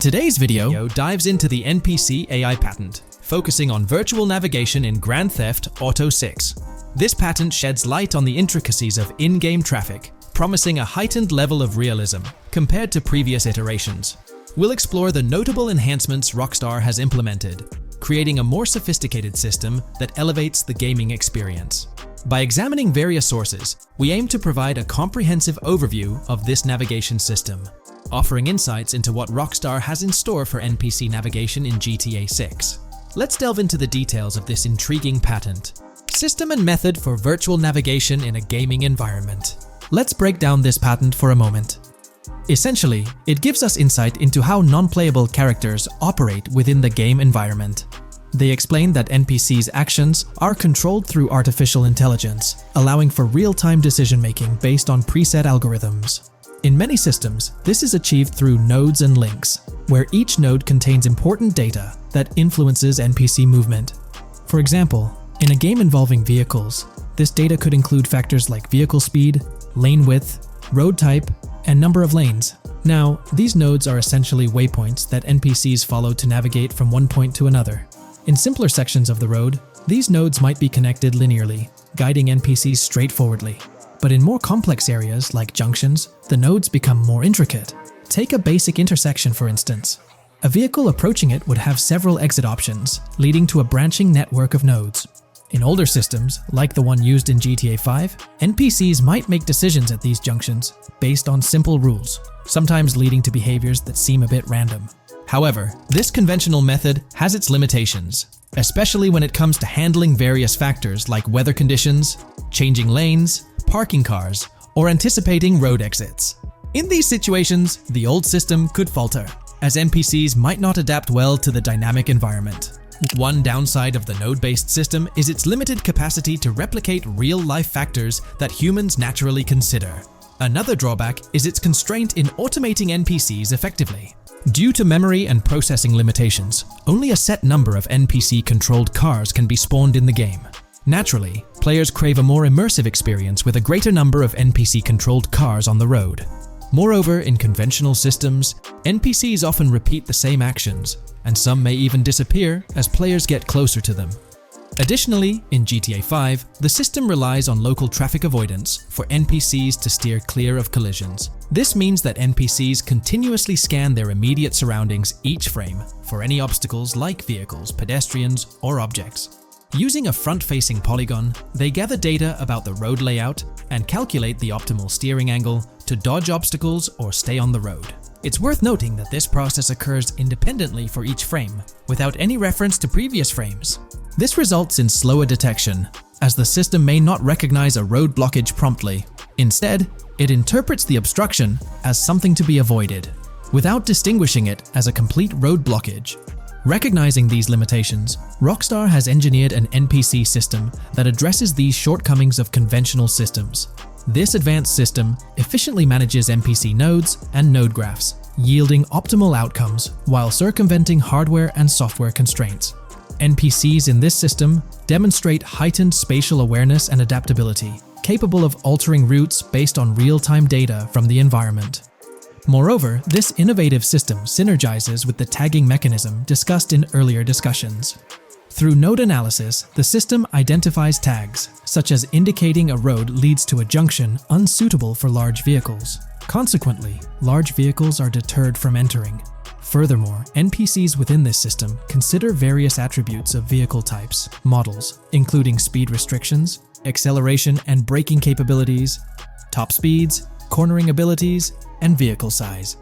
Today's video dives into the NPC AI patent, focusing on virtual navigation in Grand Theft Auto 6. This patent sheds light on the intricacies of in-game traffic, promising a heightened level of realism compared to previous iterations. We'll explore the notable enhancements Rockstar has implemented, creating a more sophisticated system that elevates the gaming experience. By examining various sources, we aim to provide a comprehensive overview of this navigation system, offering insights into what Rockstar has in store for NPC navigation in GTA 6. Let's delve into the details of this intriguing patent. System and method for virtual navigation in a gaming environment. Let's break down this patent for a moment. Essentially, it gives us insight into how non-playable characters operate within the game environment. They explain that NPCs' actions are controlled through artificial intelligence, allowing for real-time decision-making based on preset algorithms. In many systems, this is achieved through nodes and links, where each node contains important data that influences NPC movement. For example, in a game involving vehicles, this data could include factors like vehicle speed, lane width, road type, and number of lanes. Now, these nodes are essentially waypoints that NPCs follow to navigate from one point to another. In simpler sections of the road, these nodes might be connected linearly, guiding NPCs straightforwardly. But in more complex areas, like junctions, the nodes become more intricate. Take a basic intersection, for instance. A vehicle approaching it would have several exit options, leading to a branching network of nodes. In older systems, like the one used in GTA 5, NPCs might make decisions at these junctions based on simple rules, sometimes leading to behaviors that seem a bit random. However, this conventional method has its limitations, especially when it comes to handling various factors like weather conditions, changing lanes, parking cars, or anticipating road exits. In these situations, the old system could falter, as NPCs might not adapt well to the dynamic environment. One downside of the node-based system is its limited capacity to replicate real-life factors that humans naturally consider. Another drawback is its constraint in automating NPCs effectively. Due to memory and processing limitations, only a set number of NPC-controlled cars can be spawned in the game. Naturally, players crave a more immersive experience with a greater number of NPC-controlled cars on the road. Moreover, in conventional systems, NPCs often repeat the same actions, and some may even disappear as players get closer to them. Additionally, in GTA 5, the system relies on local traffic avoidance for NPCs to steer clear of collisions. This means that NPCs continuously scan their immediate surroundings each frame for any obstacles like vehicles, pedestrians, or objects. Using a front-facing polygon, they gather data about the road layout and calculate the optimal steering angle to dodge obstacles or stay on the road. It's worth noting that this process occurs independently for each frame, without any reference to previous frames. This results in slower detection, as the system may not recognize a road blockage promptly. Instead, it interprets the obstruction as something to be avoided, without distinguishing it as a complete road blockage. Recognizing these limitations, Rockstar has engineered an NPC system that addresses these shortcomings of conventional systems. This advanced system efficiently manages NPC nodes and node graphs, yielding optimal outcomes while circumventing hardware and software constraints. NPCs in this system demonstrate heightened spatial awareness and adaptability, capable of altering routes based on real-time data from the environment. Moreover, this innovative system synergizes with the tagging mechanism discussed in earlier discussions. Through node analysis, the system identifies tags, such as indicating a road leads to a junction unsuitable for large vehicles. Consequently, large vehicles are deterred from entering. Furthermore, NPCs within this system consider various attributes of vehicle types, models, including speed restrictions, acceleration and braking capabilities, top speeds, cornering abilities, and vehicle size.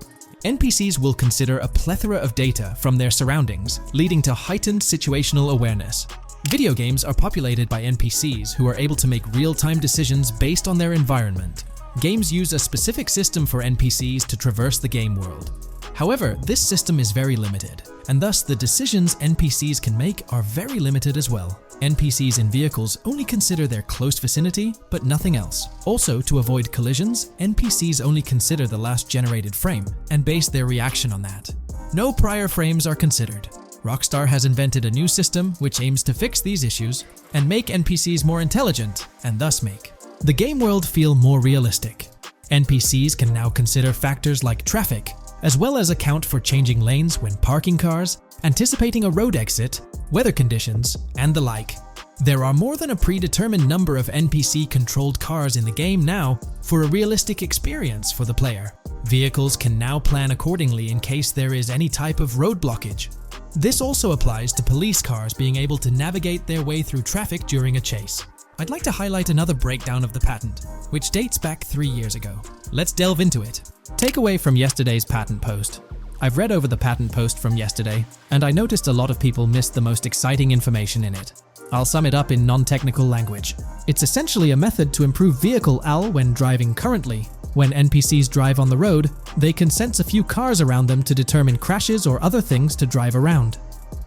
NPCs will consider a plethora of data from their surroundings, leading to heightened situational awareness. Video games are populated by NPCs who are able to make real-time decisions based on their environment. Games use a specific system for NPCs to traverse the game world. However, this system is very limited, and thus the decisions NPCs can make are very limited as well. NPCs in vehicles only consider their close vicinity, but nothing else. Also, to avoid collisions, NPCs only consider the last generated frame and base their reaction on that. No prior frames are considered. Rockstar has invented a new system which aims to fix these issues and make NPCs more intelligent, and thus make the game world feel more realistic. NPCs can now consider factors like traffic, as well as account for changing lanes when parking cars, anticipating a road exit, weather conditions, and the like. There are more than a predetermined number of NPC-controlled cars in the game now for a realistic experience for the player. Vehicles can now plan accordingly in case there is any type of road blockage. This also applies to police cars being able to navigate their way through traffic during a chase. I'd like to highlight another breakdown of the patent, which dates back 3 years ago. Let's delve into it. Takeaway from yesterday's patent post. I've read over the patent post from yesterday, and I noticed a lot of people missed the most exciting information in it. I'll sum it up in non-technical language. It's essentially a method to improve vehicle AL when driving currently. When NPCs drive on the road, they can sense a few cars around them to determine crashes or other things to drive around.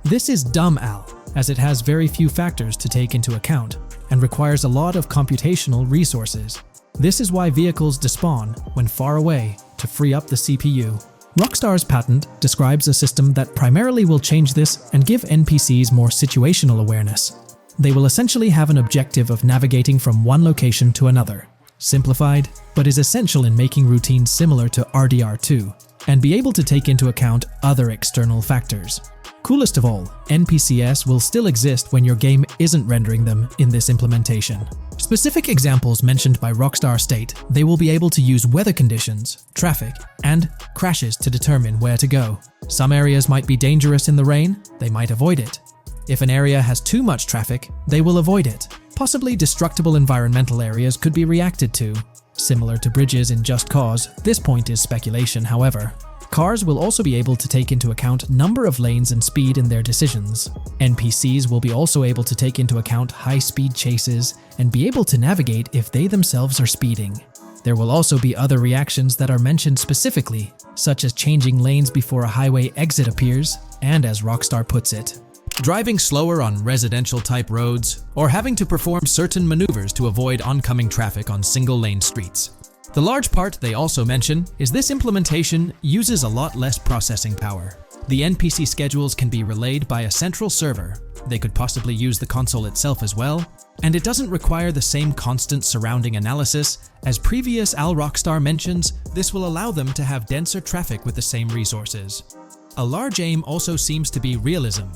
This is dumb AL, as it has very few factors to take into account, and requires a lot of computational resources. This is why vehicles despawn when far away to free up the CPU. Rockstar's patent describes a system that primarily will change this and give NPCs more situational awareness. They will essentially have an objective of navigating from one location to another. Simplified, but is essential in making routines similar to RDR2, and be able to take into account other external factors. Coolest of all, NPCs will still exist when your game isn't rendering them in this implementation. Specific examples mentioned by Rockstar state they will be able to use weather conditions, traffic, and crashes to determine where to go. Some areas might be dangerous in the rain, they might avoid it. If an area has too much traffic, they will avoid it. Possibly destructible environmental areas could be reacted to. Similar to bridges in Just Cause, this point is speculation, however. Cars will also be able to take into account number of lanes and speed in their decisions. NPCs will be also able to take into account high-speed chases and be able to navigate if they themselves are speeding. There will also be other reactions that are mentioned specifically, such as changing lanes before a highway exit appears, and as Rockstar puts it, driving slower on residential-type roads, or having to perform certain maneuvers to avoid oncoming traffic on single-lane streets. The large part they also mention is this implementation uses a lot less processing power. The NPC schedules can be relayed by a central server. They could possibly use the console itself as well, and it doesn't require the same constant surrounding analysis. As previous Rockstar mentions, this will allow them to have denser traffic with the same resources. A large aim also seems to be realism.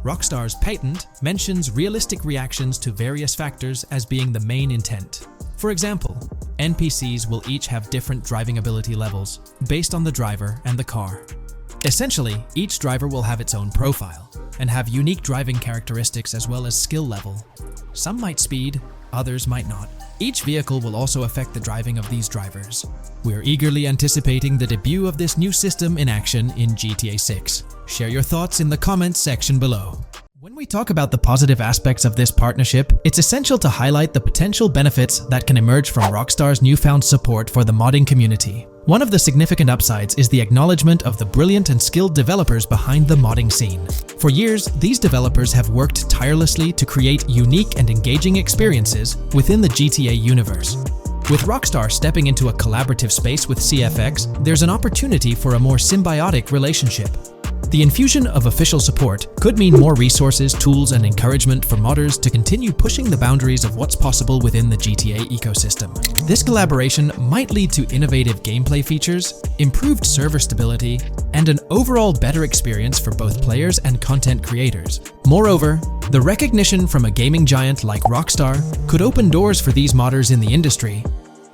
Rockstar's patent mentions realistic reactions to various factors as being the main intent. For example, NPCs will each have different driving ability levels based on the driver and the car. Essentially, each driver will have its own profile and have unique driving characteristics as well as skill level. Some might speed, others might not. Each vehicle will also affect the driving of these drivers. We're eagerly anticipating the debut of this new system in action in GTA 6. Share your thoughts in the comments section below. When we talk about the positive aspects of this partnership, it's essential to highlight the potential benefits that can emerge from Rockstar's newfound support for the modding community. One of the significant upsides is the acknowledgement of the brilliant and skilled developers behind the modding scene. For years, these developers have worked tirelessly to create unique and engaging experiences within the GTA universe. With Rockstar stepping into a collaborative space with CFX, there's an opportunity for a more symbiotic relationship. The infusion of official support could mean more resources, tools, and encouragement for modders to continue pushing the boundaries of what's possible within the GTA ecosystem. This collaboration might lead to innovative gameplay features, improved server stability, and an overall better experience for both players and content creators. Moreover, the recognition from a gaming giant like Rockstar could open doors for these modders in the industry.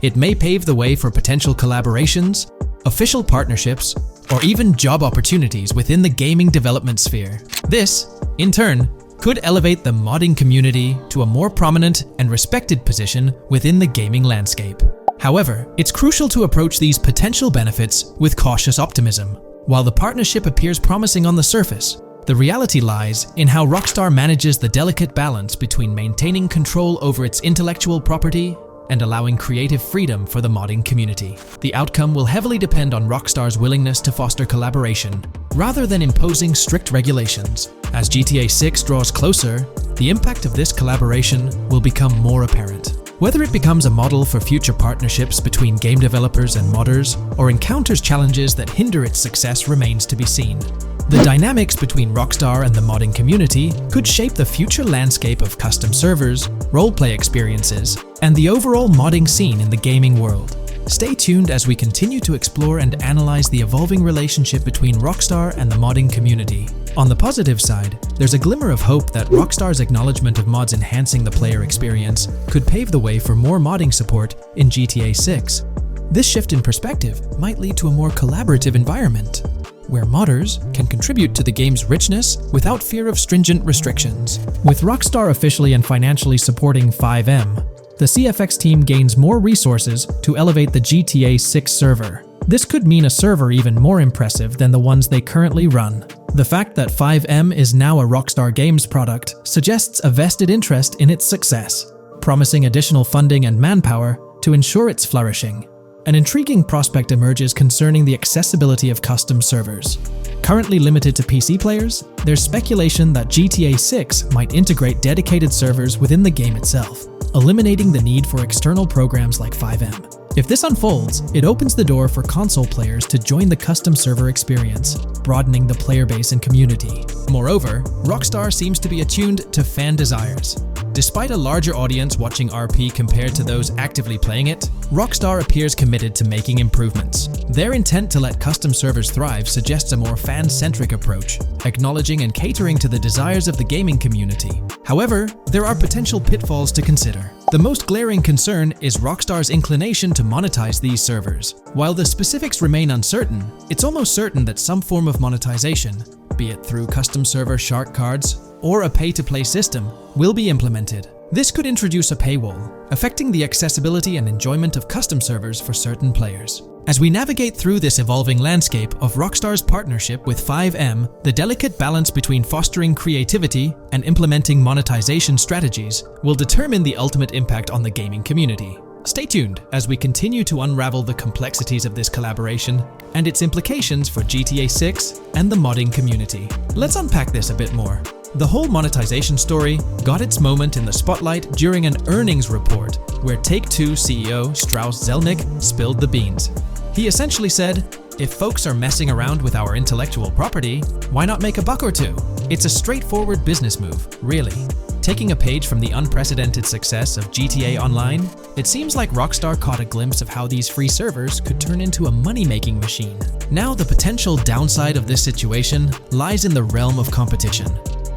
It may pave the way for potential collaborations, official partnerships, or even job opportunities within the gaming development sphere. This, in turn, could elevate the modding community to a more prominent and respected position within the gaming landscape. However, it's crucial to approach these potential benefits with cautious optimism. While the partnership appears promising on the surface, the reality lies in how Rockstar manages the delicate balance between maintaining control over its intellectual property and allowing creative freedom for the modding community. The outcome will heavily depend on Rockstar's willingness to foster collaboration, rather than imposing strict regulations. As GTA 6 draws closer, the impact of this collaboration will become more apparent. Whether it becomes a model for future partnerships between game developers and modders, or encounters challenges that hinder its success remains to be seen. The dynamics between Rockstar and the modding community could shape the future landscape of custom servers, roleplay experiences, and the overall modding scene in the gaming world. Stay tuned as we continue to explore and analyze the evolving relationship between Rockstar and the modding community. On the positive side, there's a glimmer of hope that Rockstar's acknowledgement of mods enhancing the player experience could pave the way for more modding support in GTA 6. This shift in perspective might lead to a more collaborative environment, where modders can contribute to the game's richness without fear of stringent restrictions. With Rockstar officially and financially supporting FiveM, the CFX team gains more resources to elevate the GTA 6 server. This could mean a server even more impressive than the ones they currently run. The fact that FiveM is now a Rockstar Games product suggests a vested interest in its success, promising additional funding and manpower to ensure its flourishing. An intriguing prospect emerges concerning the accessibility of custom servers. Currently limited to PC players, there's speculation that GTA 6 might integrate dedicated servers within the game itself, eliminating the need for external programs like FiveM. If this unfolds, it opens the door for console players to join the custom server experience, broadening the player base and community. Moreover, Rockstar seems to be attuned to fan desires. Despite a larger audience watching RP compared to those actively playing it, Rockstar appears committed to making improvements. Their intent to let custom servers thrive suggests a more fan-centric approach, acknowledging and catering to the desires of the gaming community. However, there are potential pitfalls to consider. The most glaring concern is Rockstar's inclination to monetize these servers. While the specifics remain uncertain, it's almost certain that some form of monetization, be it through custom server shark cards or a pay-to-play system, will be implemented. This could introduce a paywall, affecting the accessibility and enjoyment of custom servers for certain players. As we navigate through this evolving landscape of Rockstar's partnership with FiveM, the delicate balance between fostering creativity and implementing monetization strategies will determine the ultimate impact on the gaming community. Stay tuned as we continue to unravel the complexities of this collaboration and its implications for GTA 6 and the modding community. Let's unpack this a bit more. The whole monetization story got its moment in the spotlight during an earnings report where Take-Two CEO Strauss Zelnick spilled the beans. He essentially said, "If folks are messing around with our intellectual property, why not make a buck or two? It's a straightforward business move, really." Taking a page from the unprecedented success of GTA Online, it seems like Rockstar caught a glimpse of how these free servers could turn into a money-making machine. Now, the potential downside of this situation lies in the realm of competition.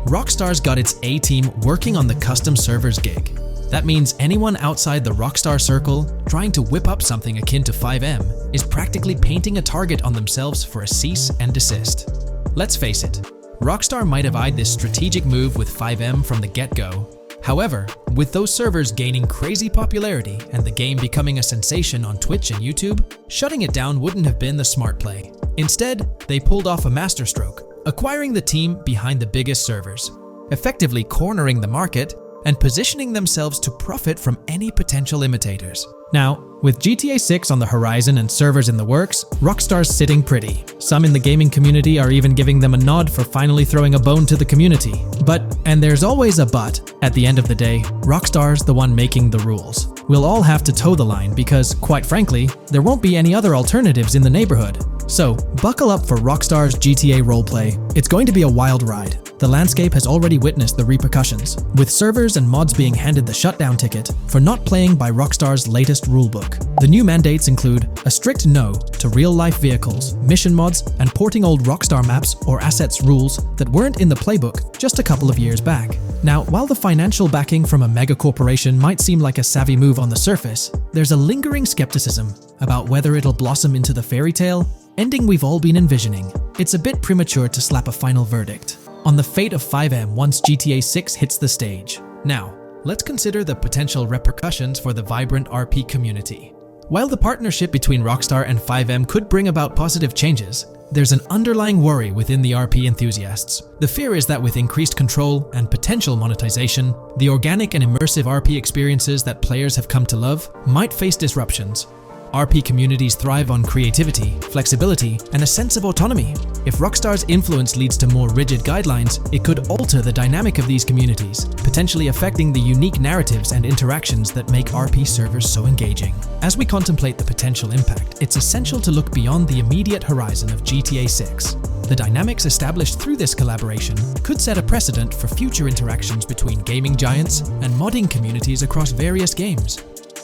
Rockstar's got its A-team working on the custom servers gig. That means anyone outside the Rockstar circle trying to whip up something akin to FiveM is practically painting a target on themselves for a cease and desist. Let's face it, Rockstar might have eyed this strategic move with FiveM from the get-go. However, with those servers gaining crazy popularity and the game becoming a sensation on Twitch and YouTube, shutting it down wouldn't have been the smart play. Instead, they pulled off a masterstroke, acquiring the team behind the biggest servers, effectively cornering the market and positioning themselves to profit from any potential imitators. Now, with GTA 6 on the horizon and servers in the works, Rockstar's sitting pretty. Some in the gaming community are even giving them a nod for finally throwing a bone to the community. But, and there's always a but, at the end of the day, Rockstar's the one making the rules. We'll all have to toe the line because, quite frankly, there won't be any other alternatives in the neighborhood. So, buckle up for Rockstar's GTA roleplay. It's going to be a wild ride. The landscape has already witnessed the repercussions, with servers and mods being handed the shutdown ticket for not playing by Rockstar's latest rulebook. The new mandates include a strict no to real-life vehicles, mission mods, and porting old Rockstar maps or assets rules that weren't in the playbook just a couple of years back. Now, while the financial backing from a mega corporation might seem like a savvy move on the surface, there's a lingering skepticism about whether it'll blossom into the fairy tale ending we've all been envisioning. It's a bit premature to slap a final verdict on the fate of FiveM once GTA 6 hits the stage. Now, let's consider the potential repercussions for the vibrant RP community. While the partnership between Rockstar and FiveM could bring about positive changes, there's an underlying worry within the RP enthusiasts. The fear is that with increased control and potential monetization, the organic and immersive RP experiences that players have come to love might face disruptions. RP communities thrive on creativity, flexibility, and a sense of autonomy. If Rockstar's influence leads to more rigid guidelines, it could alter the dynamic of these communities, potentially affecting the unique narratives and interactions that make RP servers so engaging. As we contemplate the potential impact, it's essential to look beyond the immediate horizon of GTA 6. The dynamics established through this collaboration could set a precedent for future interactions between gaming giants and modding communities across various games.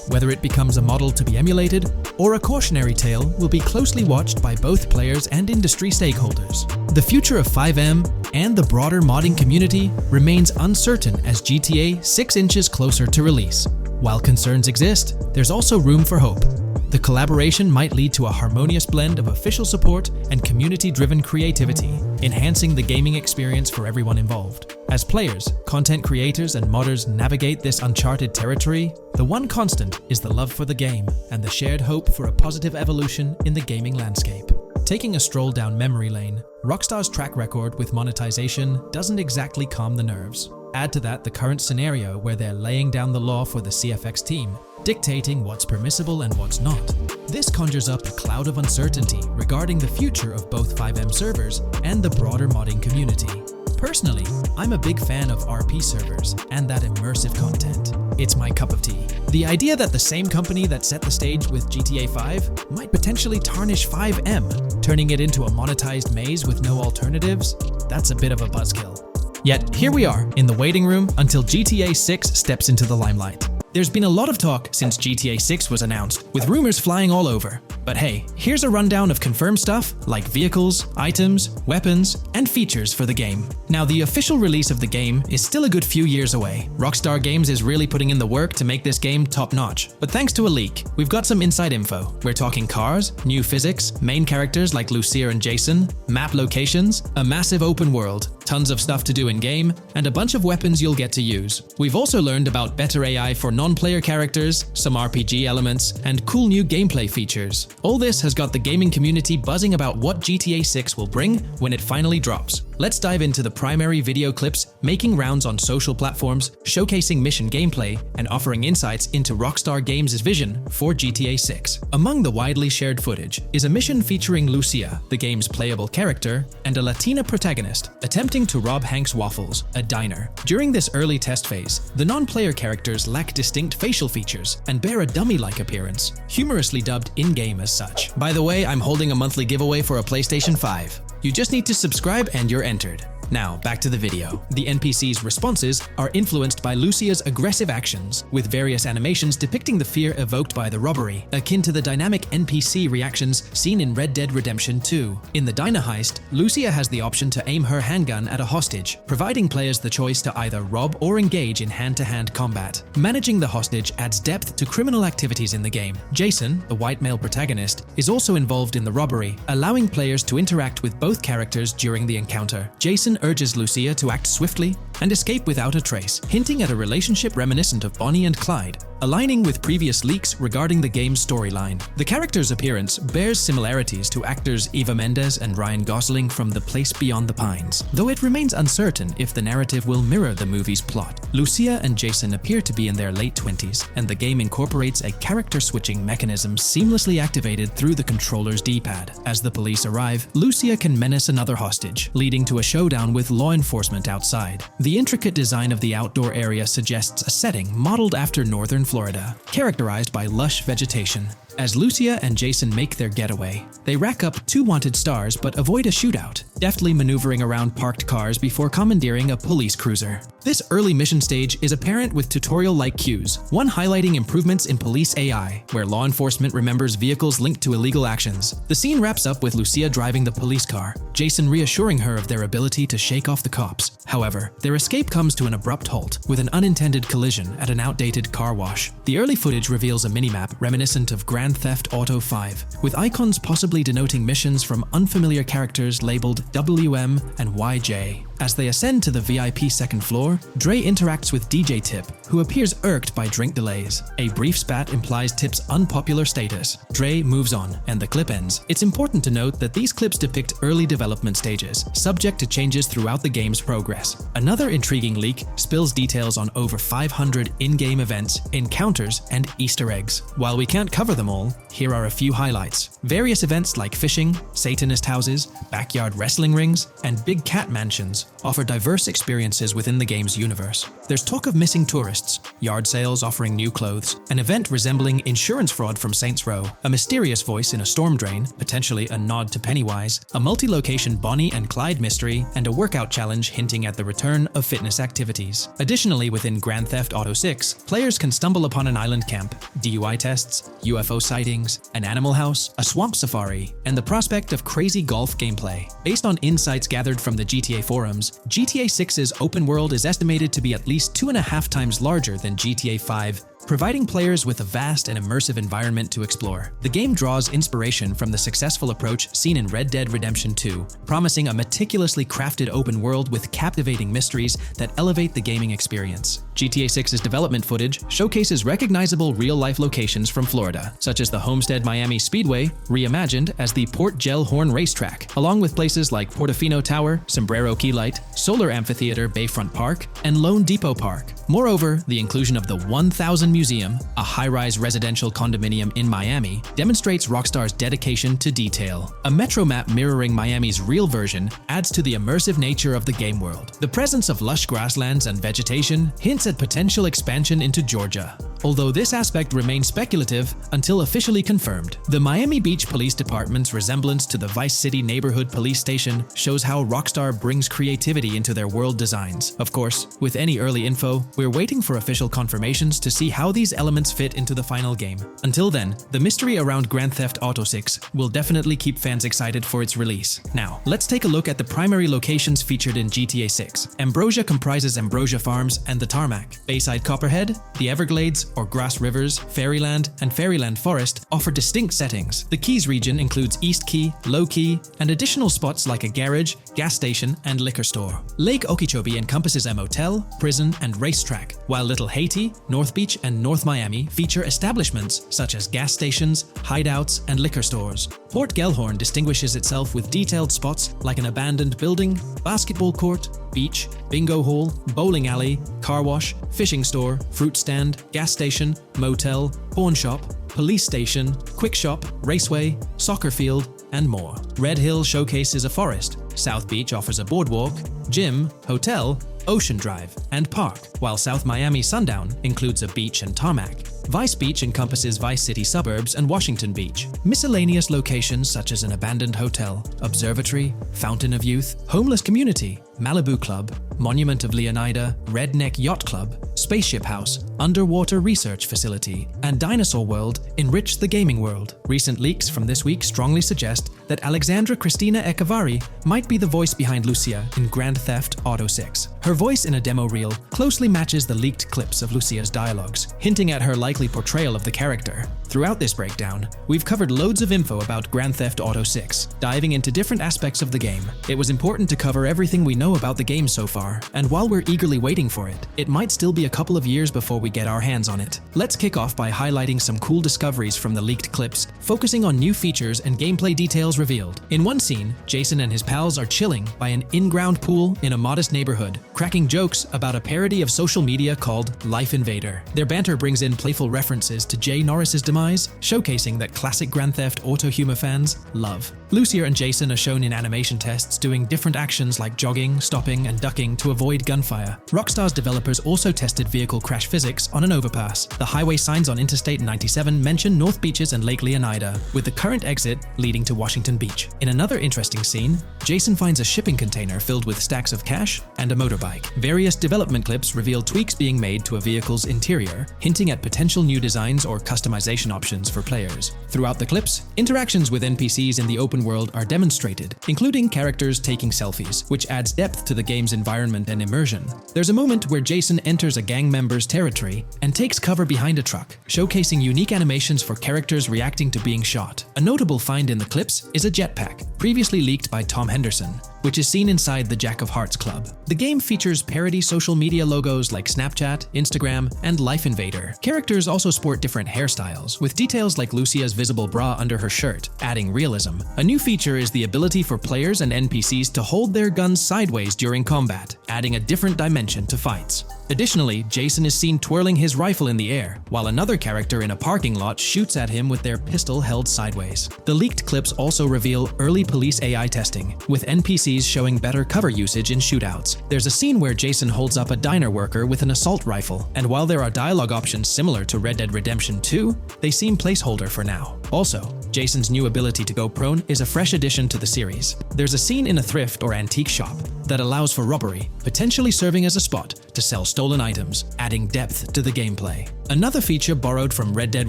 Whether it becomes a model to be emulated or a cautionary tale will be closely watched by both players and industry stakeholders. The future of FiveM and the broader modding community remains uncertain as GTA 6 inches closer to release. While concerns exist, there's also room for hope. The collaboration might lead to a harmonious blend of official support and community-driven creativity, enhancing the gaming experience for everyone involved. As players, content creators, and modders navigate this uncharted territory, the one constant is the love for the game and the shared hope for a positive evolution in the gaming landscape. Taking a stroll down memory lane, Rockstar's track record with monetization doesn't exactly calm the nerves. Add to that the current scenario where they're laying down the law for the CFX team, dictating what's permissible and what's not. This conjures up a cloud of uncertainty regarding the future of both FiveM servers and the broader modding community. Personally, I'm a big fan of RP servers and that immersive content. It's my cup of tea. The idea that the same company that set the stage with GTA 5 might potentially tarnish FiveM, turning it into a monetized maze with no alternatives, that's a bit of a buzzkill. Yet here we are, in the waiting room until GTA 6 steps into the limelight. There's been a lot of talk since GTA 6 was announced, with rumors flying all over. But hey, here's a rundown of confirmed stuff like vehicles, items, weapons, and features for the game. Now, the official release of the game is still a good few years away. Rockstar Games is really putting in the work to make this game top-notch. But thanks to a leak, we've got some inside info. We're talking cars, new physics, main characters like Lucia and Jason, map locations, a massive open world, tons of stuff to do in-game, and a bunch of weapons you'll get to use. We've also learned about better AI for non-player characters, some RPG elements, and cool new gameplay features. All this has got the gaming community buzzing about what GTA 6 will bring when it finally drops. Let's dive into the primary video clips making rounds on social platforms, showcasing mission gameplay, and offering insights into Rockstar Games' vision for GTA 6. Among the widely shared footage is a mission featuring Lucia, the game's playable character, and a Latina protagonist attempting to rob Hank's Waffles, a diner. During this early test phase, the non-player characters lack distinct facial features and bear a dummy-like appearance, humorously dubbed in-game as such. By the way, I'm holding a monthly giveaway for a PlayStation 5. You just need to subscribe and you're entered. Now, back to the video. The NPCs' responses are influenced by Lucia's aggressive actions, with various animations depicting the fear evoked by the robbery, akin to the dynamic NPC reactions seen in Red Dead Redemption 2. In the diner heist, Lucia has the option to aim her handgun at a hostage, providing players the choice to either rob or engage in hand-to-hand combat. Managing the hostage adds depth to criminal activities in the game. Jason, the white male protagonist, is also involved in the robbery, allowing players to interact with both characters during the encounter. Jason urges Lucia to act swiftly and escape without a trace, hinting at a relationship reminiscent of Bonnie and Clyde, aligning with previous leaks regarding the game's storyline. The character's appearance bears similarities to actors Eva Mendes and Ryan Gosling from The Place Beyond the Pines, though it remains uncertain if the narrative will mirror the movie's plot. Lucia and Jason appear to be in their late 20s, and the game incorporates a character-switching mechanism seamlessly activated through the controller's D-pad. As the police arrive, Lucia can menace another hostage, leading to a showdown with law enforcement outside. The intricate design of the outdoor area suggests a setting modeled after northern Florida, characterized by lush vegetation. As Lucia and Jason make their getaway, they rack up 2 wanted stars but avoid a shootout, deftly maneuvering around parked cars before commandeering a police cruiser. This early mission stage is apparent with tutorial-like cues, one highlighting improvements in police AI, where law enforcement remembers vehicles linked to illegal actions. The scene wraps up with Lucia driving the police car, Jason reassuring her of their ability to shake off the cops. However, their escape comes to an abrupt halt, with an unintended collision at an outdated car wash. The early footage reveals a minimap reminiscent of Grand Theft Auto 5, with icons possibly denoting missions from unfamiliar characters labeled WM and YJ. As they ascend to the VIP second floor, Dre interacts with DJ Tip, who appears irked by drink delays. A brief spat implies Tip's unpopular status. Dre moves on, and the clip ends. It's important to note that these clips depict early development stages, subject to changes throughout the game's progress. Another intriguing leak spills details on over 500 in-game events, encounters, and Easter eggs. While we can't cover them all, here are a few highlights. Various events like fishing, Satanist houses, backyard wrestling rings, and big cat mansions collectibles offer diverse experiences within the game's universe. There's talk of missing tourists, yard sales offering new clothes, an event resembling insurance fraud from Saints Row, a mysterious voice in a storm drain, potentially a nod to Pennywise, a multi-location Bonnie and Clyde mystery, and a workout challenge hinting at the return of fitness activities. Additionally, within Grand Theft Auto 6, players can stumble upon an island camp, DUI tests, UFO sightings, an animal house, a swamp safari, and the prospect of crazy golf gameplay. Based on insights gathered from the GTA forums, GTA 6's open world is estimated to be at least 2.5 times larger than GTA 5, providing players with a vast and immersive environment to explore. The game draws inspiration from the successful approach seen in Red Dead Redemption 2, promising a meticulously crafted open world with captivating mysteries that elevate the gaming experience. GTA 6's development footage showcases recognizable real-life locations from Florida, such as the Homestead Miami Speedway, reimagined as the Port Gel-Horn Racetrack, along with places like Portofino Tower, Sombrero Key Light, Solar Amphitheater Bayfront Park, and Lone Depot Park. Moreover, the inclusion of the 1000 Museum, a high-rise residential condominium in Miami, demonstrates Rockstar's dedication to detail. A metro map mirroring Miami's real version adds to the immersive nature of the game world. The presence of lush grasslands and vegetation hints at potential expansion into Georgia, although this aspect remains speculative until officially confirmed. The Miami Beach Police Department's resemblance to the Vice City neighborhood police station shows how Rockstar brings creativity into their world designs. Of course, with any early info, we're waiting for official confirmations to see how these elements fit into the final game. Until then, the mystery around Grand Theft Auto 6 will definitely keep fans excited for its release. Now, let's take a look at the primary locations featured in GTA 6. Ambrosia comprises Ambrosia Farms and the Tarmac. Bayside Copperhead, the Everglades or Grass Rivers, Fairyland, and Fairyland Forest offer distinct settings. The Keys region includes East Key, Low Key, and additional spots like a garage, gas station, and liquor store. Lake Okeechobee encompasses a motel, prison, and racetrack, while Little Haiti, North Beach, and North Miami feature establishments such as gas stations, hideouts, and liquor stores. Port Gellhorn distinguishes itself with detailed spots like an abandoned building, basketball court, beach, bingo hall, bowling alley, car wash, fishing store, fruit stand, gas station, motel, pawn shop, police station, quick shop, raceway, soccer field, and more. Red Hill showcases a forest. South Beach offers a boardwalk, gym, hotel, Ocean Drive, and park, while South Miami Sundown includes a beach and tarmac. Vice Beach encompasses Vice City suburbs and Washington Beach. Miscellaneous locations such as an abandoned hotel, observatory, Fountain of Youth, homeless community, Malibu Club, Monument of Leonida, Redneck Yacht Club, Spaceship House, Underwater Research Facility, and Dinosaur World enrich the gaming world. Recent leaks from this week strongly suggest that Alexandra Christina Echevarri might be the voice behind Lucia in Grand Theft Auto 6. Her voice in a demo reel closely matches the leaked clips of Lucia's dialogues, hinting at her likely portrayal of the character. Throughout this breakdown, we've covered loads of info about Grand Theft Auto 6, diving into different aspects of the game. It was important to cover everything we know about the game so far, and while we're eagerly waiting for it, it might still be a couple of years before we get our hands on it. Let's kick off by highlighting some cool discoveries from the leaked clips, focusing on new features and gameplay details revealed. In one scene, Jason and his pals are chilling by an in-ground pool in a modest neighborhood, cracking jokes about a parody of social media called Life Invader. Their banter brings in playful references to Jay Norris's demise, showcasing that classic Grand Theft Auto humor fans love. Lucia and Jason are shown in animation tests doing different actions like jogging, stopping, and ducking to avoid gunfire. Rockstar's developers also tested vehicle crash physics on an overpass. The highway signs on Interstate 97 mention North Beaches and Lake Leonida, with the current exit leading to Washington Beach. In another interesting scene, Jason finds a shipping container filled with stacks of cash and a motorbike. Various development clips reveal tweaks being made to a vehicle's interior, hinting at potential new designs or customization options for players. Throughout the clips, interactions with NPCs in the open world are demonstrated, including characters taking selfies, which adds depth to the game's environment and immersion. There's a moment where Jason enters a gang member's territory and takes cover behind a truck, showcasing unique animations for characters reacting to being shot. A notable find in the clips is a jetpack, previously leaked by Tom Henderson, which is seen inside the Jack of Hearts Club. The game features parody social media logos like Snapchat, Instagram, and Life Invader. Characters also sport different hairstyles, with details like Lucia's visible bra under her shirt, adding realism. A new feature is the ability for players and NPCs to hold their guns sideways during combat, adding a different dimension to fights. Additionally, Jason is seen twirling his rifle in the air, while another character in a parking lot shoots at him with their pistol held sideways. The leaked clips also reveal early police AI testing, with NPCs NPCs showing better cover usage in shootouts. There's a scene where Jason holds up a diner worker with an assault rifle, and while there are dialogue options similar to Red Dead Redemption 2, they seem placeholder for now. Also, Jason's new ability to go prone is a fresh addition to the series. There's a scene in a thrift or antique shop that allows for robbery, potentially serving as a spot to sell stolen items, adding depth to the gameplay. Another feature borrowed from Red Dead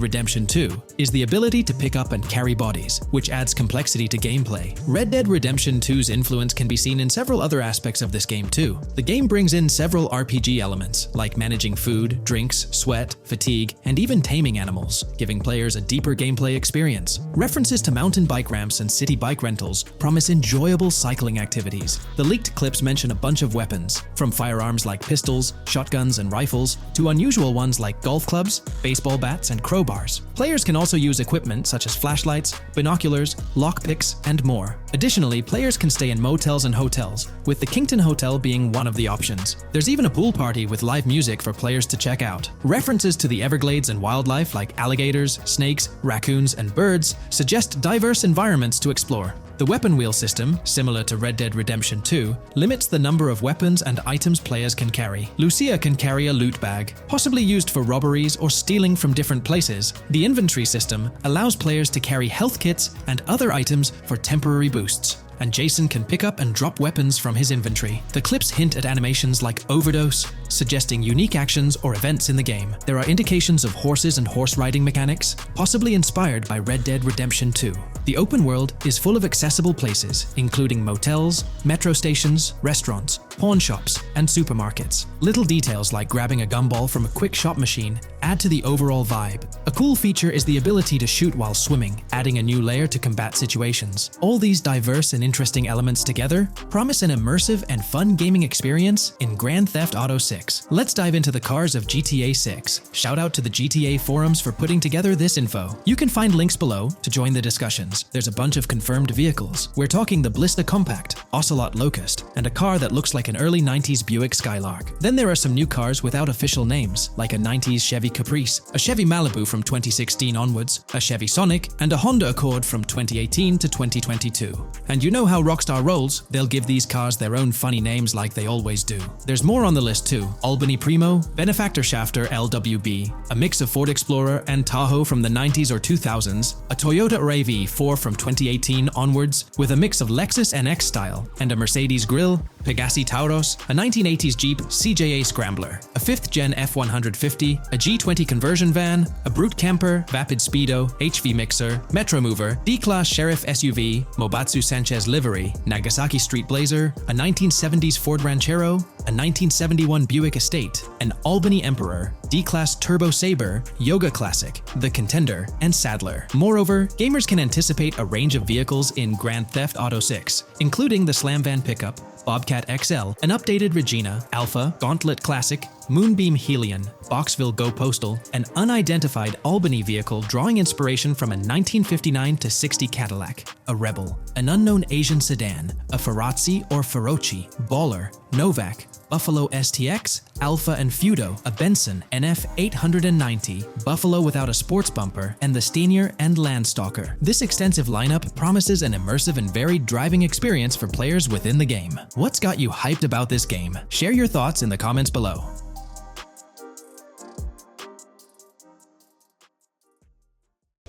Redemption 2 is the ability to pick up and carry bodies, which adds complexity to gameplay. Red Dead Redemption 2's influence can be seen in several other aspects of this game too. The game brings in several RPG elements, like managing food, drinks, sweat, fatigue, and even taming animals, giving players a deeper gameplay experience. References to mountain bike ramps and city bike rentals promise enjoyable cycling activities. The leaked clips mention a bunch of weapons, from firearms like pistols, shotguns, and rifles, to unusual ones like golf clubs, baseball bats, and crowbars. Players can also use equipment such as flashlights, binoculars, lockpicks, and more. Additionally, players can stay in motels and hotels, with the Kington Hotel being one of the options. There's even a pool party with live music for players to check out. References to the Everglades and wildlife like alligators, snakes, raccoons, and birds suggest diverse environments to explore. The weapon wheel system, similar to Red Dead Redemption 2, limits the number of weapons and items players can carry. Lucia can carry a loot bag, possibly used for robberies or stealing from different places. The inventory system allows players to carry health kits and other items for temporary boosts, and Jason can pick up and drop weapons from his inventory. The clips hint at animations like overdose, suggesting unique actions or events in the game. There are indications of horses and horse riding mechanics, possibly inspired by Red Dead Redemption 2. The open world is full of accessible places, including motels, metro stations, restaurants, pawn shops, and supermarkets. Little details like grabbing a gumball from a quick shop machine add to the overall vibe. A cool feature is the ability to shoot while swimming, adding a new layer to combat situations. All these diverse and interesting elements together promise an immersive and fun gaming experience in Grand Theft Auto 6. Let's dive into the cars of GTA 6. Shout out to the GTA forums for putting together this info. You can find links below to join the discussions. There's a bunch of confirmed vehicles. We're talking the Ballista Compact, Ocelot Locust, and a car that looks like an early 90s Buick Skylark. Then there are some new cars without official names, like a 90s Chevy Caprice, a Chevy Malibu from 2016 onwards, a Chevy Sonic, and a Honda Accord from 2018 to 2022. And you know how Rockstar rolls, they'll give these cars their own funny names like they always do. There's more on the list too. Albany Primo, Benefactor Shafter LWB, a mix of Ford Explorer and Tahoe from the 90s or 2000s, a Toyota RAV4 from 2018 onwards, with a mix of Lexus NX style, and a Mercedes Grill, Pegassi Tauros, a 1980s Jeep CJA Scrambler, a 5th Gen F150, a G20 conversion van, a Brute Camper, Vapid Speedo, HV Mixer, Metro Mover, D-Class Sheriff SUV, Mobatsu Sanchez Livery, Nagasaki Street Blazer, a 1970s Ford Ranchero, a 1971 Buick Estate, an Albany Emperor, D-Class Turbo Sabre, Yoga Classic, the Contender, and Sadler. Moreover, gamers can anticipate a range of vehicles in Grand Theft Auto 6, including the Slam Van Pickup, Bobcat XL, an updated Regina, Alpha, Gauntlet Classic, Moonbeam Helion, Boxville Go Postal, an unidentified Albany vehicle drawing inspiration from a 1959-60 Cadillac, a Rebel, an unknown Asian sedan, a Ferrazzi or Feroci, Baller, Novak, Buffalo STX, Alpha and Feudo, a Benson NF 890, Buffalo without a sports bumper, and the Stanier and Landstalker. This extensive lineup promises an immersive and varied driving experience for players within the game. What's got you hyped about this game? Share your thoughts in the comments below.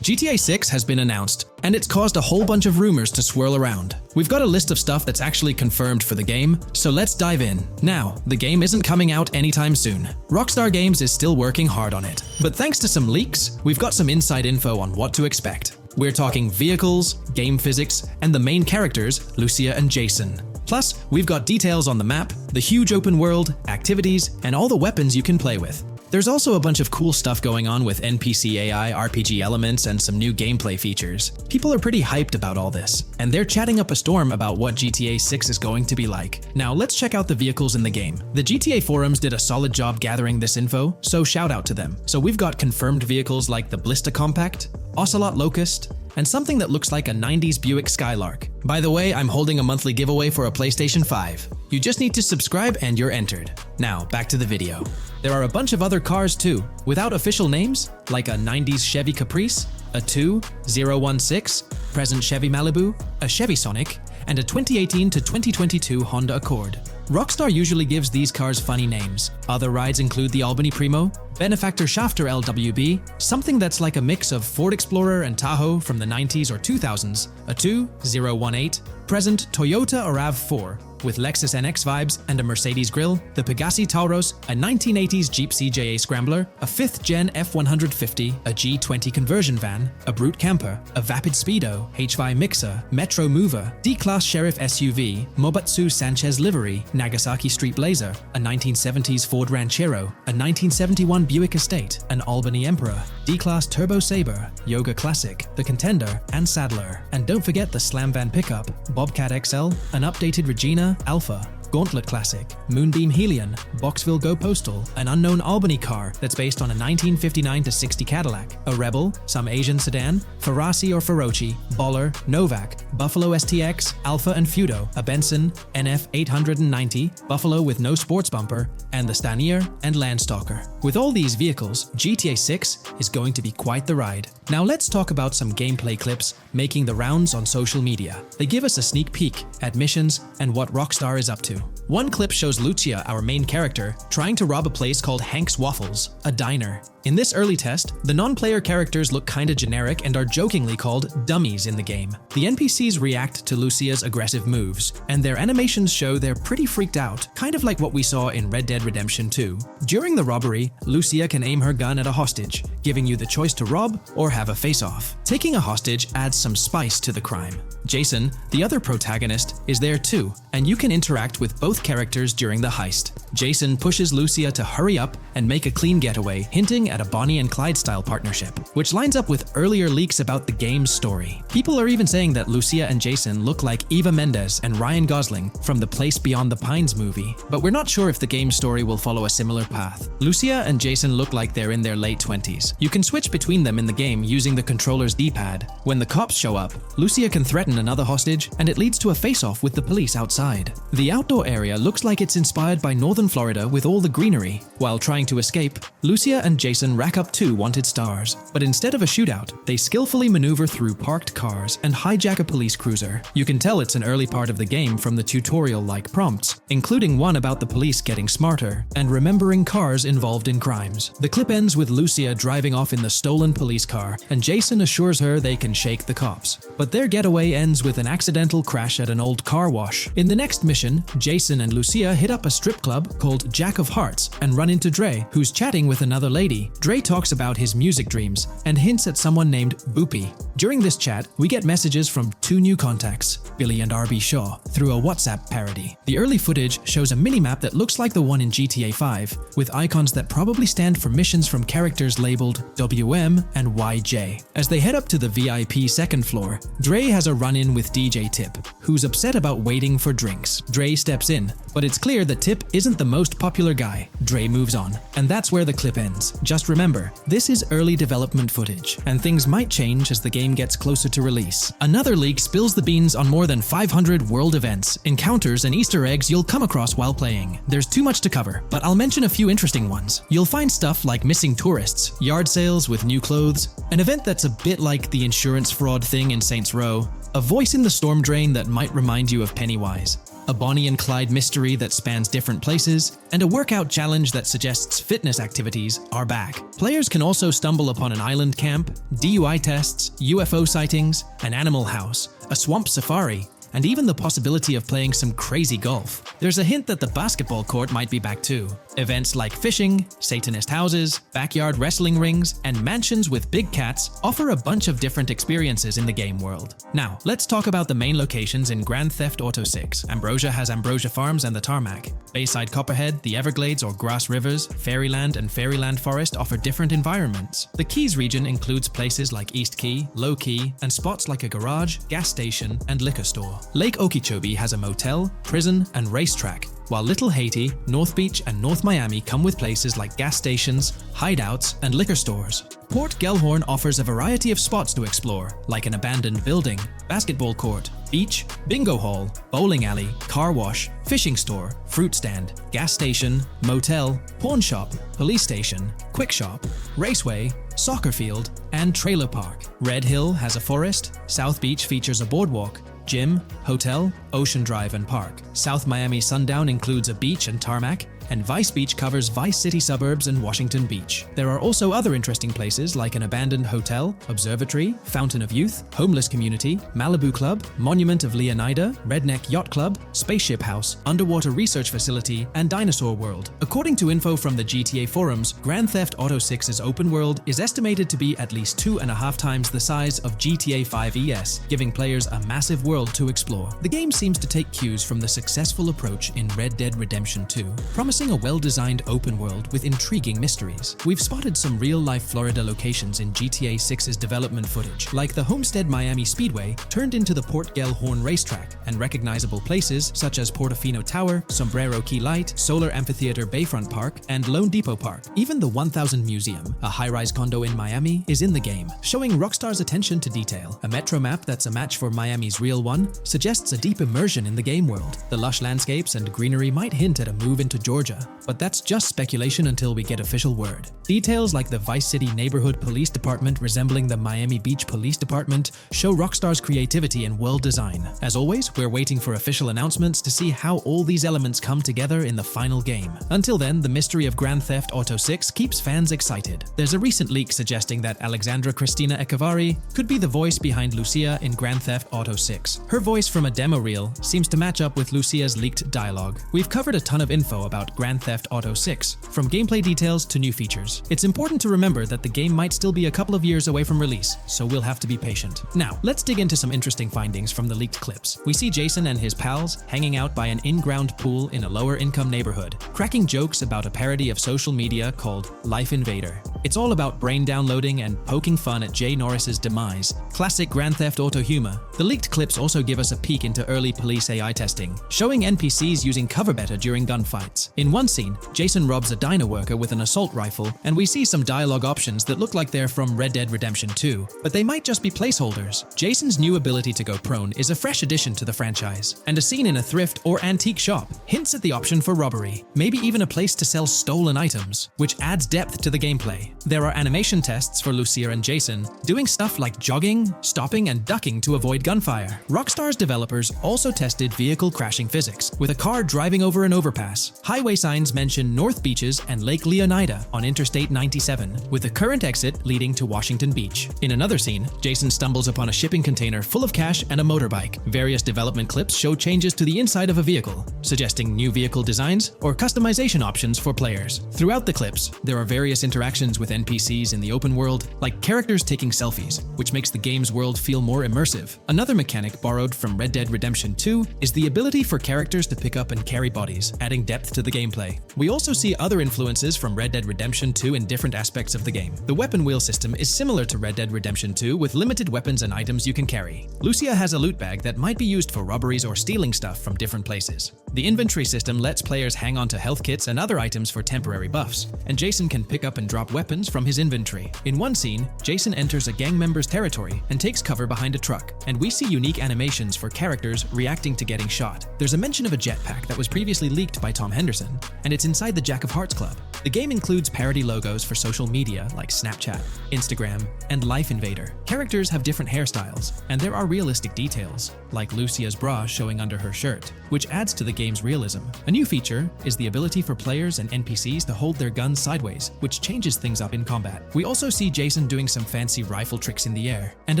GTA 6 has been announced, and it's caused a whole bunch of rumors to swirl around. We've got a list of stuff that's actually confirmed for the game, so let's dive in. Now, the game isn't coming out anytime soon. Rockstar Games is still working hard on it, but thanks to some leaks, we've got some inside info on what to expect. We're talking vehicles, game physics, and the main characters, Lucia and Jason. Plus, we've got details on the map, the huge open world, activities, and all the weapons you can play with. There's also a bunch of cool stuff going on with NPC AI, RPG elements, and some new gameplay features. People are pretty hyped about all this, and they're chatting up a storm about what GTA 6 is going to be like. Now let's check out the vehicles in the game. The GTA forums did a solid job gathering this info, so shout out to them. So we've got confirmed vehicles like the Ballista Compact, Ocelot Locust, and something that looks like a 90s Buick Skylark. By the way, I'm holding a monthly giveaway for a PlayStation 5. You just need to subscribe and you're entered. Now, back to the video. There are a bunch of other cars too, without official names, like a 90s Chevy Caprice, a 2016 present Chevy Malibu, a Chevy Sonic, and a 2018 to 2022 Honda Accord. Rockstar usually gives these cars funny names. Other rides include the Albany Primo, Benefactor Shafter LWB, something that's like a mix of Ford Explorer and Tahoe from the 90s or 2000s, a 2018, present Toyota RAV4, with Lexus NX vibes and a Mercedes grille, the Pegassi Tauros, a 1980s Jeep CJA Scrambler, a 5th-gen F-150, a G20 conversion van, a Brute Camper, a Vapid Speedo, HY Mixer, Metro Mover, D-Class Sheriff SUV, Mobatsu Sanchez Livery, Nagasaki Street Blazer, a 1970s Ford Ranchero, a 1971 Buick Estate, an Albany Emperor, D-Class Turbo Sabre, Yoga Classic, the Contender, and Sadler. And don't forget the Slam Van pickup, Bobcat XL, an updated Regina Alpha, Gauntlet Classic, Moonbeam Helion, Boxville Go Postal, an unknown Albany car that's based on a 1959-60 Cadillac, a Rebel, some Asian sedan, Ferrari or Feroci, Baller, Novak, Buffalo STX, Alpha and Feudo, a Benson NF 890, Buffalo with no sports bumper, and the Stanier and Landstalker. With all these vehicles, GTA 6 is going to be quite the ride. Now let's talk about some gameplay clips making the rounds on social media. They give us a sneak peek at missions and what Rockstar is up to. One clip shows Lucia, our main character, trying to rob a place called Hank's Waffles, a diner. In this early test, the non-player characters look kinda generic and are jokingly called dummies in the game. The NPCs react to Lucia's aggressive moves, and their animations show they're pretty freaked out, kind of like what we saw in Red Dead Redemption 2. During the robbery, Lucia can aim her gun at a hostage, giving you the choice to rob or have a face-off. Taking a hostage adds some spice to the crime. Jason, the other protagonist, is there too, and you can interact with both characters during the heist. Jason pushes Lucia to hurry up and make a clean getaway, hinting at a Bonnie and Clyde-style partnership, which lines up with earlier leaks about the game's story. People are even saying that Lucia and Jason look like Eva Mendes and Ryan Gosling from the Place Beyond the Pines movie, but we're not sure if the game's story will follow a similar path. Lucia and Jason look like they're in their late 20s. You can switch between them in the game using the controller's D-pad. When the cops show up, Lucia can threaten another hostage, and it leads to a face-off with the police outside. The outdoor area looks like it's inspired by northern Florida with all the greenery. While trying to escape, Lucia and Jason rack up 2 wanted stars, but instead of a shootout, they skillfully maneuver through parked cars and hijack a police cruiser. You can tell it's an early part of the game from the tutorial-like prompts, including one about the police getting smarter and remembering cars involved in crimes. The clip ends with Lucia driving off in the stolen police car, and Jason assures her they can shake the cops. But their getaway ends with an accidental crash at an old car wash. In the next mission, Jason and Lucia hit up a strip club called Jack of Hearts and run into Dre, who's chatting with another lady. Dre talks about his music dreams and hints at someone named Boopy. During this chat, we get messages from 2 new contacts, Billy and RB Shaw, through a WhatsApp parody. The early footage shows a minimap that looks like the one in GTA 5, with icons that probably stand for missions from characters labeled WM and YJ. As they head up to the VIP second floor, Dre has a run-in with DJ Tip, who's upset about waiting for drinks. Dre steps in, but it's clear that Tip isn't the most popular guy. Dre moves on, and that's where the clip ends. Just remember, this is early development footage, and things might change as the game gets closer to release. Another leak spills the beans on more than 500 world events, encounters, and Easter eggs you'll come across while playing. There's too much to cover, but I'll mention a few interesting ones. You'll find stuff like missing tourists, yard sales with new clothes, an event that's a bit like the insurance fraud thing in Saints Row, a voice in the storm drain that might remind you of Pennywise, a Bonnie and Clyde mystery that spans different places, and a workout challenge that suggests fitness activities are back. Players can also stumble upon an island camp, DUI tests, UFO sightings, an animal house, a swamp safari, and even the possibility of playing some crazy golf. There's a hint that the basketball court might be back too. Events like fishing, Satanist houses, backyard wrestling rings, and mansions with big cats offer a bunch of different experiences in the game world. Now, let's talk about the main locations in Grand Theft Auto 6. Ambrosia has Ambrosia Farms and the Tarmac. Bayside Copperhead, the Everglades or Grass Rivers, Fairyland and Fairyland Forest offer different environments. The Keys region includes places like East Key, Low Key, and spots like a garage, gas station, and liquor store. Lake Okeechobee has a motel, prison, and racetrack, while Little Haiti, North Beach, and North Miami come with places like gas stations, hideouts, and liquor stores. Port Gellhorn offers a variety of spots to explore, like an abandoned building, basketball court, beach, bingo hall, bowling alley, car wash, fishing store, fruit stand, gas station, motel, pawn shop, police station, quick shop, raceway, soccer field, and trailer park. Red Hill has a forest, South Beach features a boardwalk, gym, hotel, Ocean Drive and Park. South Miami Sundown includes a beach and tarmac, and Vice Beach covers Vice City suburbs and Washington Beach. There are also other interesting places like an abandoned hotel, observatory, Fountain of Youth, homeless community, Malibu Club, Monument of Leonida, Redneck Yacht Club, Spaceship House, underwater research facility, and Dinosaur World. According to info from the GTA forums, Grand Theft Auto 6's open world is estimated to be at least 2.5 times the size of GTA 5 ES, giving players a massive world to explore. The game seems to take cues from the successful approach in Red Dead Redemption 2, promising a well-designed open world with intriguing mysteries. We've spotted some real-life Florida locations in GTA 6's development footage, like the Homestead Miami Speedway turned into the Port Gale-Horn racetrack, and recognizable places such as Portofino Tower, Sombrero Key Light, Solar Amphitheater Bayfront Park, and Lone Depot Park. Even the 1000 Museum, a high-rise condo in Miami, is in the game, showing Rockstar's attention to detail. A metro map that's a match for Miami's real one suggests a deep immersion in the game world. The lush landscapes and greenery might hint at a move into Georgia, but that's just speculation until we get official word. Details like the Vice City Neighborhood Police Department resembling the Miami Beach Police Department show Rockstar's creativity and world design. As always, we're waiting for official announcements to see how all these elements come together in the final game. Until then, the mystery of Grand Theft Auto 6 keeps fans excited. There's a recent leak suggesting that Alexandra Christina Echevarri could be the voice behind Lucia in Grand Theft Auto 6. Her voice from a demo reel seems to match up with Lucia's leaked dialogue. We've covered a ton of info about Grand Theft Auto 6, from gameplay details to new features. It's important to remember that the game might still be a couple of years away from release, so we'll have to be patient. Now, let's dig into some interesting findings from the leaked clips. We see Jason and his pals hanging out by an in-ground pool in a lower-income neighborhood, cracking jokes about a parody of social media called Life Invader. It's all about brain downloading and poking fun at Jay Norris's demise. Classic Grand Theft Auto humor. The leaked clips also give us a peek into early police AI testing, showing NPCs using cover better during gunfights. In one scene, Jason robs a diner worker with an assault rifle, and we see some dialogue options that look like they're from Red Dead Redemption 2, but they might just be placeholders. Jason's new ability to go prone is a fresh addition to the franchise, and a scene in a thrift or antique shop hints at the option for robbery, maybe even a place to sell stolen items, which adds depth to the gameplay. There are animation tests for Lucia and Jason, doing stuff like jogging, stopping, and ducking to avoid gunfire. Rockstar's developers also tested vehicle crashing physics, with a car driving over an overpass. Highway signs mention North Beaches and Lake Leonida on Interstate 97, with the current exit leading to Washington Beach. In another scene, Jason stumbles upon a shipping container full of cash and a motorbike. Various development clips show changes to the inside of a vehicle, suggesting new vehicle designs or customization options for players. Throughout the clips, there are various interactions with NPCs in the open world, like characters taking selfies, which makes the game's world feel more immersive. Another mechanic borrowed from Red Dead Redemption 2 is the ability for characters to pick up and carry bodies, adding depth to the gameplay. We also see other influences from Red Dead Redemption 2 in different aspects of the game. The weapon wheel system is similar to Red Dead Redemption 2 with limited weapons and items you can carry. Lucia has a loot bag that might be used for robberies or stealing stuff from different places. The inventory system lets players hang on to health kits and other items for temporary buffs, and Jason can pick up and drop weapons from his inventory. In one scene, Jason enters a gang member's territory and takes cover behind a truck, and we see unique animations for characters reacting to getting shot. There's a mention of a jetpack that was previously leaked by Tom Henderson, and it's inside the Jack of Hearts Club. The game includes parody logos for social media like Snapchat, Instagram, and Life Invader. Characters have different hairstyles, and there are realistic details, like Lucia's bra showing under her shirt, which adds to the game's realism. A new feature is the ability for players and NPCs to hold their guns sideways, which changes things up in combat. We also see Jason doing some fancy rifle tricks in the air, and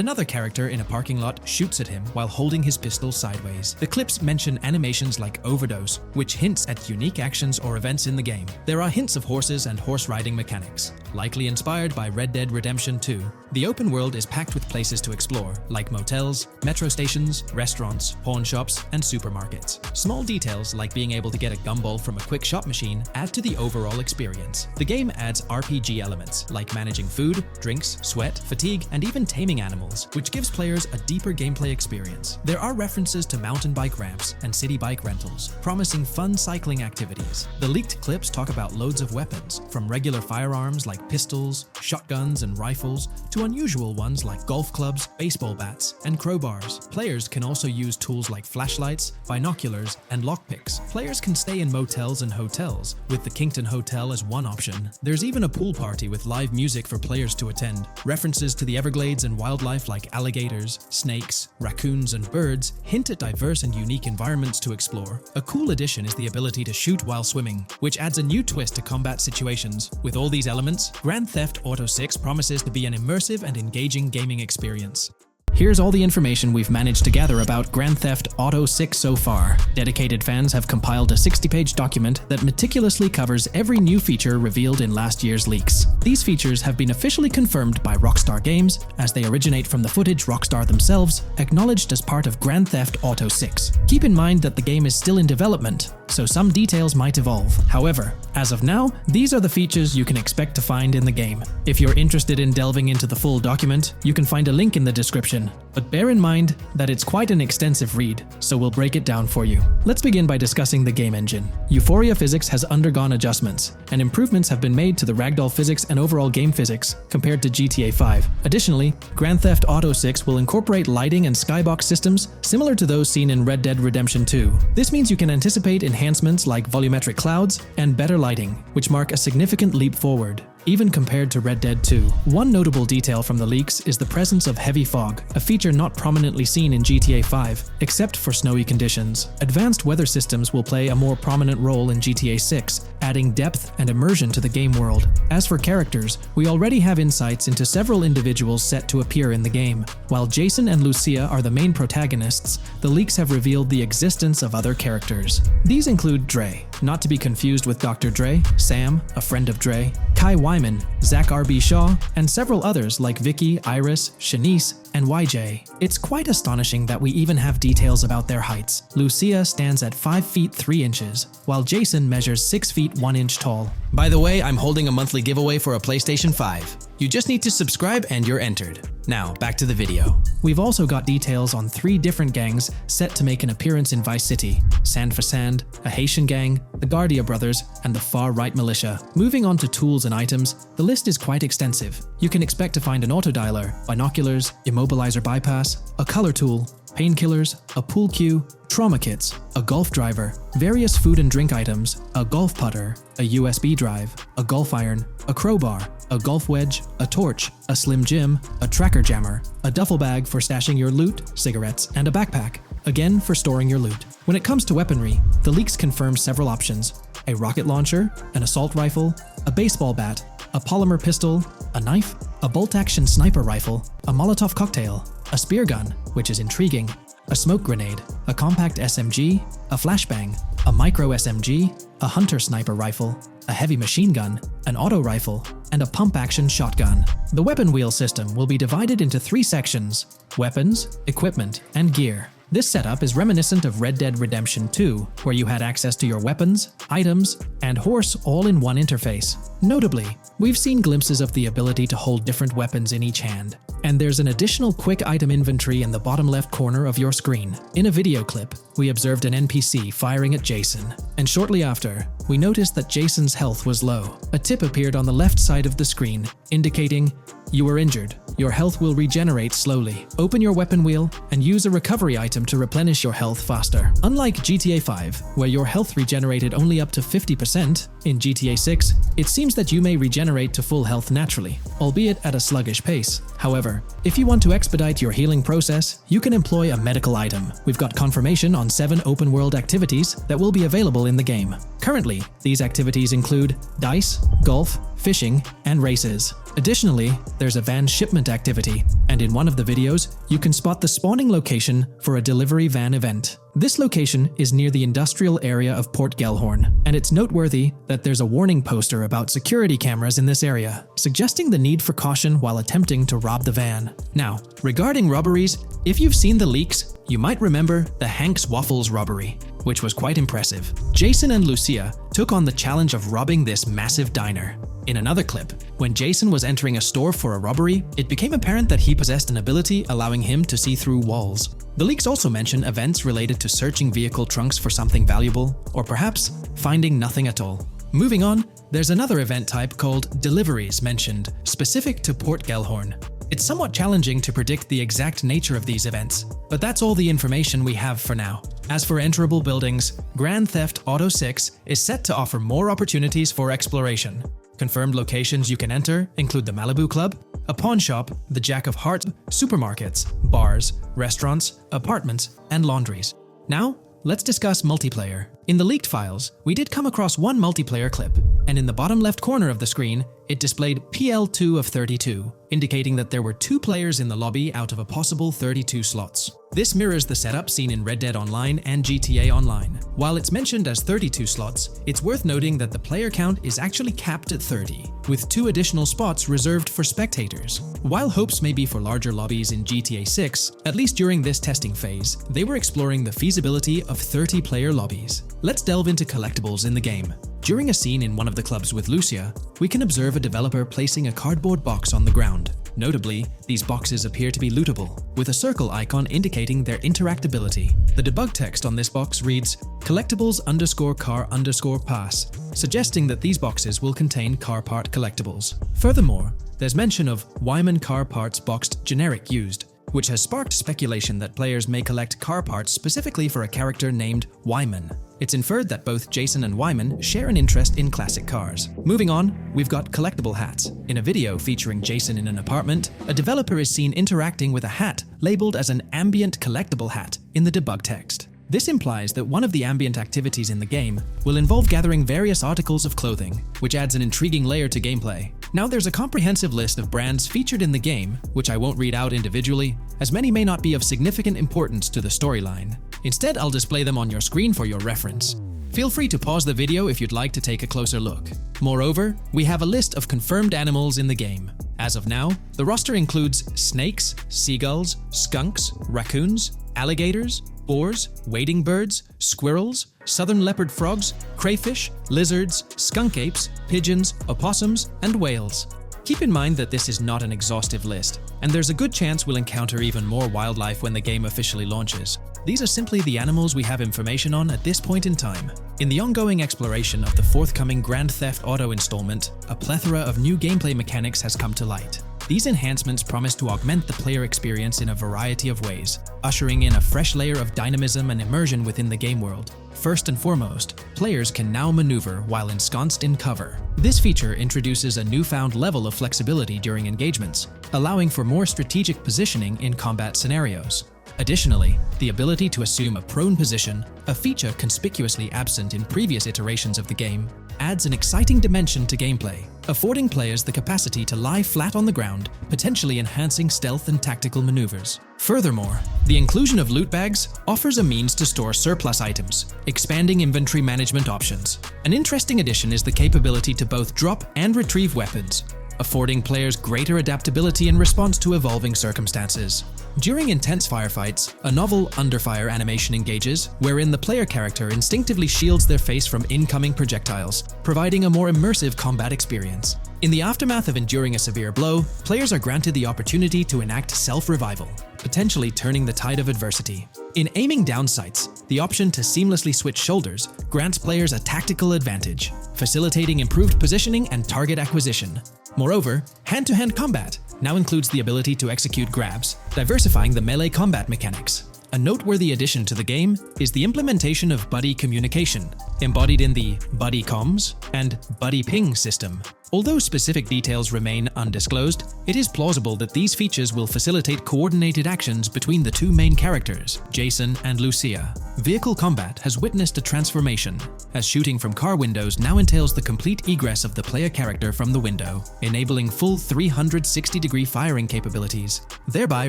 another character in a parking lot shoots at him while holding his pistol sideways. The clips mention animations like Overdose, which hints at unique actions or events in the game. There are hints of horses and horse riding mechanics, likely inspired by Red Dead Redemption 2. The open world is packed with places to explore, like motels, metro stations, restaurants, pawn shops, and supermarkets. Small details like being able to get a gumball from a quick shop machine add to the overall experience. The game adds RPG elements, like managing food, drinks, sweat, fatigue, and even taming animals, which gives players a deeper gameplay experience. There are references to mountain bike ramps and city bike rentals, promising fun cycling activities. The leaked clips talk about loads of weapons, from regular firearms like pistols, shotguns, and rifles, to unusual ones like golf clubs, baseball bats, and crowbars. Players can also use tools like flashlights, binoculars, and lockpicks. Players can stay in motels and hotels, with the Kingston Hotel as one option. There's even a pool party with live music for players to attend. References to the Everglades and wildlife like alligators, snakes, raccoons, and birds hint at diverse and unique environments to explore. A cool addition is the ability to shoot while swimming, which adds a new twist to combat situations. With all these elements, Grand Theft Auto 6 promises to be an immersive and engaging gaming experience. Here's all the information we've managed to gather about Grand Theft Auto 6 so far. Dedicated fans have compiled a 60-page document that meticulously covers every new feature revealed in last year's leaks. These features have been officially confirmed by Rockstar Games, as they originate from the footage Rockstar themselves acknowledged as part of Grand Theft Auto 6. Keep in mind that the game is still in development, so some details might evolve. However, as of now, these are the features you can expect to find in the game. If you're interested in delving into the full document, you can find a link in the description. But bear in mind that it's quite an extensive read, so we'll break it down for you. Let's begin by discussing the game engine. Euphoria physics has undergone adjustments, and improvements have been made to the ragdoll physics and overall game physics compared to GTA 5. Additionally, Grand Theft Auto 6 will incorporate lighting and skybox systems similar to those seen in Red Dead Redemption 2. This means you can anticipate enhancements like volumetric clouds and better lighting, which mark a significant leap forward, even compared to Red Dead 2. One notable detail from the leaks is the presence of heavy fog, a feature not prominently seen in GTA 5, except for snowy conditions. Advanced weather systems will play a more prominent role in GTA 6, adding depth and immersion to the game world. As for characters, we already have insights into several individuals set to appear in the game. While Jason and Lucia are the main protagonists, the leaks have revealed the existence of other characters. These include Dre, not to be confused with Dr. Dre, Sam, a friend of Dre, Kai Wyman, Zach R.B. Shaw, and several others like Vicky, Iris, Shanice, and YJ. It's quite astonishing that we even have details about their heights. Lucia stands at 5 feet 3 inches, while Jason measures 6 feet 1 inch tall. By the way, I'm holding a monthly giveaway for a PlayStation 5. You just need to subscribe and you're entered. Now, back to the video. We've also got details on 3 different gangs set to make an appearance in Vice City: Sand for Sand, a Haitian gang, the Guardia Brothers, and the Far-Right Militia. Moving on to tools and items, the list is quite extensive. You can expect to find an autodialer, binoculars, immobilizer bypass, a color tool, painkillers, a pool cue, trauma kits, a golf driver, various food and drink items, a golf putter, a USB drive, a golf iron, a crowbar, a golf wedge, a torch, a slim jim, a tracker jammer, a duffel bag for stashing your loot, cigarettes, and a backpack, again for storing your loot. When it comes to weaponry, the leaks confirm several options: a rocket launcher, an assault rifle, a baseball bat, a polymer pistol, a knife, a bolt-action sniper rifle, a Molotov cocktail, a spear gun, which is intriguing, a smoke grenade, a compact SMG, a flashbang, a micro SMG, a hunter sniper rifle, a heavy machine gun, an auto rifle, and a pump-action shotgun. The weapon wheel system will be divided into 3 sections: weapons, equipment, and gear. This setup is reminiscent of Red Dead Redemption 2, where you had access to your weapons, items, and horse all in one interface. Notably, we've seen glimpses of the ability to hold different weapons in each hand, and there's an additional quick item inventory in the bottom left corner of your screen. In a video clip, we observed an NPC firing at Jason, and shortly after, we noticed that Jason's health was low. A tip appeared on the left side of the screen, indicating, "You were injured. Your health will regenerate slowly. Open your weapon wheel and use a recovery item to replenish your health faster." Unlike GTA 5, where your health regenerated only up to 50%, in GTA 6, it seems that you may regenerate to full health naturally, albeit at a sluggish pace. However, if you want to expedite your healing process, you can employ a medical item. We've got confirmation on 7 open-world activities that will be available in the game. Currently, these activities include dice, golf, fishing, and races. Additionally, there's a van shipment activity, and in one of the videos, you can spot the spawning location for a delivery van event. This location is near the industrial area of Port Gellhorn, and it's noteworthy that there's a warning poster about security cameras in this area, suggesting the need for caution while attempting to rob the van. Now, regarding robberies, if you've seen the leaks, you might remember the Hank's Waffles robbery, which was quite impressive. Jason and Lucia took on the challenge of robbing this massive diner. In another clip, when Jason was entering a store for a robbery, it became apparent that he possessed an ability allowing him to see through walls. The leaks also mention events related to searching vehicle trunks for something valuable, or perhaps finding nothing at all. Moving on, there's another event type called deliveries mentioned, specific to Port Gellhorn. It's somewhat challenging to predict the exact nature of these events, but that's all the information we have for now. As for enterable buildings, Grand Theft Auto 6 is set to offer more opportunities for exploration. Confirmed locations you can enter include the Malibu Club, a pawn shop, the Jack of Hearts, supermarkets, bars, restaurants, apartments, and laundries. Now, let's discuss multiplayer. In the leaked files, we did come across one multiplayer clip, and in the bottom left corner of the screen, it displayed PL2 of 32, indicating that there were 2 players in the lobby out of a possible 32 slots. This mirrors the setup seen in Red Dead Online and GTA Online. While it's mentioned as 32 slots, it's worth noting that the player count is actually capped at 30, with 2 additional spots reserved for spectators. While hopes may be for larger lobbies in GTA 6, at least during this testing phase, they were exploring the feasibility of 30-player lobbies. Let's delve into collectibles in the game. During a scene in one of the clubs with Lucia, we can observe a developer placing a cardboard box on the ground. Notably, these boxes appear to be lootable, with a circle icon indicating their interactability. The debug text on this box reads, collectibles_car_pass, suggesting that these boxes will contain car part collectibles. Furthermore, there's mention of Wyman car parts boxed generic used, which has sparked speculation that players may collect car parts specifically for a character named Wyman. It's inferred that both Jason and Wyman share an interest in classic cars. Moving on, we've got collectible hats. In a video featuring Jason in an apartment, a developer is seen interacting with a hat labeled as an ambient collectible hat in the debug text. This implies that one of the ambient activities in the game will involve gathering various articles of clothing, which adds an intriguing layer to gameplay. Now there's a comprehensive list of brands featured in the game, which I won't read out individually, as many may not be of significant importance to the storyline. Instead, I'll display them on your screen for your reference. Feel free to pause the video if you'd like to take a closer look. Moreover, we have a list of confirmed animals in the game. As of now, the roster includes snakes, seagulls, skunks, raccoons, alligators, boars, wading birds, squirrels, southern leopard frogs, crayfish, lizards, skunk apes, pigeons, opossums, and whales. Keep in mind that this is not an exhaustive list, and there's a good chance we'll encounter even more wildlife when the game officially launches. These are simply the animals we have information on at this point in time. In the ongoing exploration of the forthcoming Grand Theft Auto installment, a plethora of new gameplay mechanics has come to light. These enhancements promise to augment the player experience in a variety of ways, ushering in a fresh layer of dynamism and immersion within the game world. First and foremost, players can now maneuver while ensconced in cover. This feature introduces a newfound level of flexibility during engagements, allowing for more strategic positioning in combat scenarios. Additionally, the ability to assume a prone position, a feature conspicuously absent in previous iterations of the game, adds an exciting dimension to gameplay, affording players the capacity to lie flat on the ground, potentially enhancing stealth and tactical maneuvers. Furthermore, the inclusion of loot bags offers a means to store surplus items, expanding inventory management options. An interesting addition is the capability to both drop and retrieve weapons, affording players greater adaptability in response to evolving circumstances. During intense firefights, a novel under-fire animation engages, wherein the player character instinctively shields their face from incoming projectiles, providing a more immersive combat experience. In the aftermath of enduring a severe blow, players are granted the opportunity to enact self-revival, potentially turning the tide of adversity. In aiming down sights, the option to seamlessly switch shoulders grants players a tactical advantage, facilitating improved positioning and target acquisition. Moreover, hand-to-hand combat now includes the ability to execute grabs, diversifying the melee combat mechanics. A noteworthy addition to the game is the implementation of buddy communication, embodied in the Buddy Comms and Buddy Ping system. Although specific details remain undisclosed, it is plausible that these features will facilitate coordinated actions between the two main characters, Jason and Lucia. Vehicle combat has witnessed a transformation, as shooting from car windows now entails the complete egress of the player character from the window, enabling full 360-degree firing capabilities, thereby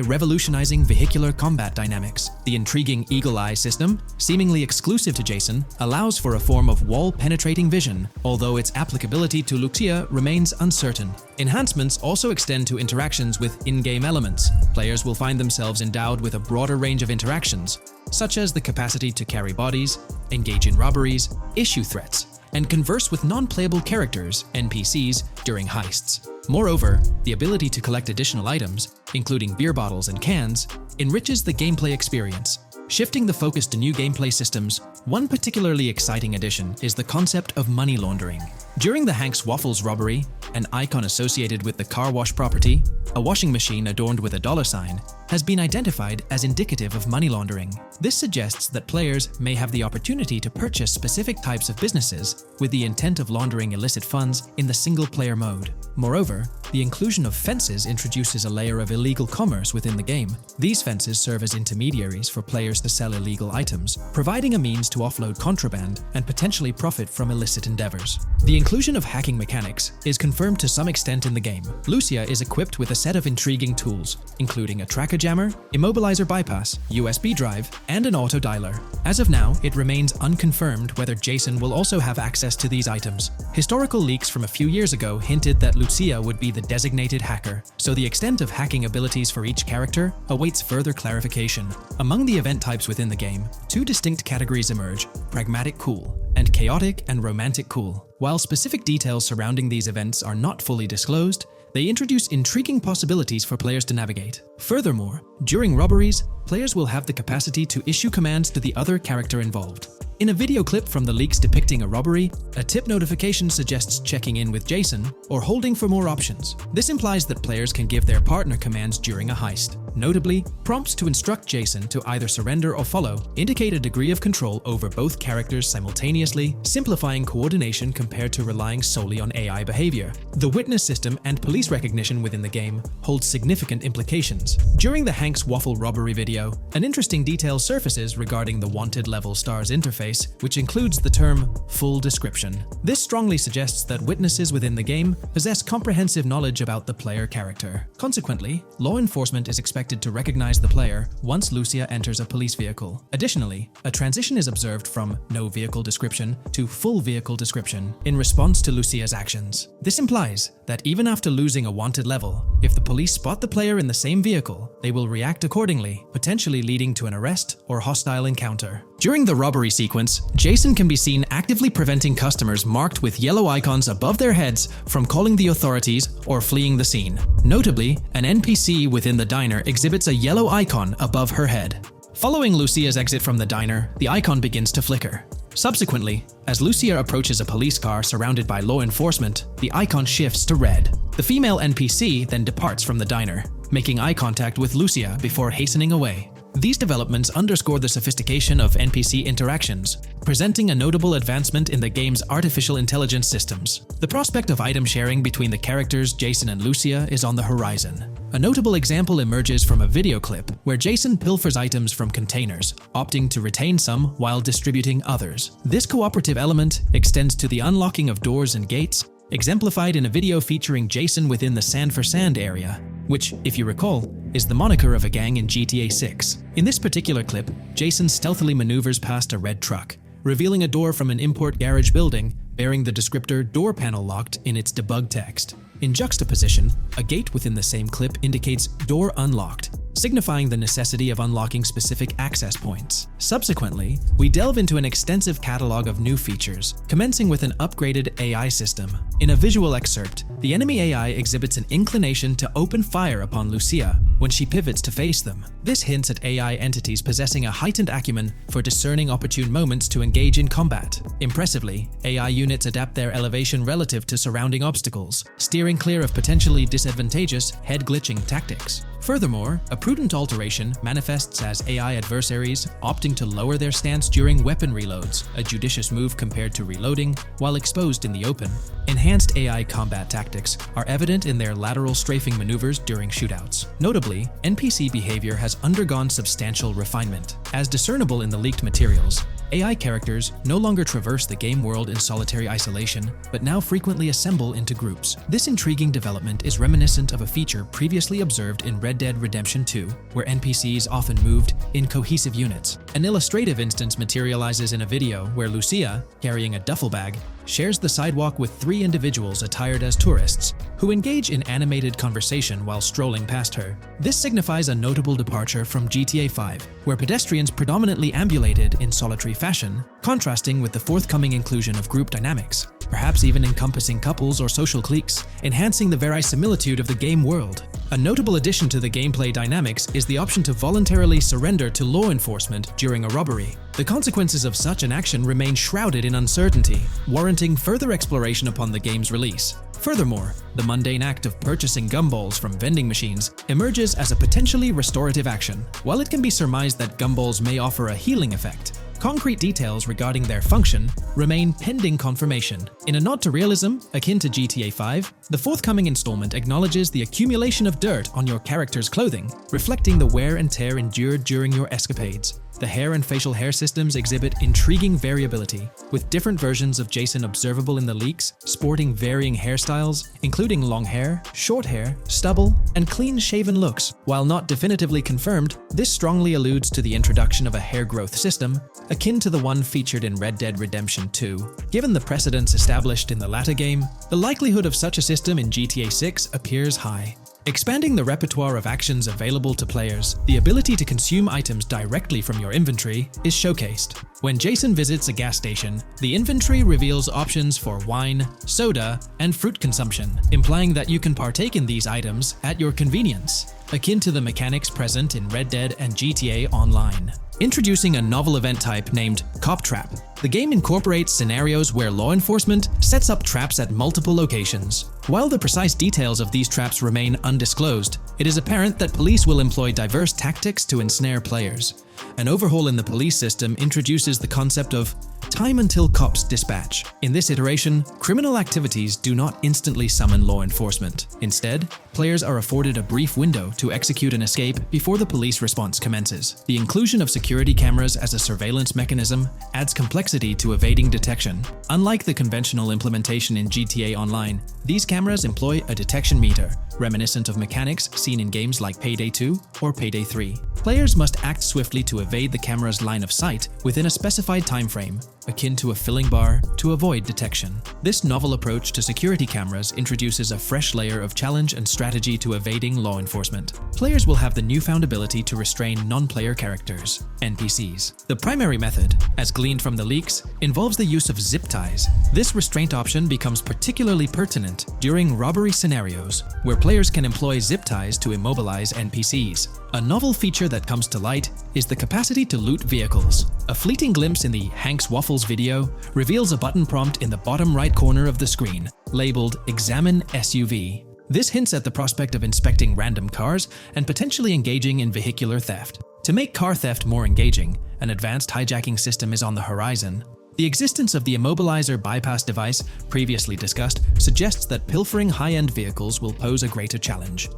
revolutionizing vehicular combat dynamics. The intriguing Eagle Eye system, seemingly exclusive to Jason, allows for a form of wall-penetrating vision, although its applicability to Lucia remains uncertain. Enhancements also extend to interactions with in-game elements. Players will find themselves endowed with a broader range of interactions, such as the capacity to carry bodies, engage in robberies, issue threats, and converse with non-playable characters, NPCs, during heists. Moreover, the ability to collect additional items, including beer bottles and cans, enriches the gameplay experience. Shifting the focus to new gameplay systems, one particularly exciting addition is the concept of money laundering. During the Hank's Waffles robbery, an icon associated with the car wash property, a washing machine adorned with a $sign, has been identified as indicative of money laundering. This suggests that players may have the opportunity to purchase specific types of businesses with the intent of laundering illicit funds in the single-player mode. Moreover, the inclusion of fences introduces a layer of illegal commerce within the game. These fences serve as intermediaries for players to sell illegal items, providing a means to offload contraband and potentially profit from illicit endeavors. The inclusion of hacking mechanics is confirmed to some extent in the game. Lucia is equipped with a set of intriguing tools, including a tracker jammer, immobilizer bypass, USB drive, and an auto dialer. As of now, it remains unconfirmed whether Jason will also have access to these items. Historical leaks from a few years ago hinted that Lucia would be the designated hacker, so the extent of hacking abilities for each character awaits further clarification. Among the event types within the game, two distinct categories emerge: pragmatic cool and chaotic and romantic cool. While specific details surrounding these events are not fully disclosed, they introduce intriguing possibilities for players to navigate. Furthermore, during robberies, players will have the capacity to issue commands to the other character involved. In a video clip from the leaks depicting a robbery, a tip notification suggests checking in with Jason or holding for more options. This implies that players can give their partner commands during a heist. Notably, prompts to instruct Jason to either surrender or follow indicate a degree of control over both characters simultaneously, simplifying coordination compared to relying solely on AI behavior. The witness system and police recognition within the game hold significant implications. During the Hank's Waffle robbery video, an interesting detail surfaces regarding the wanted level stars interface, which includes the term full description. This strongly suggests that witnesses within the game possess comprehensive knowledge about the player character. Consequently, law enforcement is expected to recognize the player once Lucia enters a police vehicle. Additionally, a transition is observed from no vehicle description to full vehicle description in response to Lucia's actions. This implies that even after losing a wanted level, if the police spot the player in the same vehicle, they will react accordingly, potentially leading to an arrest or hostile encounter. During the robbery sequence, Jason can be seen actively preventing customers marked with yellow icons above their heads from calling the authorities or fleeing the scene. Notably, an NPC within the diner exhibits a yellow icon above her head. Following Lucia's exit from the diner, the icon begins to flicker. Subsequently, as Lucia approaches a police car surrounded by law enforcement, the icon shifts to red. The female NPC then departs from the diner, making eye contact with Lucia before hastening away. These developments underscore the sophistication of NPC interactions, presenting a notable advancement in the game's artificial intelligence systems. The prospect of item sharing between the characters Jason and Lucia is on the horizon. A notable example emerges from a video clip where Jason pilfers items from containers, opting to retain some while distributing others. This cooperative element extends to the unlocking of doors and gates, exemplified in a video featuring Jason within the Sand for Sand area, which, if you recall, is the moniker of a gang in GTA 6. In this particular clip, Jason stealthily maneuvers past a red truck, revealing a door from an import garage building bearing the descriptor "door panel locked" in its debug text. In juxtaposition, a gate within the same clip indicates "door unlocked," signifying the necessity of unlocking specific access points. Subsequently, we delve into an extensive catalog of new features, commencing with an upgraded AI system. In a visual excerpt, the enemy AI exhibits an inclination to open fire upon Lucia when she pivots to face them. This hints at AI entities possessing a heightened acumen for discerning opportune moments to engage in combat. Impressively, AI units adapt their elevation relative to surrounding obstacles, steering clear of potentially disadvantageous head-glitching tactics. Furthermore, a prudent alteration manifests as AI adversaries opting to lower their stance during weapon reloads, a judicious move compared to reloading while exposed in the open. Enhanced AI combat tactics are evident in their lateral strafing maneuvers during shootouts. Notably, NPC behavior has undergone substantial refinement. As discernible in the leaked materials, AI characters no longer traverse the game world in solitary isolation, but now frequently assemble into groups. This intriguing development is reminiscent of a feature previously observed in Red Dead Redemption 2, where NPCs often moved in cohesive units. An illustrative instance materializes in a video where Lucia, carrying a duffel bag, shares the sidewalk with three individuals attired as tourists, who engage in animated conversation while strolling past her. This signifies a notable departure from GTA 5, where pedestrians predominantly ambulated in solitary fashion, contrasting with the forthcoming inclusion of group dynamics, perhaps even encompassing couples or social cliques, enhancing the verisimilitude of the game world. A notable addition to the gameplay dynamics is the option to voluntarily surrender to law enforcement during a robbery. The consequences of such an action remain shrouded in uncertainty, warranting further exploration upon the game's release. Furthermore, the mundane act of purchasing gumballs from vending machines emerges as a potentially restorative action. While it can be surmised that gumballs may offer a healing effect, concrete details regarding their function remain pending confirmation. In a nod to realism, akin to GTA 5, the forthcoming installment acknowledges the accumulation of dirt on your character's clothing, reflecting the wear and tear endured during your escapades. The hair and facial hair systems exhibit intriguing variability, with different versions of Jason observable in the leaks, sporting varying hairstyles, including long hair, short hair, stubble, and clean-shaven looks. While not definitively confirmed, this strongly alludes to the introduction of a hair growth system, akin to the one featured in Red Dead Redemption 2. Given the precedents established in the latter game, the likelihood of such a system in GTA 6 appears high. Expanding the repertoire of actions available to players, the ability to consume items directly from your inventory is showcased. When Jason visits a gas station, the inventory reveals options for wine, soda, and fruit consumption, implying that you can partake in these items at your convenience, akin to the mechanics present in Red Dead and GTA Online. Introducing a novel event type named Cop Trap, the game incorporates scenarios where law enforcement sets up traps at multiple locations. While the precise details of these traps remain undisclosed, it is apparent that police will employ diverse tactics to ensnare players. An overhaul in the police system introduces the concept of time until cops dispatch. In this iteration, criminal activities do not instantly summon law enforcement. Instead, players are afforded a brief window to execute an escape before the police response commences. The inclusion of security cameras as a surveillance mechanism adds complexity to evading detection. Unlike the conventional implementation in GTA Online, these cameras employ a detection meter, reminiscent of mechanics seen in games like Payday 2 or Payday 3. Players must act swiftly to evade the camera's line of sight within a specified time frame, akin to a filling bar, to avoid detection. This novel approach to security cameras introduces a fresh layer of challenge and strategy to evading law enforcement. Players will have the newfound ability to restrain non-player characters, NPCs. The primary method, as gleaned from the leaks, involves the use of zip ties. This restraint option becomes particularly pertinent during robbery scenarios, where players can employ zip ties to immobilize NPCs. A novel feature that comes to light is the capacity to loot vehicles. A fleeting glimpse in the Hank's Waffles video reveals a button prompt in the bottom right corner of the screen, labeled Examine SUV. This hints at the prospect of inspecting random cars and potentially engaging in vehicular theft. To make car theft more engaging, an advanced hijacking system is on the horizon. The existence of the immobilizer bypass device, previously discussed, suggests that pilfering high-end vehicles will pose a greater challenge.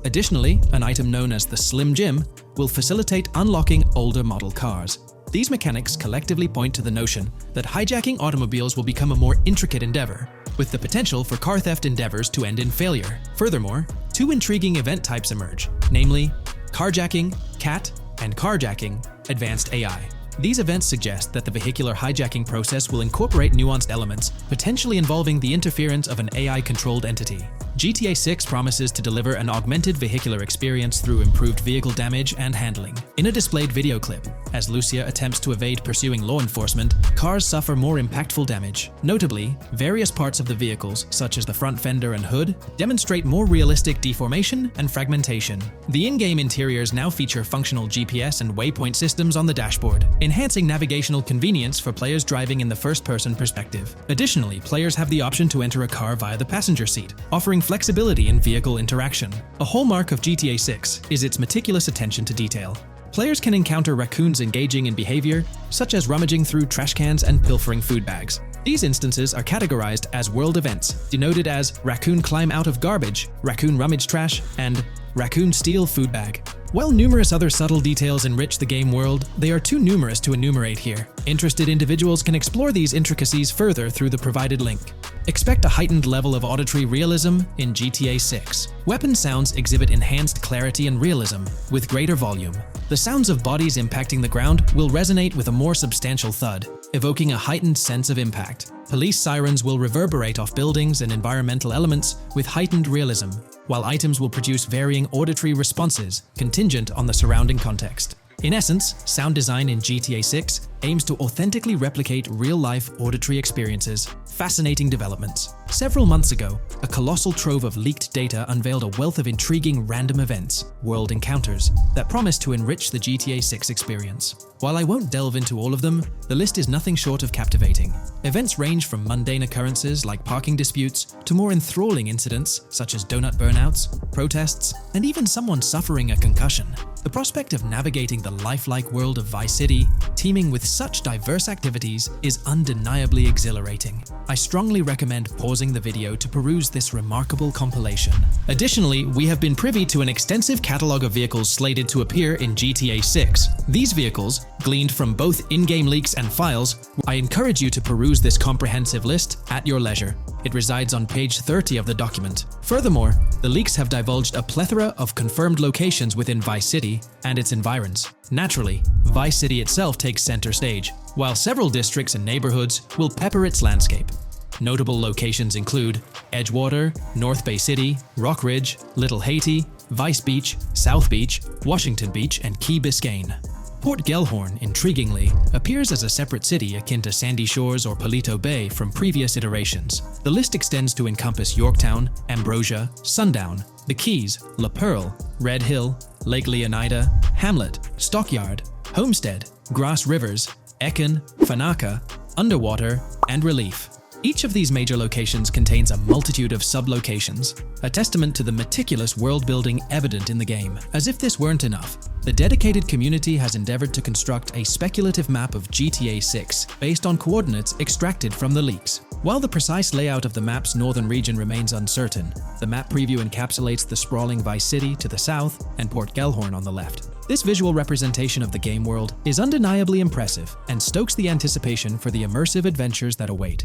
Additionally, an item known as the Slim Jim will facilitate unlocking older model cars. These mechanics collectively point to the notion that hijacking automobiles will become a more intricate endeavor, with the potential for car theft endeavors to end in failure. Furthermore, two intriguing event types emerge, namely carjacking, CAT, and carjacking, advanced AI. These events suggest that the vehicular hijacking process will incorporate nuanced elements, potentially involving the interference of an AI-controlled entity. GTA 6 promises to deliver an augmented vehicular experience through improved vehicle damage and handling. In a displayed video clip, as Lucia attempts to evade pursuing law enforcement, cars suffer more impactful damage. Notably, various parts of the vehicles, such as the front fender and hood, demonstrate more realistic deformation and fragmentation. The in-game interiors now feature functional GPS and waypoint systems on the dashboard, enhancing navigational convenience for players driving in the first-person perspective. Additionally, players have the option to enter a car via the passenger seat, offering flexibility in vehicle interaction. A hallmark of GTA 6 is its meticulous attention to detail. Players can encounter raccoons engaging in behavior, such as rummaging through trash cans and pilfering food bags. These instances are categorized as world events, denoted as raccoon climb out of garbage, raccoon rummage trash, and raccoon steal food bag. While numerous other subtle details enrich the game world, they are too numerous to enumerate here. Interested individuals can explore these intricacies further through the provided link. Expect a heightened level of auditory realism in GTA 6. Weapon sounds exhibit enhanced clarity and realism, with greater volume. The sounds of bodies impacting the ground will resonate with a more substantial thud, evoking a heightened sense of impact. Police sirens will reverberate off buildings and environmental elements with heightened realism, while items will produce varying auditory responses contingent on the surrounding context. In essence, sound design in GTA 6 aims to authentically replicate real-life auditory experiences. Fascinating developments. Several months ago, a colossal trove of leaked data unveiled a wealth of intriguing random events, world encounters, that promise to enrich the GTA 6 experience. While I won't delve into all of them, the list is nothing short of captivating. Events range from mundane occurrences like parking disputes to more enthralling incidents such as donut burnouts, protests, and even someone suffering a concussion. The prospect of navigating the lifelike world of Vice City, teeming with such diverse activities, is undeniably exhilarating. I strongly recommend pausing the video to peruse this remarkable compilation. Additionally, we have been privy to an extensive catalog of vehicles slated to appear in GTA 6. These vehicles, gleaned from both in-game leaks and files, I encourage you to peruse this comprehensive list at your leisure. It resides on page 30 of the document. Furthermore, the leaks have divulged a plethora of confirmed locations within Vice City and its environs. Naturally, Vice City itself takes center stage, while several districts and neighborhoods will pepper its landscape. Notable locations include Edgewater, North Bay City, Rock Ridge, Little Haiti, Vice Beach, South Beach, Washington Beach, and Key Biscayne. Port Gellhorn, intriguingly, appears as a separate city akin to Sandy Shores or Palito Bay from previous iterations. The list extends to encompass Yorktown, Ambrosia, Sundown, the Keys, La Pearl, Red Hill, Lake Leonida, Hamlet, Stockyard, Homestead, Grass Rivers, Ekin, Fanaka, Underwater, and Relief. Each of these major locations contains a multitude of sub-locations, a testament to the meticulous world-building evident in the game. As if this weren't enough, the dedicated community has endeavored to construct a speculative map of GTA 6 based on coordinates extracted from the leaks. While the precise layout of the map's northern region remains uncertain, the map preview encapsulates the sprawling Vice City to the south and Port Gellhorn on the left. This visual representation of the game world is undeniably impressive and stokes the anticipation for the immersive adventures that await.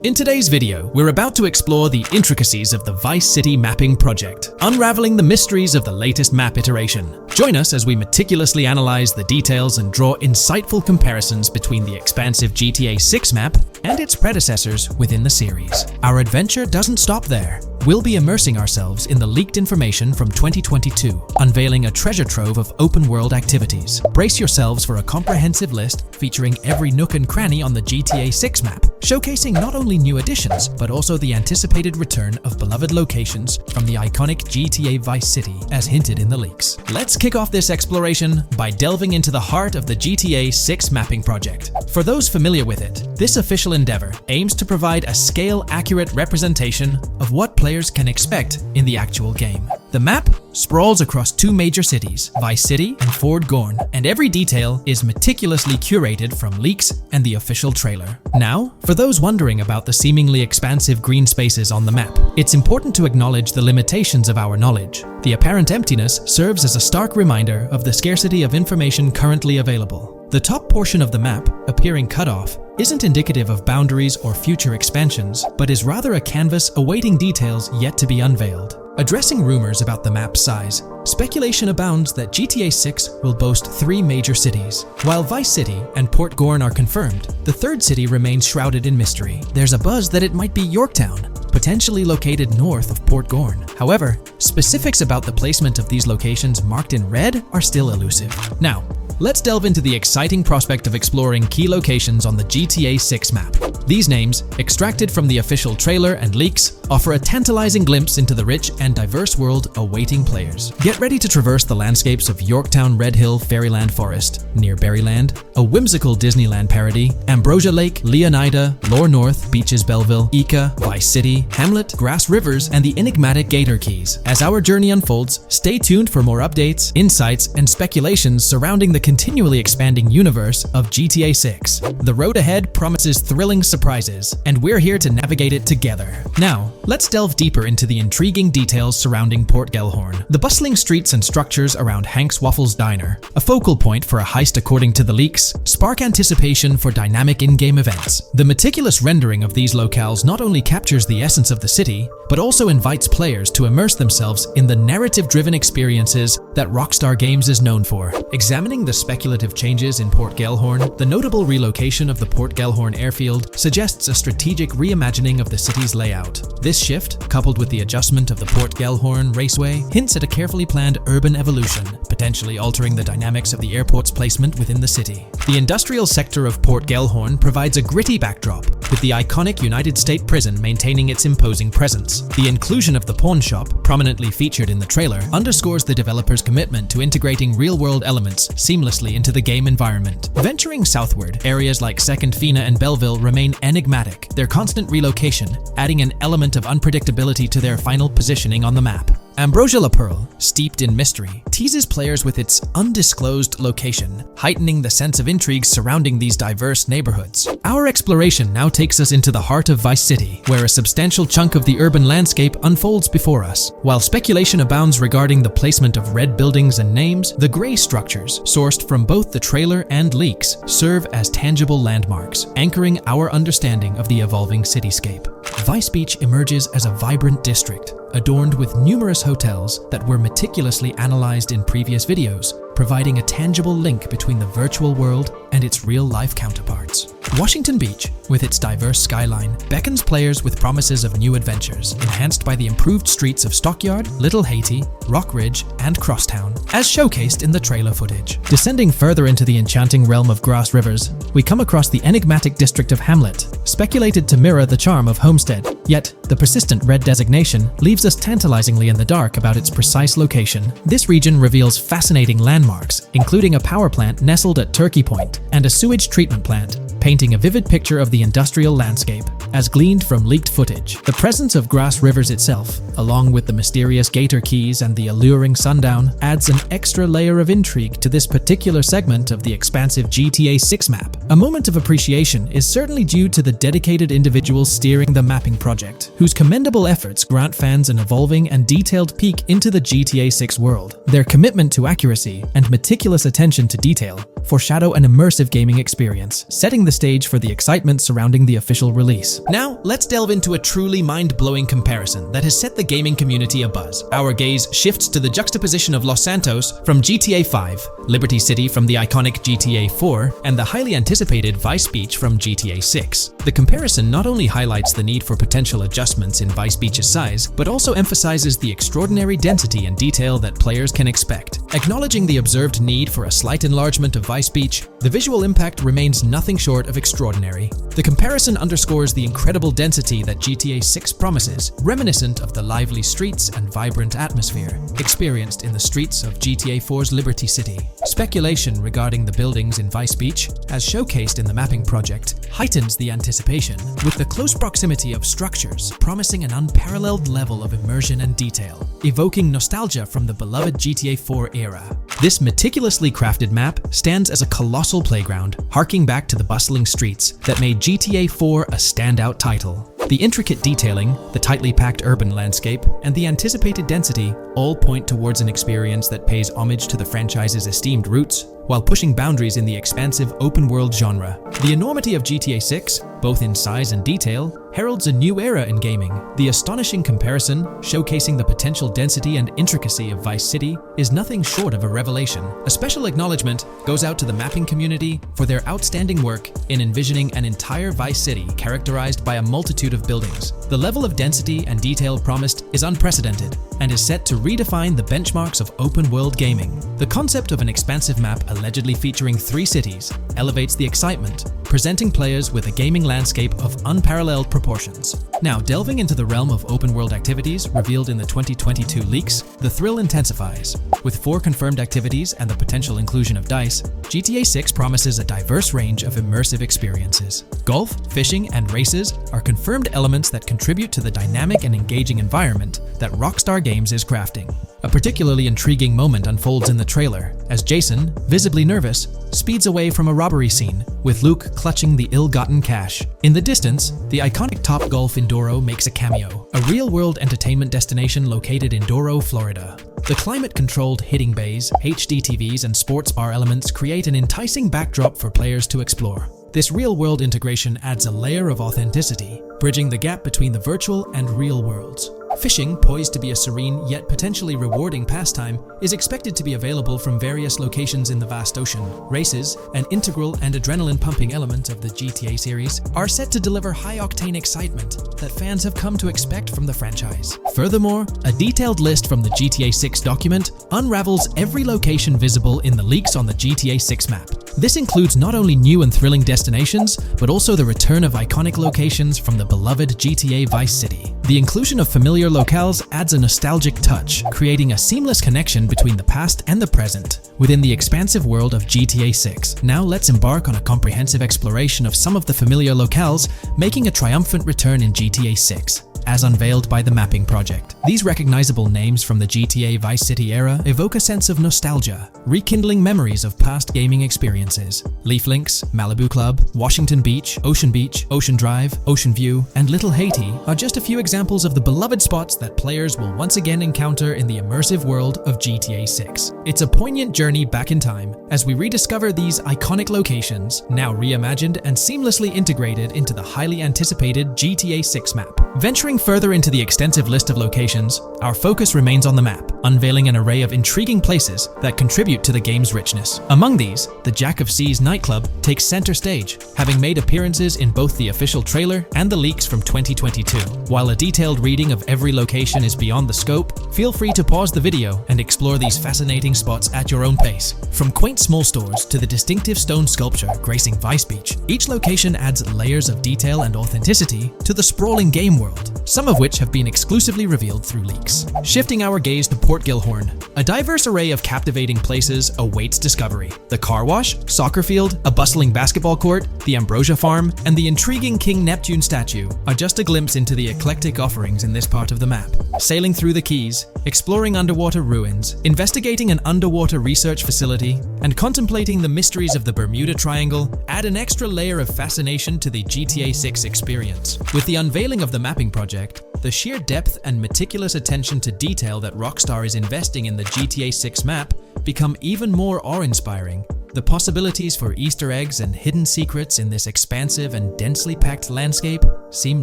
In today's video, we're about to explore the intricacies of the Vice City mapping project, unraveling the mysteries of the latest map iteration. Join us as we meticulously analyze the details and draw insightful comparisons between the expansive GTA 6 map and its predecessors within the series. Our adventure doesn't stop there. We'll be immersing ourselves in the leaked information from 2022, unveiling a treasure trove of open-world activities. Brace yourselves for a comprehensive list featuring every nook and cranny on the GTA 6 map, showcasing not only new additions, but also the anticipated return of beloved locations from the iconic GTA Vice City, as hinted in the leaks. Let's kick off this exploration by delving into the heart of the GTA 6 mapping project. For those familiar with it, this official endeavor aims to provide a scale-accurate representation of what players can expect in the actual game. The map sprawls across two major cities, Vice City and Fort Gorn, and every detail is meticulously curated from leaks and the official trailer. Now, for those wondering about the seemingly expansive green spaces on the map, it's important to acknowledge the limitations of our knowledge. The apparent emptiness serves as a stark reminder of the scarcity of information currently available. The top portion of the map, appearing cut off, isn't indicative of boundaries or future expansions, but is rather a canvas awaiting details yet to be unveiled. Addressing rumors about the map's size, speculation abounds that GTA 6 will boast 3 major cities. While Vice City and Port Gorn are confirmed, the third city remains shrouded in mystery. There's a buzz that it might be Yorktown, potentially located north of Port Gorn. However, specifics about the placement of these locations marked in red are still elusive. Now, let's delve into the exciting prospect of exploring key locations on the GTA 6 map. These names, extracted from the official trailer and leaks, offer a tantalizing glimpse into the rich and diverse world awaiting players. Get ready to traverse the landscapes of Yorktown Red Hill Fairyland Forest, near Berryland, a whimsical Disneyland parody, Ambrosia Lake, Leonida, Lore North, Beaches Belleville, Ica, Vice City, Hamlet, Grass Rivers, and the enigmatic Gator Keys. As our journey unfolds, stay tuned for more updates, insights, and speculations surrounding the continually expanding universe of GTA 6. The road ahead promises thrilling surprises, and we're here to navigate it together. Now, let's delve deeper into the intriguing details surrounding Port Gellhorn. The bustling streets and structures around Hank's Waffles Diner, a focal point for a heist according to the leaks, spark anticipation for dynamic in-game events. The meticulous rendering of these locales not only captures the essence of the city, but also invites players to immerse themselves in the narrative-driven experiences that Rockstar Games is known for. Examining the speculative changes in Port Gellhorn, the notable relocation of the Port Gellhorn airfield suggests a strategic reimagining of the city's layout. This shift, coupled with the adjustment of the Port Gellhorn Raceway, hints at a carefully planned urban evolution, potentially altering the dynamics of the airport's placement within the city. The industrial sector of Port Gellhorn provides a gritty backdrop, with the iconic United States prison maintaining its imposing presence. The inclusion of the pawn shop, prominently featured in the trailer, underscores the developer's commitment to integrating real-world elements seamlessly into the game environment. Venturing southward, areas like Second Fina and Belleville remain enigmatic, their constant relocation adding an element of unpredictability to their final positioning on the map. Ambrosia La Pearl, steeped in mystery, teases players with its undisclosed location, heightening the sense of intrigue surrounding these diverse neighborhoods. Our exploration now takes us into the heart of Vice City, where a substantial chunk of the urban landscape unfolds before us. While speculation abounds regarding the placement of red buildings and names, the gray structures, sourced from both the trailer and leaks, serve as tangible landmarks, anchoring our understanding of the evolving cityscape. Vice Beach emerges as a vibrant district, adorned with numerous hotels that were meticulously analyzed in previous videos, providing a tangible link between the virtual world and its real-life counterparts. Washington Beach, with its diverse skyline, beckons players with promises of new adventures, enhanced by the improved streets of Stockyard, Little Haiti, Rock Ridge, and Crosstown, as showcased in the trailer footage. Descending further into the enchanting realm of Grass Rivers, we come across the enigmatic district of Hamlet, speculated to mirror the charm of Homestead. Yet, the persistent red designation leaves us tantalizingly in the dark about its precise location. This region reveals fascinating landmarks, including a power plant nestled at Turkey Point and a sewage treatment plant, painting a vivid picture of the industrial landscape, as gleaned from leaked footage. The presence of Grass Rivers itself, along with the mysterious Gator Keys and the alluring sundown, adds an extra layer of intrigue to this particular segment of the expansive GTA 6 map. A moment of appreciation is certainly due to the dedicated individuals steering the mapping project, whose commendable efforts grant fans an evolving and detailed peek into the GTA 6 world. Their commitment to accuracy and meticulous attention to detail foreshadow an immersive gaming experience, setting the stage for the excitement surrounding the official release. Now, let's delve into a truly mind-blowing comparison that has set the gaming community abuzz. Our gaze shifts to the juxtaposition of Los Santos from GTA 5, Liberty City from the iconic GTA 4, and the highly anticipated Vice Beach from GTA 6. The comparison not only highlights the need for potential adjustments in Vice Beach's size, but also emphasizes the extraordinary density and detail that players can expect. Acknowledging the observed need for a slight enlargement of Vice Beach, the visual impact remains nothing short of extraordinary. The comparison underscores the incredible density that GTA 6 promises, reminiscent of the lively streets and vibrant atmosphere experienced in the streets of GTA 4's Liberty City. Speculation regarding the buildings in Vice Beach, as showcased in the mapping project, heightens the anticipation, with the close proximity of structures promising an unparalleled level of immersion and detail, evoking nostalgia from the beloved GTA 4 era. This meticulously crafted map stands as a colossal playground, harking back to the bustling streets that made GTA 4 a standout title. The intricate detailing, the tightly packed urban landscape, and the anticipated density all point towards an experience that pays homage to the franchise's esteemed roots, while pushing boundaries in the expansive open-world genre. The enormity of GTA 6, both in size and detail, heralds a new era in gaming. The astonishing comparison, showcasing the potential density and intricacy of Vice City, is nothing short of a revelation. A special acknowledgement goes out to the mapping community for their outstanding work in envisioning an entire Vice City characterized by a multitude of buildings. The level of density and detail promised is unprecedented and is set to redefine the benchmarks of open-world gaming. The concept of an expansive map allegedly featuring 3 cities elevates the excitement, presenting players with a gaming landscape of unparalleled proportions. Now, delving into the realm of open-world activities revealed in the 2022 leaks, the thrill intensifies. With 4 confirmed activities and the potential inclusion of DICE, GTA 6 promises a diverse range of immersive experiences. Golf, fishing, and races are confirmed elements that contribute to the dynamic and engaging environment that Rockstar Games is crafting. A particularly intriguing moment unfolds in the trailer, as Jason, visibly nervous, speeds away from a robbery scene, with Luke clutching the ill-gotten cash. In the distance, the iconic Topgolf in Doro makes a cameo, a real-world entertainment destination located in Doro, Florida. The climate-controlled hitting bays, HD TVs, and sports bar elements create an enticing backdrop for players to explore. This real-world integration adds a layer of authenticity, bridging the gap between the virtual and real worlds. Fishing, poised to be a serene yet potentially rewarding pastime, is expected to be available from various locations in the vast ocean. Races, an integral and adrenaline-pumping element of the GTA series, are set to deliver high-octane excitement that fans have come to expect from the franchise. Furthermore, a detailed list from the GTA 6 document unravels every location visible in the leaks on the GTA 6 map. This includes not only new and thrilling destinations, but also the return of iconic locations from the beloved GTA Vice City. The inclusion of familiar locales adds a nostalgic touch, creating a seamless connection between the past and the present within the expansive world of GTA 6. Now let's embark on a comprehensive exploration of some of the familiar locales, making a triumphant return in GTA 6. As unveiled by the mapping project. These recognizable names from the GTA Vice City era evoke a sense of nostalgia, rekindling memories of past gaming experiences. Leaf Links, Malibu Club, Washington Beach, Ocean Drive, Ocean View, and Little Haiti are just a few examples of the beloved spots that players will once again encounter in the immersive world of GTA 6. It's a poignant journey back in time as we rediscover these iconic locations, now reimagined and seamlessly integrated into the highly anticipated GTA 6 map. Venturing further into the extensive list of locations, our focus remains on the map, unveiling an array of intriguing places that contribute to the game's richness. Among these, the Jack of Seas nightclub takes center stage, having made appearances in both the official trailer and the leaks from 2022. While a detailed reading of every location is beyond the scope, feel free to pause the video and explore these fascinating spots at your own pace. From quaint small stores to the distinctive stone sculpture gracing Vice Beach, each location adds layers of detail and authenticity to the sprawling game world, some of which have been exclusively revealed through leaks. Shifting our gaze to Port Gilhorn, a diverse array of captivating places awaits discovery. The car wash, soccer field, a bustling basketball court, the Ambrosia Farm, and the intriguing King Neptune statue are just a glimpse into the eclectic offerings in this part of the map. Sailing through the Keys, exploring underwater ruins, investigating an underwater research facility, and contemplating the mysteries of the Bermuda Triangle add an extra layer of fascination to the GTA 6 experience. With the unveiling of the mapping project, the sheer depth and meticulous attention to detail that Rockstar is investing in the GTA 6 map become even more awe-inspiring. The possibilities for Easter eggs and hidden secrets in this expansive and densely packed landscape seem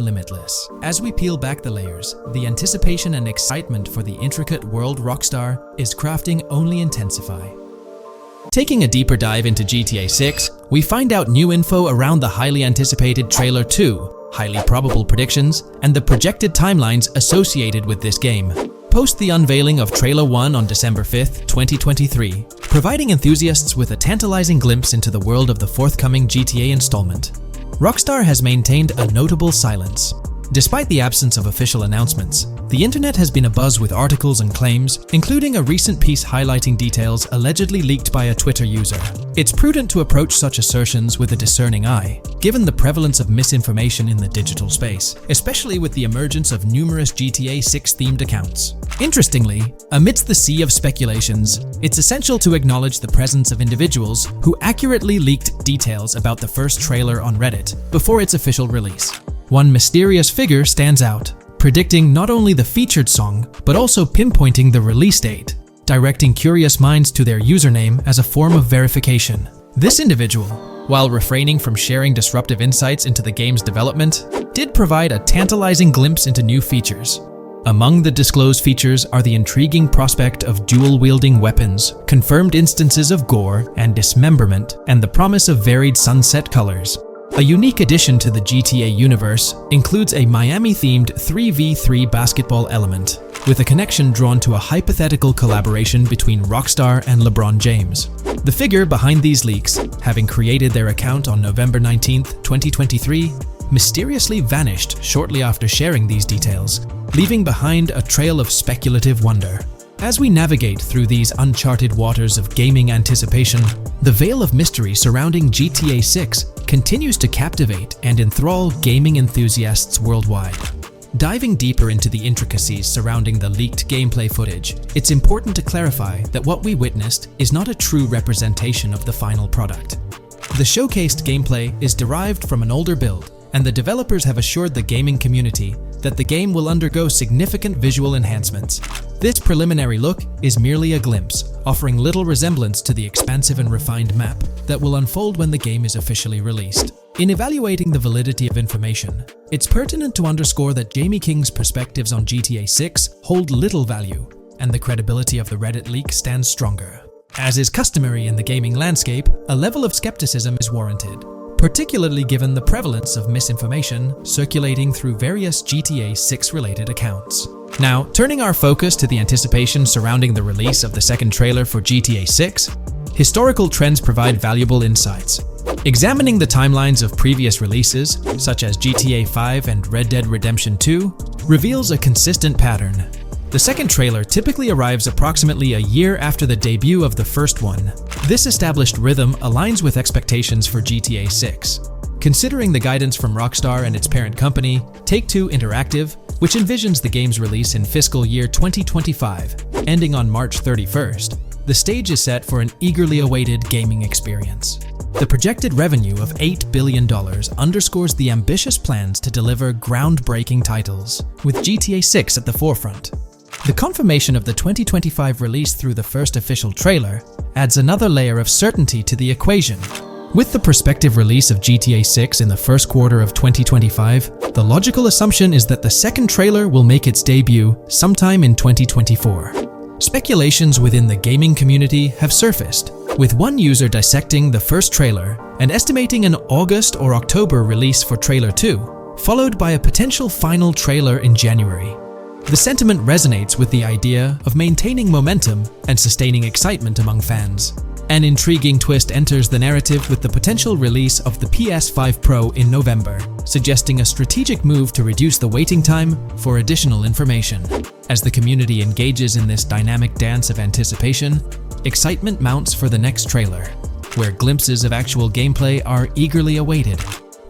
limitless. As we peel back the layers, the anticipation and excitement for the intricate world Rockstar is crafting only intensify. Taking a deeper dive into GTA 6, we find out new info around the highly anticipated Trailer 2, highly probable predictions, and the projected timelines associated with this game. Post the unveiling of Trailer 1 on December 5th, 2023, providing enthusiasts with a tantalizing glimpse into the world of the forthcoming GTA installment. Rockstar has maintained a notable silence. Despite the absence of official announcements, the internet has been abuzz with articles and claims, including a recent piece highlighting details allegedly leaked by a Twitter user. It's prudent to approach such assertions with a discerning eye, given the prevalence of misinformation in the digital space, especially with the emergence of numerous GTA 6-themed accounts. Interestingly, amidst the sea of speculations, it's essential to acknowledge the presence of individuals who accurately leaked details about the first trailer on Reddit before its official release. One mysterious figure stands out, predicting not only the featured song, but also pinpointing the release date, directing curious minds to their username as a form of verification. This individual, while refraining from sharing disruptive insights into the game's development, did provide a tantalizing glimpse into new features. Among the disclosed features are the intriguing prospect of dual-wielding weapons, confirmed instances of gore and dismemberment, and the promise of varied sunset colors. A unique addition to the GTA universe includes a Miami-themed 3v3 basketball element, with a connection drawn to a hypothetical collaboration between Rockstar and LeBron James. The figure behind these leaks, having created their account on November 19, 2023, mysteriously vanished shortly after sharing these details, leaving behind a trail of speculative wonder. As we navigate through these uncharted waters of gaming anticipation, the veil of mystery surrounding GTA 6 continues to captivate and enthrall gaming enthusiasts worldwide. Diving deeper into the intricacies surrounding the leaked gameplay footage, it's important to clarify that what we witnessed is not a true representation of the final product. The showcased gameplay is derived from an older build, and the developers have assured the gaming community that the game will undergo significant visual enhancements. This preliminary look is merely a glimpse, offering little resemblance to the expansive and refined map that will unfold when the game is officially released. In evaluating the validity of information, it's pertinent to underscore that Jamie King's perspectives on GTA 6 hold little value, and the credibility of the Reddit leak stands stronger. As is customary in the gaming landscape, a level of skepticism is warranted, particularly given the prevalence of misinformation circulating through various GTA 6 related accounts. Now, turning our focus to the anticipation surrounding the release of the second trailer for GTA 6, historical trends provide valuable insights. Examining the timelines of previous releases, such as GTA 5 and Red Dead Redemption 2, reveals a consistent pattern. The second trailer typically arrives approximately a year after the debut of the first one. This established rhythm aligns with expectations for GTA 6. Considering the guidance from Rockstar and its parent company, Take-Two Interactive, which envisions the game's release in fiscal year 2025, ending on March 31st, the stage is set for an eagerly awaited gaming experience. The projected revenue of $8 billion underscores the ambitious plans to deliver groundbreaking titles, with GTA 6 at the forefront. The confirmation of the 2025 release through the first official trailer adds another layer of certainty to the equation. With the prospective release of GTA 6 in the first quarter of 2025, the logical assumption is that the second trailer will make its debut sometime in 2024. Speculations within the gaming community have surfaced, with one user dissecting the first trailer and estimating an August or October release for Trailer 2, followed by a potential final trailer in January. The sentiment resonates with the idea of maintaining momentum and sustaining excitement among fans. An intriguing twist enters the narrative with the potential release of the PS5 Pro in November, suggesting a strategic move to reduce the waiting time for additional information. As the community engages in this dynamic dance of anticipation, excitement mounts for the next trailer, where glimpses of actual gameplay are eagerly awaited.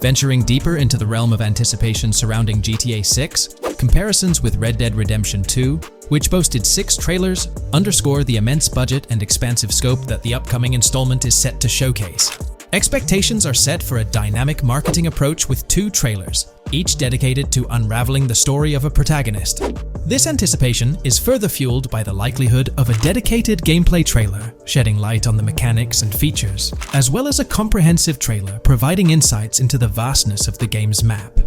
Venturing deeper into the realm of anticipation surrounding GTA 6, comparisons with Red Dead Redemption 2, which boasted 6 trailers, underscore the immense budget and expansive scope that the upcoming installment is set to showcase. Expectations are set for a dynamic marketing approach with 2 trailers, each dedicated to unraveling the story of a protagonist. This anticipation is further fueled by the likelihood of a dedicated gameplay trailer, shedding light on the mechanics and features, as well as a comprehensive trailer providing insights into the vastness of the game's map.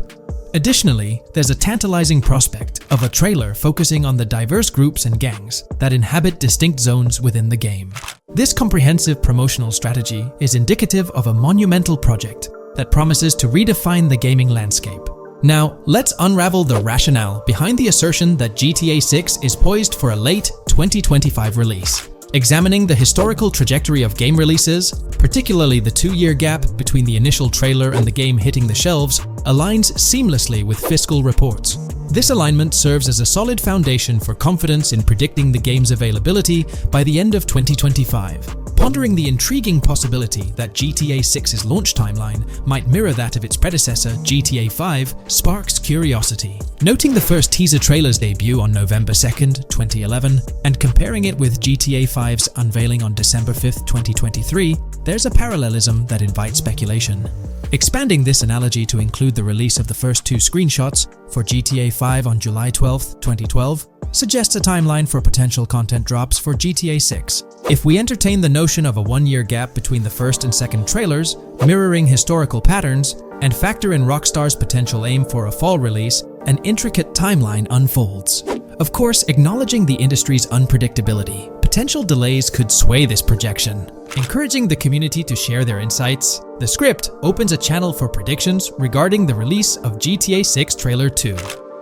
Additionally, there's a tantalizing prospect of a trailer focusing on the diverse groups and gangs that inhabit distinct zones within the game. This comprehensive promotional strategy is indicative of a monumental project that promises to redefine the gaming landscape. Now, let's unravel the rationale behind the assertion that GTA 6 is poised for a late 2025 release. Examining the historical trajectory of game releases, particularly the 2-year gap between the initial trailer and the game hitting the shelves, aligns seamlessly with fiscal reports. This alignment serves as a solid foundation for confidence in predicting the game's availability by the end of 2025. Pondering the intriguing possibility that GTA 6's launch timeline might mirror that of its predecessor, GTA 5, sparks curiosity. Noting the first teaser trailer's debut on November 2nd, 2011, and comparing it with GTA 5's unveiling on December 5th, 2023, there's a parallelism that invites speculation. Expanding this analogy to include the release of the first 2 screenshots for GTA 5 on July 12, 2012, suggests a timeline for potential content drops for GTA 6. If we entertain the notion of a 1-year gap between the first and second trailers, mirroring historical patterns, and factor in Rockstar's potential aim for a fall release, an intricate timeline unfolds. Of course, acknowledging the industry's unpredictability, potential delays could sway this projection. Encouraging the community to share their insights, the script opens a channel for predictions regarding the release of GTA 6 Trailer 2.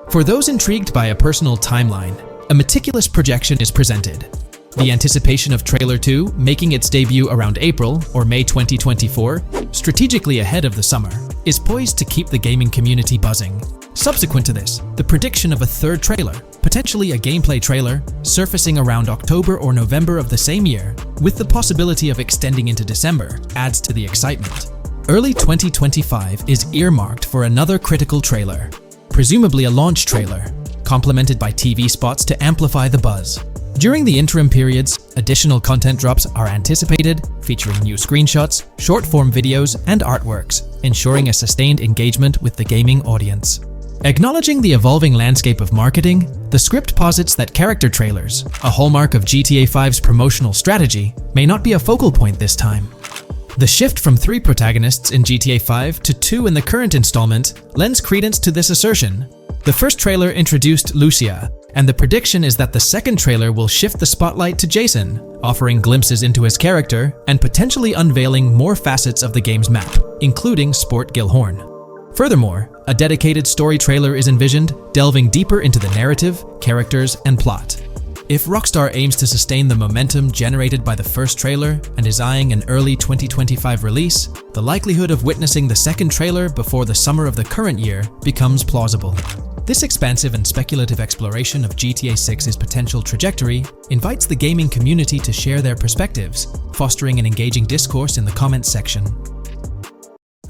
For those intrigued by a personal timeline, a meticulous projection is presented. The anticipation of Trailer 2 making its debut around April or May 2024, strategically ahead of the summer, is poised to keep the gaming community buzzing. Subsequent to this, the prediction of a third trailer, potentially a gameplay trailer, surfacing around October or November of the same year, with the possibility of extending into December, adds to the excitement. Early 2025 is earmarked for another critical trailer, presumably a launch trailer, complemented by TV spots to amplify the buzz. During the interim periods, additional content drops are anticipated, featuring new screenshots, short-form videos, and artworks, ensuring a sustained engagement with the gaming audience. Acknowledging the evolving landscape of marketing, the script posits that character trailers, a hallmark of GTA 5's promotional strategy, may not be a focal point this time. The shift from 3 protagonists in GTA 5 to 2 in the current installment lends credence to this assertion. The first trailer introduced Lucia, and the prediction is that the second trailer will shift the spotlight to Jason, offering glimpses into his character and potentially unveiling more facets of the game's map, including Sport Gilhorn. Furthermore, a dedicated story trailer is envisioned, delving deeper into the narrative, characters, and plot. If Rockstar aims to sustain the momentum generated by the first trailer and is eyeing an early 2025 release, the likelihood of witnessing the second trailer before the summer of the current year becomes plausible. This expansive and speculative exploration of GTA 6's potential trajectory invites the gaming community to share their perspectives, fostering an engaging discourse in the comments section.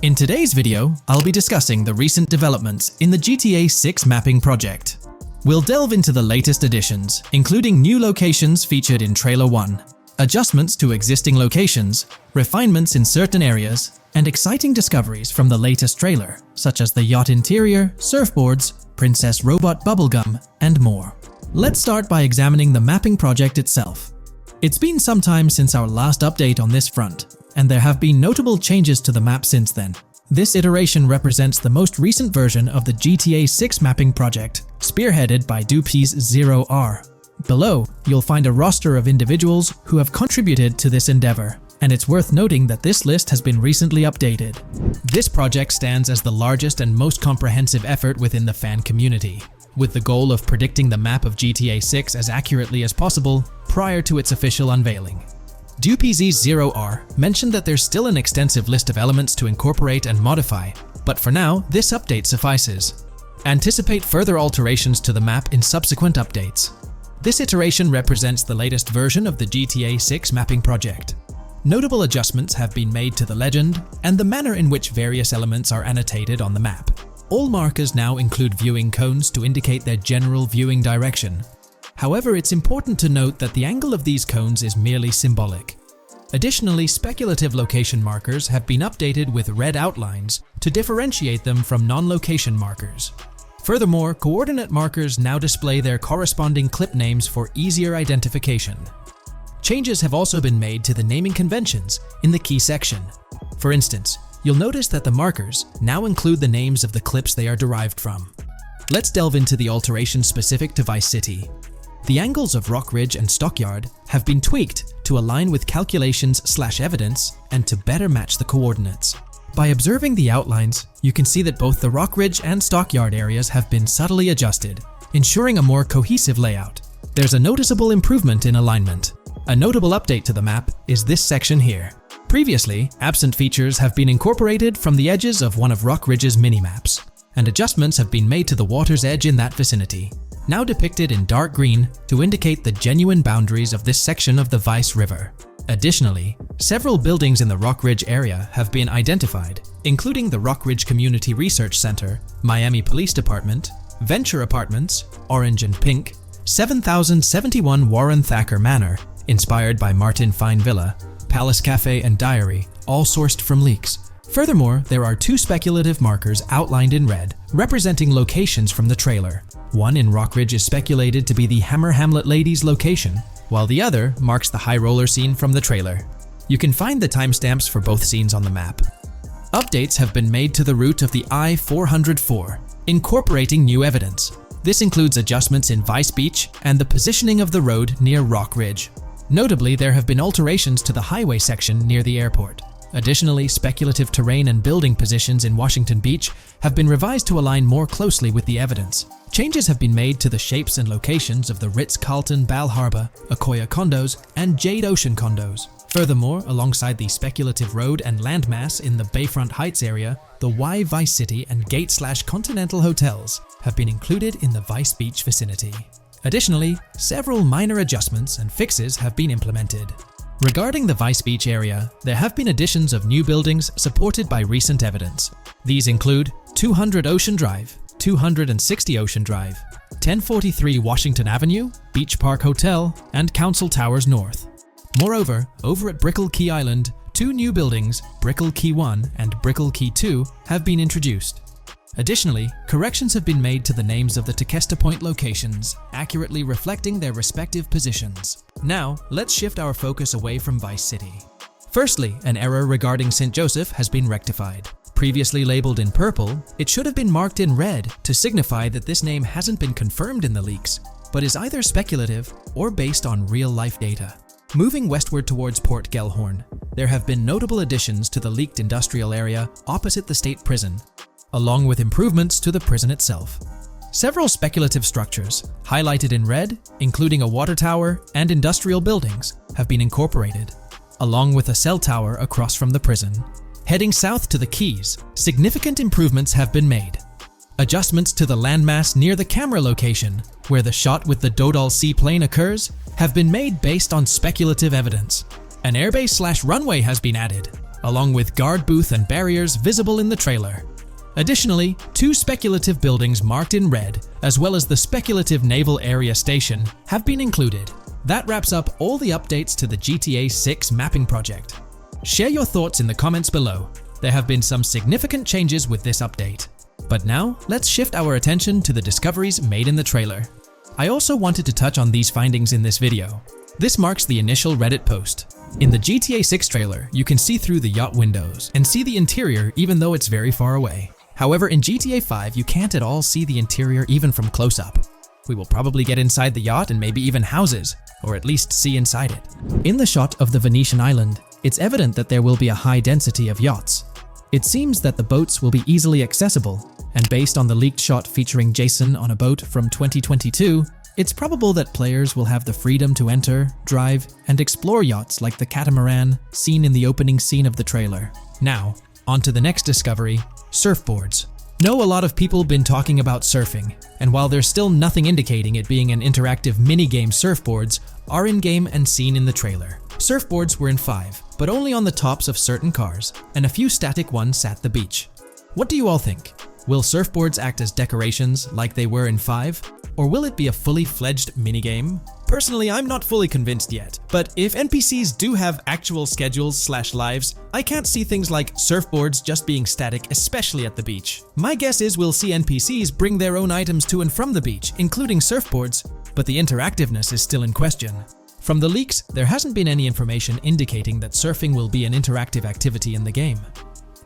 In today's video, I'll be discussing the recent developments in the GTA 6 mapping project. We'll delve into the latest additions, including new locations featured in Trailer 1, adjustments to existing locations, refinements in certain areas, and exciting discoveries from the latest trailer, such as the yacht interior, surfboards, Princess Robot bubblegum, and more. Let's start by examining the mapping project itself. It's been some time since our last update on this front, and there have been notable changes to the map since then. This iteration represents the most recent version of the GTA 6 mapping project, spearheaded by Dupe's Zero R. Below, you'll find a roster of individuals who have contributed to this endeavor, and it's worth noting that this list has been recently updated. This project stands as the largest and most comprehensive effort within the fan community, with the goal of predicting the map of GTA 6 as accurately as possible prior to its official unveiling. Dupe's Zero R mentioned that there's still an extensive list of elements to incorporate and modify, but for now, this update suffices. Anticipate further alterations to the map in subsequent updates. This iteration represents the latest version of the GTA 6 mapping project. Notable adjustments have been made to the legend and the manner in which various elements are annotated on the map. All markers now include viewing cones to indicate their general viewing direction. However, it's important to note that the angle of these cones is merely symbolic. Additionally, speculative location markers have been updated with red outlines to differentiate them from non-location markers. Furthermore, coordinate markers now display their corresponding clip names for easier identification. Changes have also been made to the naming conventions in the key section. For instance, you'll notice that the markers now include the names of the clips they are derived from. Let's delve into the alterations specific to Vice City. The angles of Rock Ridge and Stockyard have been tweaked to align with calculations/evidence and to better match the coordinates. By observing the outlines, you can see that both the Rock Ridge and Stockyard areas have been subtly adjusted, ensuring a more cohesive layout. There's a noticeable improvement in alignment. A notable update to the map is this section here. Previously, absent features have been incorporated from the edges of one of Rock Ridge's mini-maps, and adjustments have been made to the water's edge in that vicinity, now depicted in dark green to indicate the genuine boundaries of this section of the Vice River. Additionally, several buildings in the Rock Ridge area have been identified, including the Rock Ridge Community Research Center, Miami Police Department, Venture Apartments, Orange and Pink, 7071 Warren Thacker Manor, inspired by Martin Fine Villa, Palace Cafe and Diary, all sourced from leaks. Furthermore, there are 2 speculative markers outlined in red, representing locations from the trailer. One in Rock Ridge is speculated to be the Hammer Hamlet Ladies location, while the other marks the high roller scene from the trailer. You can find the timestamps for both scenes on the map. Updates have been made to the route of the I-404, incorporating new evidence. This includes adjustments in Vice Beach and the positioning of the road near Rock Ridge. Notably, there have been alterations to the highway section near the airport. Additionally, speculative terrain and building positions in Washington Beach have been revised to align more closely with the evidence. Changes have been made to the shapes and locations of the Ritz-Carlton Bal Harbour, Akoya condos, and Jade Ocean condos. Furthermore, alongside the speculative road and landmass in the Bayfront Heights area, the Y Vice City and Gate/Continental hotels have been included in the Vice Beach vicinity. Additionally, several minor adjustments and fixes have been implemented. Regarding the Vice Beach area, there have been additions of new buildings supported by recent evidence. These include 200 Ocean Drive, 260 Ocean Drive, 1043 Washington Avenue, Beach Park Hotel, and Council Towers North. Moreover, over at Brickell Key Island, 2 new buildings, Brickell Key 1 and Brickell Key 2, have been introduced. Additionally, corrections have been made to the names of the Tequesta Point locations, accurately reflecting their respective positions. Now, let's shift our focus away from Vice City. Firstly, an error regarding St. Joseph has been rectified. Previously labeled in purple, it should have been marked in red to signify that this name hasn't been confirmed in the leaks, but is either speculative or based on real-life data. Moving westward towards Port Gellhorn, there have been notable additions to the leaked industrial area opposite the state prison, along with improvements to the prison itself. Several speculative structures, highlighted in red, including a water tower and industrial buildings, have been incorporated, along with a cell tower across from the prison. Heading south to the quays, significant improvements have been made. Adjustments to the landmass near the camera location, where the shot with the Dodal seaplane occurs, have been made based on speculative evidence. An airbase/runway has been added, along with guard booth and barriers visible in the trailer. Additionally, 2 speculative buildings marked in red, as well as the speculative naval area station, have been included. That wraps up all the updates to the GTA 6 mapping project. Share your thoughts in the comments below. There have been some significant changes with this update. But now, let's shift our attention to the discoveries made in the trailer. I also wanted to touch on these findings in this video. This marks the initial Reddit post. In the GTA 6 trailer, you can see through the yacht windows and see the interior even though it's very far away. However, in GTA 5, you can't at all see the interior even from close up. We will probably get inside the yacht and maybe even houses, or at least see inside it. In the shot of the Venetian island, it's evident that there will be a high density of yachts. It seems that the boats will be easily accessible, and based on the leaked shot featuring Jason on a boat from 2022, it's probable that players will have the freedom to enter, drive, and explore yachts like the catamaran seen in the opening scene of the trailer. Now, on to the next discovery, surfboards. Know a lot of people been talking about surfing, and while there's still nothing indicating it being an interactive minigame, surfboards are in-game and seen in the trailer. Surfboards were in 5, but only on the tops of certain cars, and a few static ones sat the beach. What do you all think? Will surfboards act as decorations like they were in 5? Or will it be a fully fledged minigame? Personally, I'm not fully convinced yet, but if NPCs do have actual schedules/lives, I can't see things like surfboards just being static, especially at the beach. My guess is we'll see NPCs bring their own items to and from the beach, including surfboards, but the interactiveness is still in question. From the leaks, there hasn't been any information indicating that surfing will be an interactive activity in the game.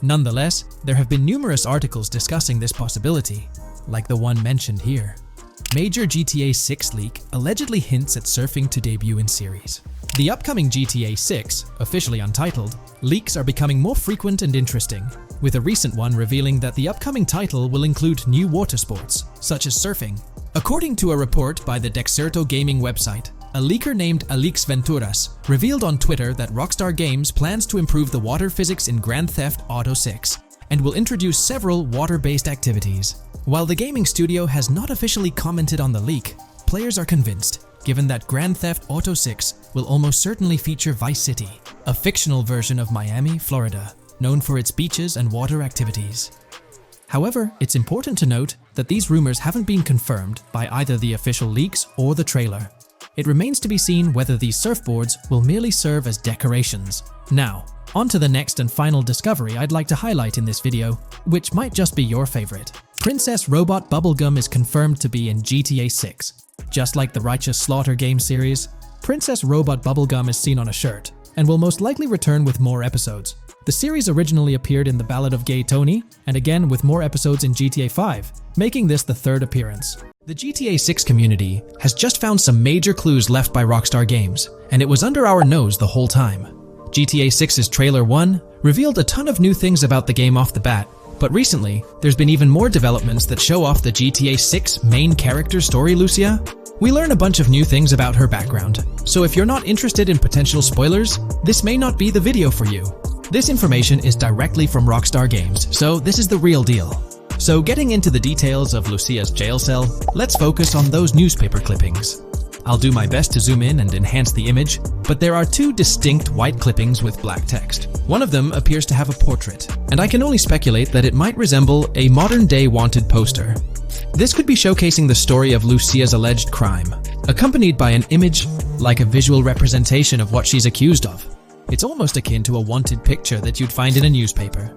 Nonetheless, there have been numerous articles discussing this possibility, like the one mentioned here. Major GTA 6 leak allegedly hints at surfing to debut in series. The upcoming GTA 6, officially untitled, leaks are becoming more frequent and interesting, with a recent one revealing that the upcoming title will include new water sports, such as surfing. According to a report by the Dexerto gaming website, a leaker named Alix Venturas revealed on Twitter that Rockstar Games plans to improve the water physics in Grand Theft Auto 6 and will introduce several water-based activities. While the gaming studio has not officially commented on the leak, players are convinced, given that Grand Theft Auto 6 will almost certainly feature Vice City, a fictional version of Miami, Florida, known for its beaches and water activities. However, it's important to note that these rumors haven't been confirmed by either the official leaks or the trailer. It remains to be seen whether these surfboards will merely serve as decorations. Now, on to the next and final discovery I'd like to highlight in this video, which might just be your favorite. Princess Robot Bubblegum is confirmed to be in GTA 6. Just like the Righteous Slaughter game series, Princess Robot Bubblegum is seen on a shirt, and will most likely return with more episodes. The series originally appeared in The Ballad of Gay Tony, and again with more episodes in GTA 5, making this the 3rd appearance. The GTA 6 community has just found some major clues left by Rockstar Games, and it was under our nose the whole time. GTA 6's Trailer 1 revealed a ton of new things about the game off the bat, but recently, there's been even more developments that show off the GTA 6 main character story, Lucia. We learn a bunch of new things about her background, so if you're not interested in potential spoilers, this may not be the video for you. This information is directly from Rockstar Games, so this is the real deal. So getting into the details of Lucia's jail cell, let's focus on those newspaper clippings. I'll do my best to zoom in and enhance the image, but there are 2 distinct white clippings with black text. One of them appears to have a portrait, and I can only speculate that it might resemble a modern-day wanted poster. This could be showcasing the story of Lucia's alleged crime, accompanied by an image like a visual representation of what she's accused of. It's almost akin to a wanted picture that you'd find in a newspaper.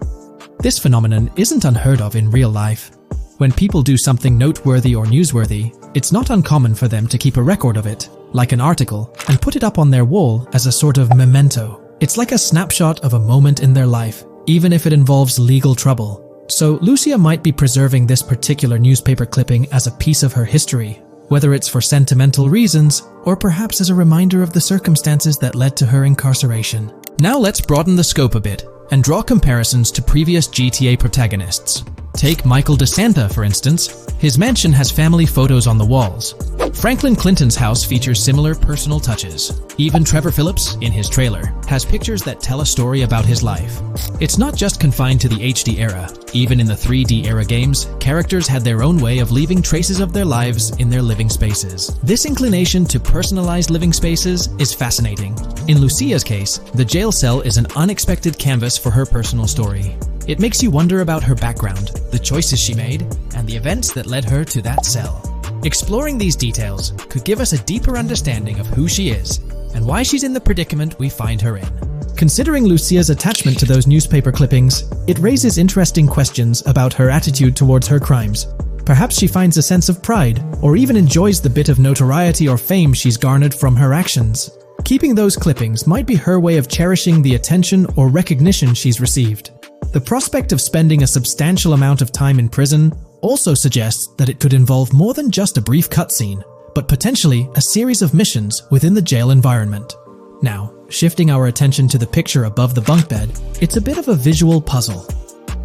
This phenomenon isn't unheard of in real life. When people do something noteworthy or newsworthy, it's not uncommon for them to keep a record of it, like an article, and put it up on their wall as a sort of memento. It's like a snapshot of a moment in their life, even if it involves legal trouble. So Lucia might be preserving this particular newspaper clipping as a piece of her history, whether it's for sentimental reasons or perhaps as a reminder of the circumstances that led to her incarceration. Now let's broaden the scope a bit and draw comparisons to previous GTA protagonists. Take Michael DeSanta, for instance. His mansion has family photos on the walls. Franklin Clinton's house features similar personal touches. Even Trevor Phillips, in his trailer, has pictures that tell a story about his life. It's not just confined to the HD era. Even in the 3D era games, characters had their own way of leaving traces of their lives in their living spaces. This inclination to personalized living spaces is fascinating. In Lucia's case, the jail cell is an unexpected canvas for her personal story. It makes you wonder about her background, the choices she made, and the events that led her to that cell. Exploring these details could give us a deeper understanding of who she is and why she's in the predicament we find her in. Considering Lucia's attachment to those newspaper clippings, it raises interesting questions about her attitude towards her crimes. Perhaps she finds a sense of pride, or even enjoys the bit of notoriety or fame she's garnered from her actions. Keeping those clippings might be her way of cherishing the attention or recognition she's received. The prospect of spending a substantial amount of time in prison also suggests that it could involve more than just a brief cutscene, but potentially a series of missions within the jail environment. Now, shifting our attention to the picture above the bunk bed, it's a bit of a visual puzzle.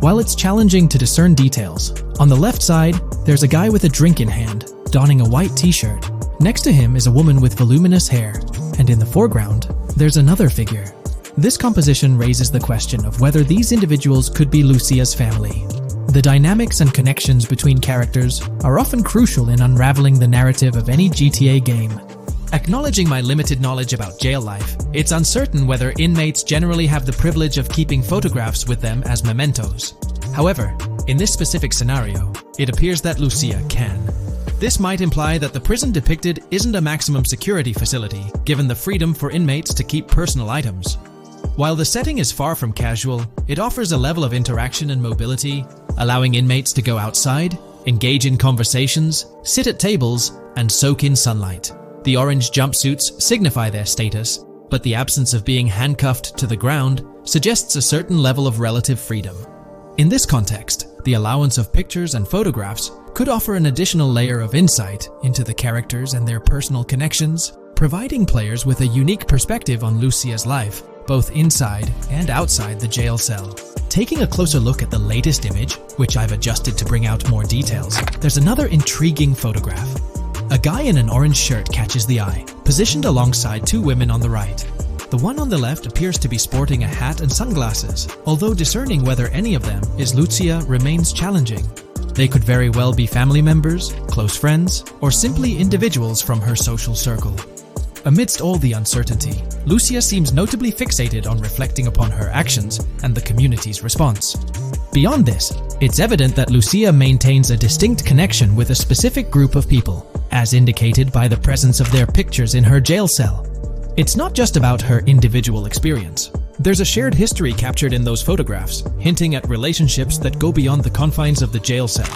While it's challenging to discern details, on the left side, there's a guy with a drink in hand, donning a white t-shirt. Next to him is a woman with voluminous hair, and in the foreground, there's another figure. This composition raises the question of whether these individuals could be Lucia's family. The dynamics and connections between characters are often crucial in unraveling the narrative of any GTA game. Acknowledging my limited knowledge about jail life, it's uncertain whether inmates generally have the privilege of keeping photographs with them as mementos. However, in this specific scenario, it appears that Lucia can. This might imply that the prison depicted isn't a maximum security facility, given the freedom for inmates to keep personal items. While the setting is far from casual, it offers a level of interaction and mobility, allowing inmates to go outside, engage in conversations, sit at tables, and soak in sunlight. The orange jumpsuits signify their status, but the absence of being handcuffed to the ground suggests a certain level of relative freedom. In this context, the allowance of pictures and photographs could offer an additional layer of insight into the characters and their personal connections, providing players with a unique perspective on Lucia's life, both inside and outside the jail cell. Taking a closer look at the latest image, which I've adjusted to bring out more details, there's another intriguing photograph. A guy in an orange shirt catches the eye, positioned alongside two women on the right. The one on the left appears to be sporting a hat and sunglasses, although discerning whether any of them is Lucia remains challenging. They could very well be family members, close friends, or simply individuals from her social circle. Amidst all the uncertainty, Lucia seems notably fixated on reflecting upon her actions and the community's response. Beyond this, it's evident that Lucia maintains a distinct connection with a specific group of people, as indicated by the presence of their pictures in her jail cell. It's not just about her individual experience. There's a shared history captured in those photographs, hinting at relationships that go beyond the confines of the jail cell.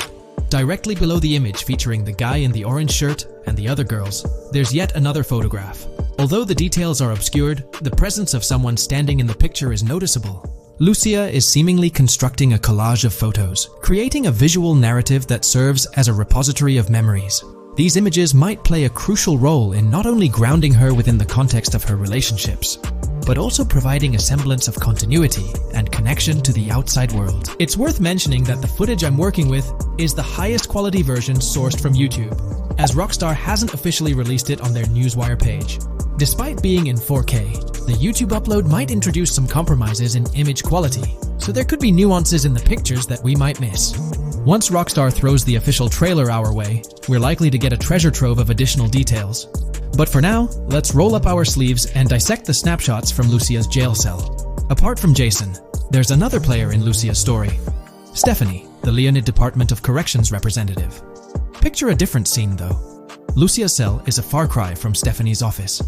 Directly below the image featuring the guy in the orange shirt and the other girls, there's yet another photograph. Although the details are obscured, the presence of someone standing in the picture is noticeable. Lucia is seemingly constructing a collage of photos, creating a visual narrative that serves as a repository of memories. These images might play a crucial role in not only grounding her within the context of her relationships, but also providing a semblance of continuity and connection to the outside world. It's worth mentioning that the footage I'm working with is the highest quality version sourced from YouTube, as Rockstar hasn't officially released it on their Newswire page. Despite being in 4K, the YouTube upload might introduce some compromises in image quality, so there could be nuances in the pictures that we might miss. Once Rockstar throws the official trailer our way, we're likely to get a treasure trove of additional details. But for now, let's roll up our sleeves and dissect the snapshots from Lucia's jail cell. Apart from Jason, there's another player in Lucia's story. Stephanie, the Leonid Department of Corrections representative. Picture a different scene though. Lucia's cell is a far cry from Stephanie's office.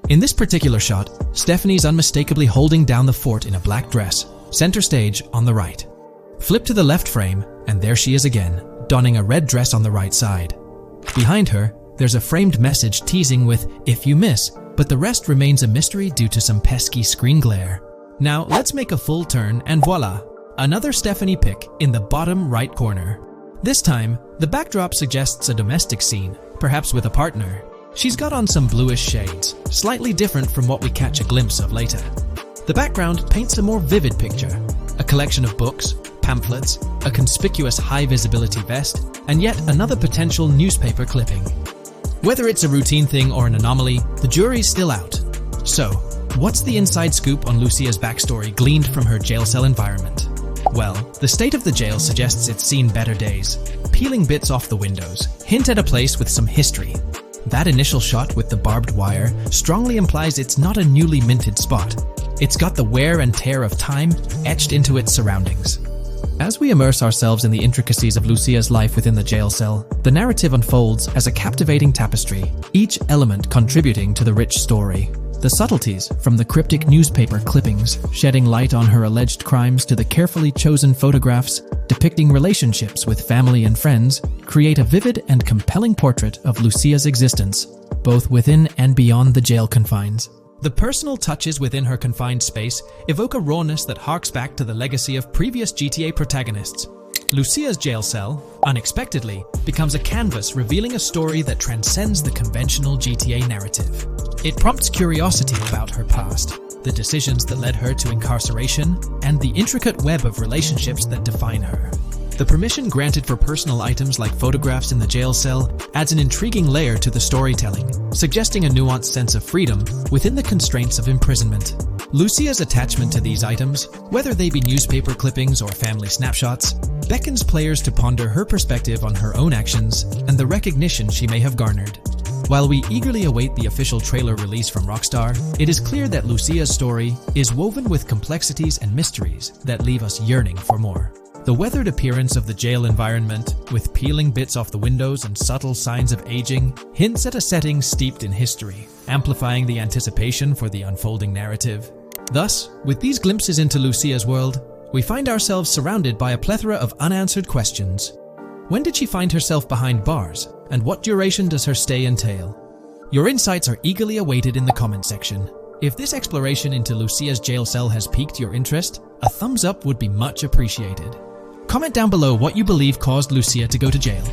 In this particular shot, Stephanie's unmistakably holding down the fort in a black dress, center stage on the right. Flip to the left frame, and there she is again, donning a red dress on the right side. Behind her, there's a framed message teasing with, "If you miss, but the rest remains a mystery due to some pesky screen glare. Now let's make a full turn and voila! Another Stephanie pic in the bottom right corner. This time, the backdrop suggests a domestic scene, perhaps with a partner. She's got on some bluish shades, slightly different from what we catch a glimpse of later. The background paints a more vivid picture, a collection of books, pamphlets, a conspicuous high-visibility vest, and yet another potential newspaper clipping. Whether it's a routine thing or an anomaly, the jury's still out. So, what's the inside scoop on Lucia's backstory gleaned from her jail cell environment? Well, the state of the jail suggests it's seen better days. Peeling bits off the windows hint at a place with some history. That initial shot with the barbed wire strongly implies it's not a newly minted spot. It's got the wear and tear of time etched into its surroundings. As we immerse ourselves in the intricacies of Lucia's life within the jail cell, the narrative unfolds as a captivating tapestry, each element contributing to the rich story. The subtleties, from the cryptic newspaper clippings shedding light on her alleged crimes to the carefully chosen photographs depicting relationships with family and friends, create a vivid and compelling portrait of Lucia's existence, both within and beyond the jail confines. The personal touches within her confined space evoke a rawness that harks back to the legacy of previous GTA protagonists. Lucia's jail cell, unexpectedly, becomes a canvas revealing a story that transcends the conventional GTA narrative. It prompts curiosity about her past, the decisions that led her to incarceration, and the intricate web of relationships that define her. The permission granted for personal items like photographs in the jail cell adds an intriguing layer to the storytelling, suggesting a nuanced sense of freedom within the constraints of imprisonment. Lucia's attachment to these items, whether they be newspaper clippings or family snapshots, beckons players to ponder her perspective on her own actions and the recognition she may have garnered. While we eagerly await the official trailer release from Rockstar, it is clear that Lucia's story is woven with complexities and mysteries that leave us yearning for more. The weathered appearance of the jail environment, with peeling bits off the windows and subtle signs of aging, hints at a setting steeped in history, amplifying the anticipation for the unfolding narrative. Thus, with these glimpses into Lucia's world, we find ourselves surrounded by a plethora of unanswered questions. When did she find herself behind bars, and what duration does her stay entail? Your insights are eagerly awaited in the comment section. If this exploration into Lucia's jail cell has piqued your interest, a thumbs up would be much appreciated. Comment down below what you believe caused Lucia to go to jail.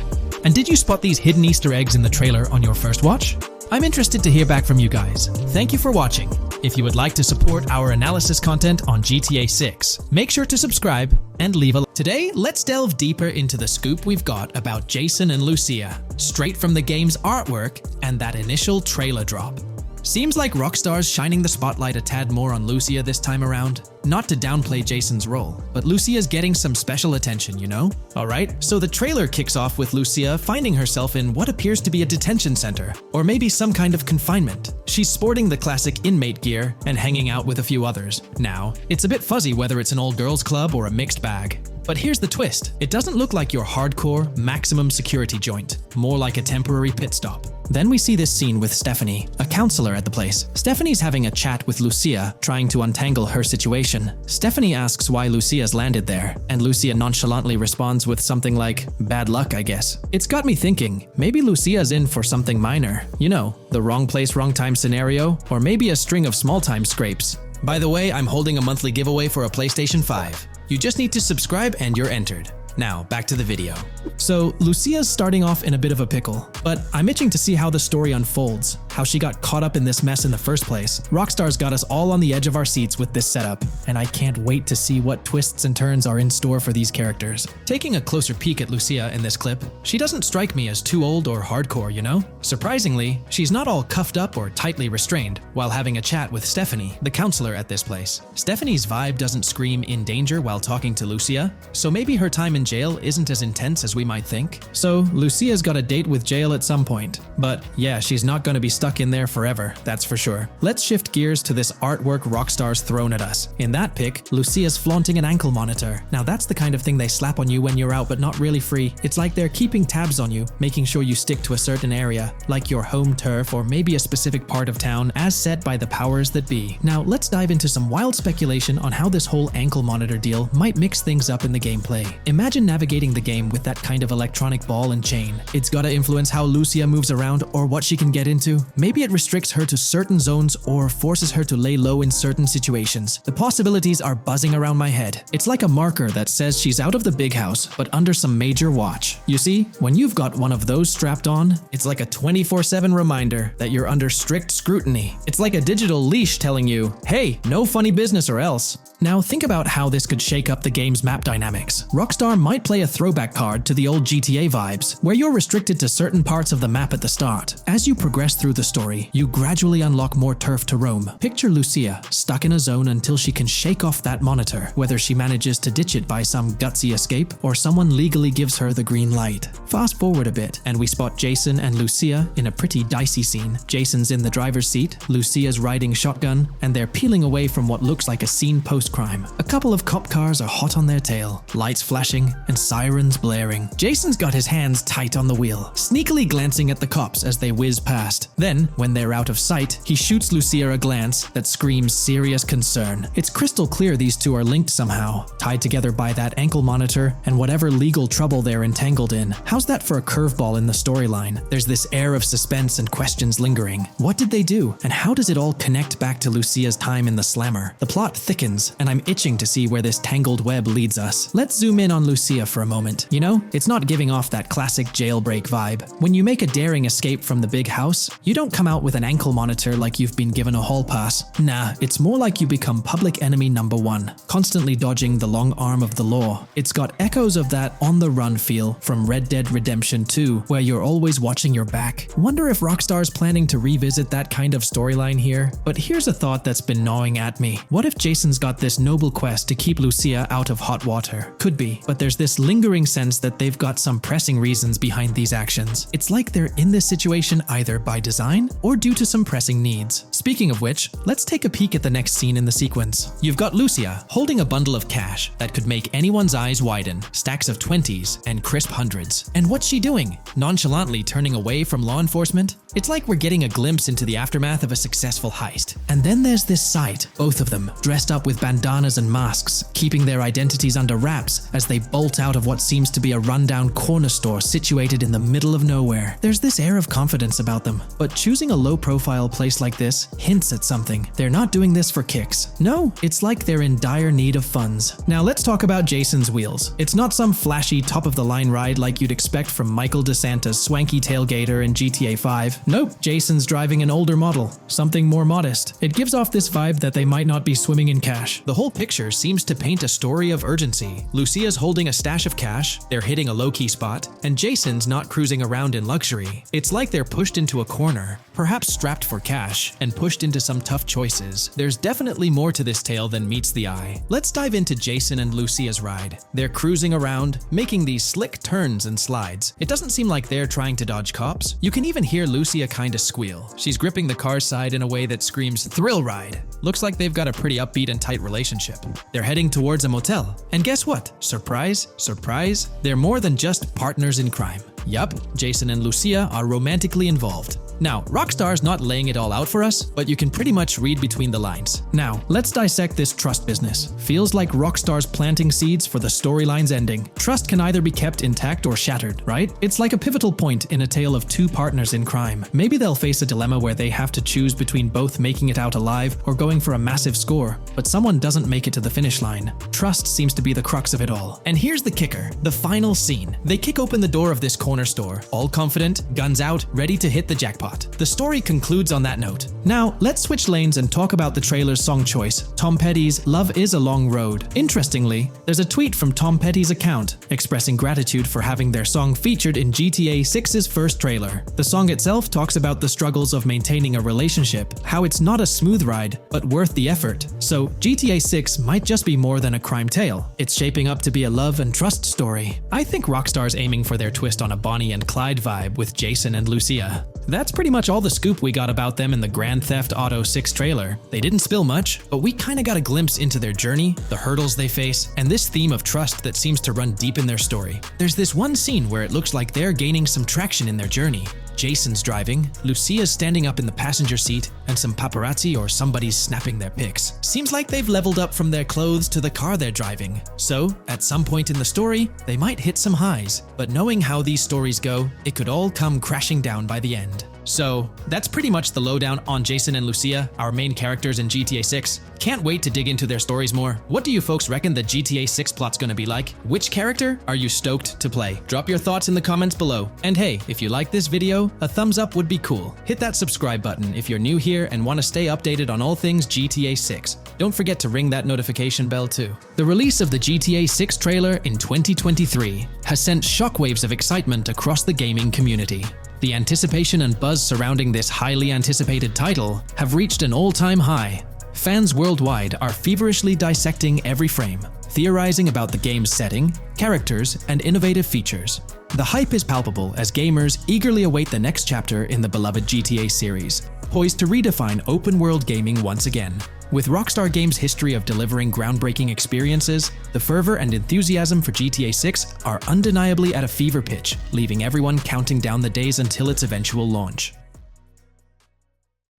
And did you spot these hidden Easter eggs in the trailer on your first watch? I'm interested to hear back from you guys. Thank you for watching. If you would like to support our analysis content on GTA 6, make sure to subscribe and leave a like. Today, let's delve deeper into the scoop we've got about Jason and Lucia, straight from the game's artwork and that initial trailer drop. Seems like Rockstar's shining the spotlight a tad more on Lucia this time around. Not to downplay Jason's role, but Lucia's getting some special attention, you know? Alright, so the trailer kicks off with Lucia finding herself in what appears to be a detention center, or maybe some kind of confinement. She's sporting the classic inmate gear and hanging out with a few others. Now, it's a bit fuzzy whether it's an all-girls club or a mixed bag. But here's the twist. It doesn't look like your hardcore, maximum security joint, more like a temporary pit stop. Then we see this scene with Stephanie, a counselor at the place. Stephanie's having a chat with Lucia, trying to untangle her situation. Stephanie asks why Lucia's landed there, and Lucia nonchalantly responds with something like, "Bad luck, I guess." It's got me thinking, maybe Lucia's in for something minor. You know, the wrong place, wrong time scenario, or maybe a string of small-time scrapes. By the way, I'm holding a monthly giveaway for a PlayStation 5. You just need to subscribe and you're entered. Now, back to the video. So, Lucia's starting off in a bit of a pickle, but I'm itching to see how the story unfolds, how she got caught up in this mess in the first place. Rockstar's got us all on the edge of our seats with this setup, and I can't wait to see what twists and turns are in store for these characters. Taking a closer peek at Lucia in this clip, she doesn't strike me as too old or hardcore, you know? Surprisingly, she's not all cuffed up or tightly restrained while having a chat with Stephanie, the counselor at this place. Stephanie's vibe doesn't scream in danger while talking to Lucia, so maybe her time in jail isn't as intense as we might think. So, Lucia's got a date with jail at some point. But yeah, she's not gonna be stuck in there forever, that's for sure. Let's shift gears to this artwork Rockstar's thrown at us. In that pic, Lucia's flaunting an ankle monitor. Now that's the kind of thing they slap on you when you're out but not really free. It's like they're keeping tabs on you, making sure you stick to a certain area, like your home turf or maybe a specific part of town as set by the powers that be. Now let's dive into some wild speculation on how this whole ankle monitor deal might mix things up in the gameplay. Imagine Imagine navigating the game with that kind of electronic ball and chain. It's gotta influence how Lucia moves around or what she can get into. Maybe it restricts her to certain zones or forces her to lay low in certain situations. The possibilities are buzzing around my head. It's like a marker that says she's out of the big house, but under some major watch. You see, when you've got one of those strapped on, it's like a 24/7 reminder that you're under strict scrutiny. It's like a digital leash telling you, hey, no funny business or else. Now think about how this could shake up the game's map dynamics. Rockstar might play a throwback card to the old GTA vibes, where you're restricted to certain parts of the map at the start. As you progress through the story, you gradually unlock more turf to roam. Picture Lucia, stuck in a zone until she can shake off that monitor, whether she manages to ditch it by some gutsy escape or someone legally gives her the green light. Fast forward a bit, and we spot Jason and Lucia in a pretty dicey scene. Jason's in the driver's seat, Lucia's riding shotgun, and they're peeling away from what looks like a scene post-crime. A couple of cop cars are hot on their tail, lights flashing and sirens blaring. Jason's got his hands tight on the wheel, sneakily glancing at the cops as they whiz past. Then, when they're out of sight, he shoots Lucia a glance that screams serious concern. It's crystal clear these two are linked somehow, tied together by that ankle monitor and whatever legal trouble they're entangled in. How's that for a curveball in the storyline? There's this air of suspense and questions lingering. What did they do? And how does it all connect back to Lucia's time in the slammer? The plot thickens, and I'm itching to see where this tangled web leads us. Let's zoom in on Lucia for a moment. You know, it's not giving off that classic jailbreak vibe. When you make a daring escape from the big house, you don't come out with an ankle monitor like you've been given a hall pass. Nah, it's more like you become public enemy number one, constantly dodging the long arm of the law. It's got echoes of that on-the-run feel from Red Dead Redemption 2, where you're always watching your back. Wonder if Rockstar's planning to revisit that kind of storyline here? But here's a thought that's been gnawing at me. What if Jason's got this noble quest to keep Lucia out of hot water? Could be, but there's this lingering sense that they've got some pressing reasons behind these actions. It's like they're in this situation either by design or due to some pressing needs. Speaking of which, let's take a peek at the next scene in the sequence. You've got Lucia holding a bundle of cash that could make anyone's eyes widen, stacks of 20s and crisp hundreds. And what's she doing? Nonchalantly turning away from law enforcement? It's like we're getting a glimpse into the aftermath of a successful heist. And then there's this sight, both of them, dressed up with bandanas and masks, keeping their identities under wraps as they bolt out of what seems to be a rundown corner store situated in the middle of nowhere. There's this air of confidence about them, but choosing a low-profile place like this hints at something. They're not doing this for kicks. No, it's like they're in dire need of funds. Now let's talk about Jason's wheels. It's not some flashy top-of-the-line ride like you'd expect from Michael DeSanta's swanky tailgater in GTA 5. Nope, Jason's driving an older model, something more modest. It gives off this vibe that they might not be swimming in cash. The whole picture seems to paint a story of urgency. Lucia's holding a stash of cash, they're hitting a low-key spot, and Jason's not cruising around in luxury. It's like they're pushed into a corner, perhaps strapped for cash, and pushed into some tough choices. There's definitely more to this tale than meets the eye. Let's dive into Jason and Lucia's ride. They're cruising around, making these slick turns and slides. It doesn't seem like they're trying to dodge cops. You can even hear Lucia kinda squeal. She's gripping the car's side in a way that screams thrill ride. Looks like they've got a pretty upbeat and tight relationship. They're heading towards a motel. And guess what? Surprise, surprise, they're more than just partners in crime. Yup, Jason and Lucia are romantically involved. Now, Rockstar's not laying it all out for us, but you can pretty much read between the lines. Now, let's dissect this trust business. Feels like Rockstar's planting seeds for the storyline's ending. Trust can either be kept intact or shattered, right? It's like a pivotal point in a tale of two partners in crime. Maybe they'll face a dilemma where they have to choose between both making it out alive or going for a massive score, but someone doesn't make it to the finish line. Trust seems to be the crux of it all. And here's the kicker, the final scene. They kick open the door of this corner store, all confident, guns out, ready to hit the jackpot. The story concludes on that note. Now, let's switch lanes and talk about the trailer's song choice, Tom Petty's Love Is a Long Road. Interestingly, there's a tweet from Tom Petty's account expressing gratitude for having their song featured in GTA 6's first trailer. The song itself talks about the struggles of maintaining a relationship, how it's not a smooth ride, but worth the effort. So, GTA 6 might just be more than a crime tale. It's shaping up to be a love and trust story. I think Rockstar's aiming for their twist on a Bonnie and Clyde vibe with Jason and Lucia. That's pretty much all the scoop we got about them in the Grand Theft Auto 6 trailer. They didn't spill much, but we kinda got a glimpse into their journey, the hurdles they face, and this theme of trust that seems to run deep in their story. There's this one scene where it looks like they're gaining some traction in their journey. Jason's driving, Lucia's standing up in the passenger seat, and some paparazzi or somebody's snapping their pics. Seems like they've leveled up from their clothes to the car they're driving. So, at some point in the story, they might hit some highs. But knowing how these stories go, it could all come crashing down by the end. So, that's pretty much the lowdown on Jason and Lucia, our main characters in GTA 6. Can't wait to dig into their stories more. What do you folks reckon the GTA 6 plot's gonna be like? Which character are you stoked to play? Drop your thoughts in the comments below. And hey, if you like this video, a thumbs up would be cool. Hit that subscribe button if you're new here and want to stay updated on all things GTA 6. Don't forget to ring that notification bell too. The release of the GTA 6 trailer in 2023 has sent shockwaves of excitement across the gaming community. The anticipation and buzz surrounding this highly anticipated title have reached an all-time high. Fans worldwide are feverishly dissecting every frame, theorizing about the game's setting, characters, and innovative features. The hype is palpable as gamers eagerly await the next chapter in the beloved GTA series, poised to redefine open-world gaming once again. With Rockstar Games' history of delivering groundbreaking experiences, the fervor and enthusiasm for GTA 6 are undeniably at a fever pitch, leaving everyone counting down the days until its eventual launch.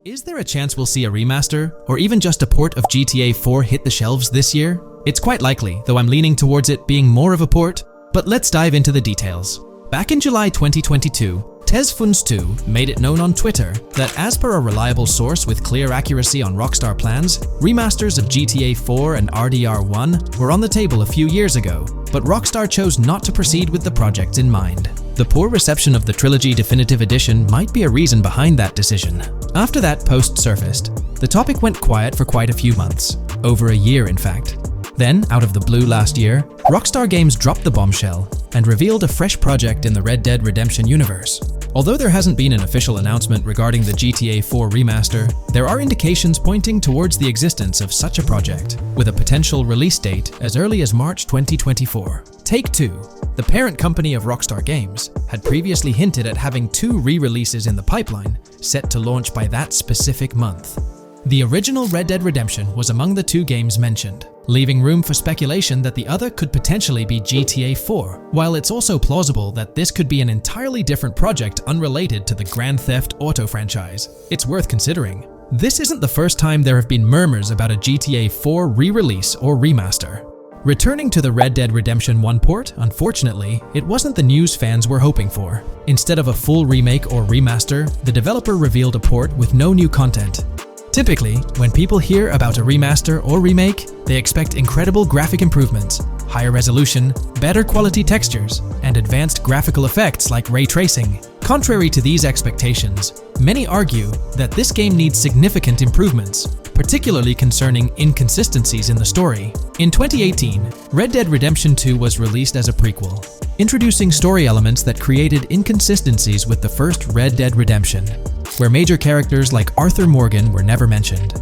Is there a chance we'll see a remaster, or even just a port of GTA 4 hit the shelves this year? It's quite likely, though I'm leaning towards it being more of a port, but let's dive into the details. Back in July 2022, TezFuns2 made it known on Twitter that as per a reliable source with clear accuracy on Rockstar plans, remasters of GTA 4 and RDR1 were on the table a few years ago, but Rockstar chose not to proceed with the projects in mind. The poor reception of the Trilogy Definitive Edition might be a reason behind that decision. After that post surfaced, the topic went quiet for quite a few months, over a year in fact. Then, out of the blue last year, Rockstar Games dropped the bombshell and revealed a fresh project in the Red Dead Redemption universe. Although there hasn't been an official announcement regarding the GTA 4 remaster, there are indications pointing towards the existence of such a project, with a potential release date as early as March 2024. Take-Two, the parent company of Rockstar Games, had previously hinted at having 2 re-releases in the pipeline, set to launch by that specific month. The original Red Dead Redemption was among the 2 games mentioned, leaving room for speculation that the other could potentially be GTA 4, while it's also plausible that this could be an entirely different project unrelated to the Grand Theft Auto franchise. It's worth considering. This isn't the first time there have been murmurs about a GTA 4 re-release or remaster. Returning to the Red Dead Redemption 1 port, unfortunately, it wasn't the news fans were hoping for. Instead of a full remake or remaster, the developer revealed a port with no new content. Typically, when people hear about a remaster or remake, they expect incredible graphic improvements, higher resolution, better quality textures, and advanced graphical effects like ray tracing. Contrary to these expectations, many argue that this game needs significant improvements, particularly concerning inconsistencies in the story. In 2018, Red Dead Redemption 2 was released as a prequel, introducing story elements that created inconsistencies with the first Red Dead Redemption, where major characters like Arthur Morgan were never mentioned.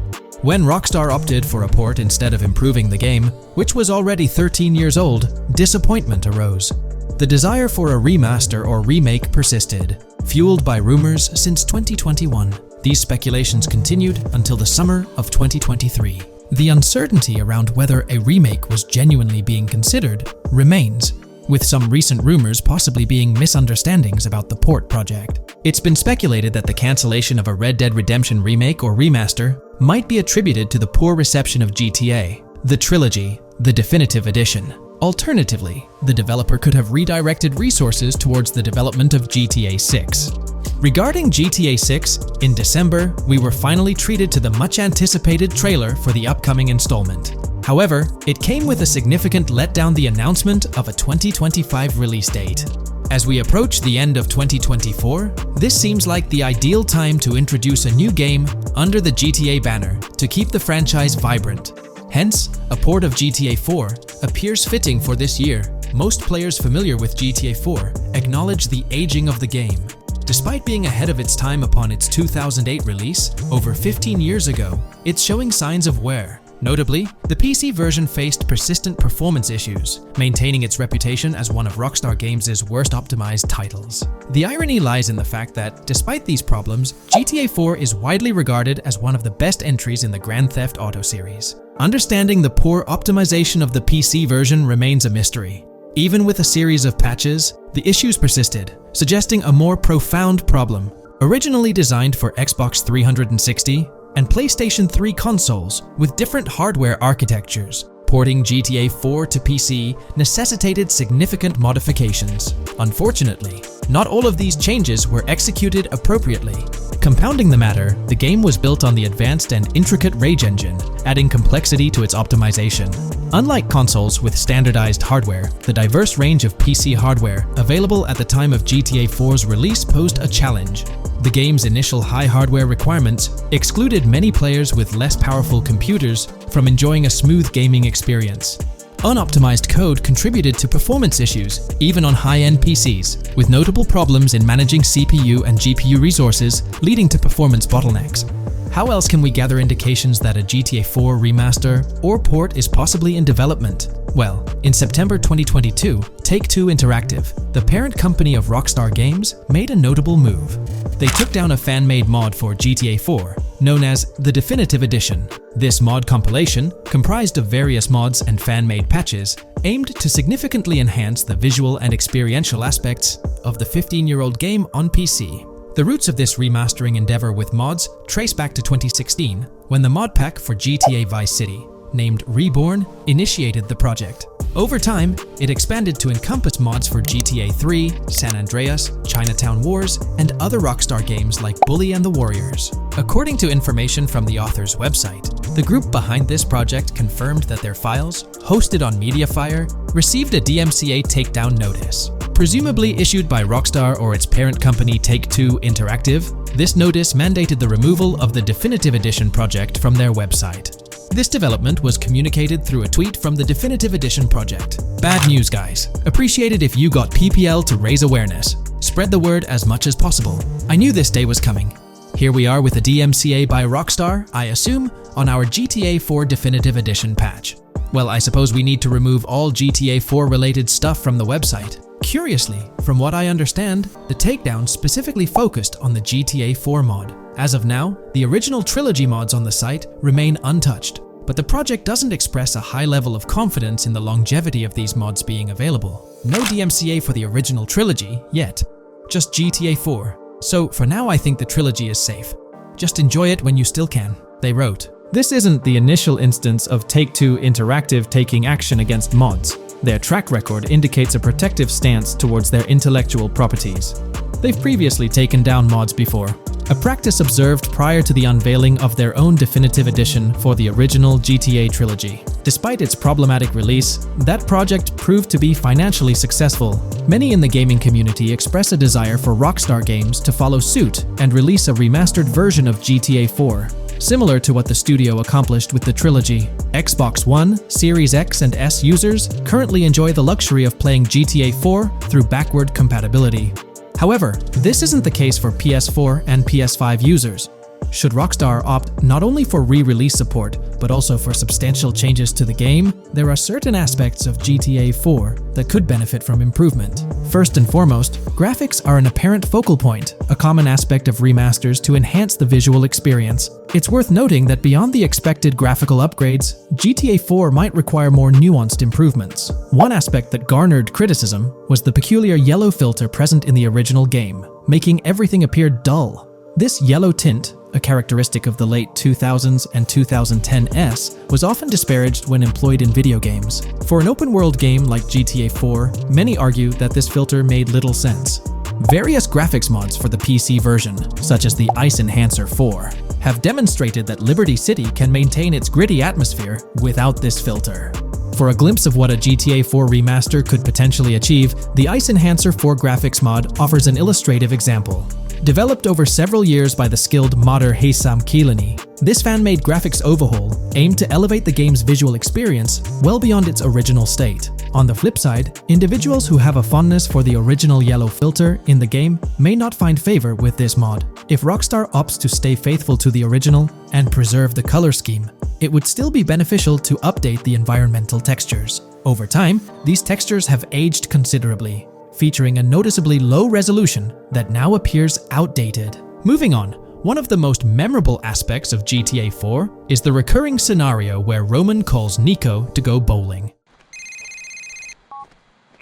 When Rockstar opted for a port instead of improving the game, which was already 13 years old, disappointment arose. The desire for a remaster or remake persisted, fueled by rumors since 2021. These speculations continued until the summer of 2023. The uncertainty around whether a remake was genuinely being considered remains, with some recent rumors possibly being misunderstandings about the port project. It's been speculated that the cancellation of a Red Dead Redemption remake or remaster might be attributed to the poor reception of GTA, the Trilogy, the Definitive Edition. Alternatively, the developer could have redirected resources towards the development of GTA 6. Regarding GTA 6, in December, we were finally treated to the much-anticipated trailer for the upcoming installment. However, it came with a significant letdown: the announcement of a 2025 release date. As we approach the end of 2024, this seems like the ideal time to introduce a new game under the GTA banner to keep the franchise vibrant. Hence, a port of GTA 4 appears fitting for this year. Most players familiar with GTA 4 acknowledge the aging of the game. Despite being ahead of its time upon its 2008 release, over 15 years ago, it's showing signs of wear. Notably, the PC version faced persistent performance issues, maintaining its reputation as one of Rockstar Games' worst optimized titles. The irony lies in the fact that, despite these problems, GTA 4 is widely regarded as one of the best entries in the Grand Theft Auto series. Understanding the poor optimization of the PC version remains a mystery. Even with a series of patches, the issues persisted, suggesting a more profound problem. Originally designed for Xbox 360 and PlayStation 3 consoles with different hardware architectures, porting GTA 4 to PC necessitated significant modifications. Unfortunately, not all of these changes were executed appropriately. Compounding the matter, the game was built on the advanced and intricate Rage engine, adding complexity to its optimization. Unlike consoles with standardized hardware, the diverse range of PC hardware available at the time of GTA 4's release posed a challenge. The game's initial high hardware requirements excluded many players with less powerful computers from enjoying a smooth gaming experience. Unoptimized code contributed to performance issues, even on high-end PCs, with notable problems in managing CPU and GPU resources, leading to performance bottlenecks. How else can we gather indications that a GTA 4 remaster or port is possibly in development? Well, in September 2022, Take-Two Interactive, the parent company of Rockstar Games, made a notable move. They took down a fan-made mod for GTA 4, known as the Definitive Edition. This mod compilation, comprised of various mods and fan-made patches, aimed to significantly enhance the visual and experiential aspects of the 15-year-old game on PC. The roots of this remastering endeavor with mods trace back to 2016, when the mod pack for GTA Vice City, named Reborn, initiated the project. Over time, it expanded to encompass mods for GTA 3, San Andreas, Chinatown Wars, and other Rockstar games like Bully and the Warriors. According to information from the author's website, the group behind this project confirmed that their files, hosted on Mediafire, received a DMCA takedown notice. Presumably issued by Rockstar or its parent company Take-Two Interactive, this notice mandated the removal of the Definitive Edition project from their website. This development was communicated through a tweet from the Definitive Edition project. Bad news, guys. Appreciated if you got PPL to raise awareness. Spread the word as much as possible. I knew this day was coming. Here we are with a DMCA by Rockstar, I assume, on our GTA 4 Definitive Edition patch. Well, I suppose we need to remove all GTA 4 related stuff from the website. Curiously, from what I understand, the takedown specifically focused on the GTA 4 mod. As of now, the original trilogy mods on the site remain untouched, but the project doesn't express a high level of confidence in the longevity of these mods being available. No DMCA for the original trilogy yet, just GTA 4. So for now I think the trilogy is safe. Just enjoy it when you still can, they wrote. This isn't the initial instance of Take-Two Interactive taking action against mods. Their track record indicates a protective stance towards their intellectual properties. They've previously taken down mods before, a practice observed prior to the unveiling of their own Definitive Edition for the original GTA trilogy. Despite its problematic release, that project proved to be financially successful. Many in the gaming community express a desire for Rockstar Games to follow suit and release a remastered version of GTA 4. Similar to what the studio accomplished with the trilogy. Xbox One, Series X and S users currently enjoy the luxury of playing GTA 4 through backward compatibility. However, this isn't the case for PS4 and PS5 users. Should Rockstar opt not only for re-release support, but also for substantial changes to the game, there are certain aspects of GTA 4 that could benefit from improvement. First and foremost, graphics are an apparent focal point, a common aspect of remasters to enhance the visual experience. It's worth noting that beyond the expected graphical upgrades, GTA 4 might require more nuanced improvements. One aspect that garnered criticism was the peculiar yellow filter present in the original game, making everything appear dull. This yellow tint, a characteristic of the late 2000s and 2010s, was often disparaged when employed in video games. For an open-world game like GTA 4, many argue that this filter made little sense. Various graphics mods for the PC version, such as the Ice Enhancer 4, have demonstrated that Liberty City can maintain its gritty atmosphere without this filter. For a glimpse of what a GTA 4 remaster could potentially achieve, the Ice Enhancer 4 graphics mod offers an illustrative example. Developed over several years by the skilled modder Hijacking, this fan-made graphics overhaul aimed to elevate the game's visual experience well beyond its original state. On the flip side, individuals who have a fondness for the original yellow filter in the game may not find favor with this mod. If Rockstar opts to stay faithful to the original and preserve the color scheme, it would still be beneficial to update the environmental textures. Over time, these textures have aged considerably, featuring a noticeably low resolution that now appears outdated. Moving on, one of the most memorable aspects of GTA 4 is the recurring scenario where Roman calls Nico to go bowling.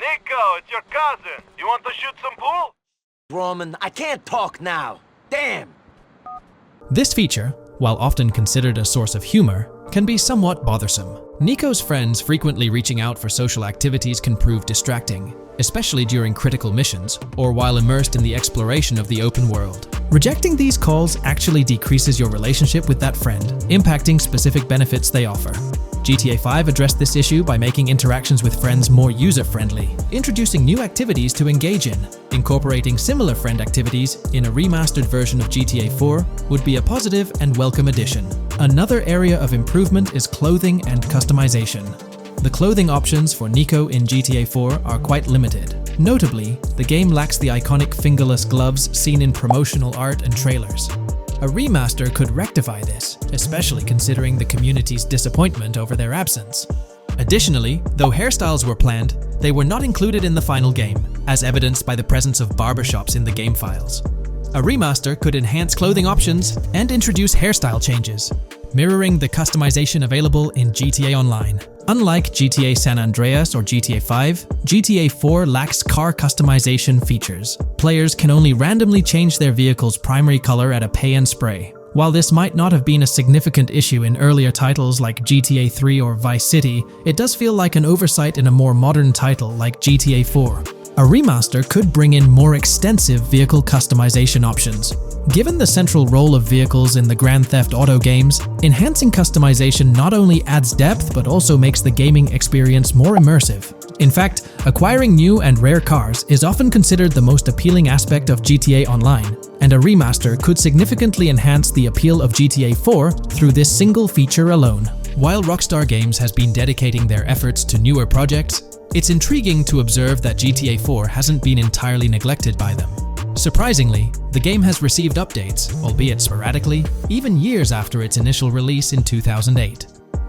Nico, it's your cousin. You want to shoot some pool? Roman, I can't talk now. Damn! This feature, while often considered a source of humor, can be somewhat bothersome. Nico's friends frequently reaching out for social activities can prove distracting, especially during critical missions or while immersed in the exploration of the open world. Rejecting these calls actually decreases your relationship with that friend, impacting specific benefits they offer. GTA 5 addressed this issue by making interactions with friends more user-friendly, introducing new activities to engage in. Incorporating similar friend activities in a remastered version of GTA 4 would be a positive and welcome addition. Another area of improvement is clothing and customization. The clothing options for Nico in GTA 4 are quite limited. Notably, the game lacks the iconic fingerless gloves seen in promotional art and trailers. A remaster could rectify this, especially considering the community's disappointment over their absence. Additionally, though hairstyles were planned, they were not included in the final game, as evidenced by the presence of barbershops in the game files. A remaster could enhance clothing options and introduce hairstyle changes, mirroring the customization available in GTA Online. Unlike GTA San Andreas or GTA 5, GTA 4 lacks car customization features. Players can only randomly change their vehicle's primary color at a pay and spray. While this might not have been a significant issue in earlier titles like GTA 3 or Vice City, it does feel like an oversight in a more modern title like GTA 4. A remaster could bring in more extensive vehicle customization options. Given the central role of vehicles in the Grand Theft Auto games, enhancing customization not only adds depth but also makes the gaming experience more immersive. In fact, acquiring new and rare cars is often considered the most appealing aspect of GTA Online, and a remaster could significantly enhance the appeal of GTA 4 through this single feature alone. While Rockstar Games has been dedicating their efforts to newer projects, it's intriguing to observe that GTA 4 hasn't been entirely neglected by them. Surprisingly, the game has received updates, albeit sporadically, even years after its initial release in 2008.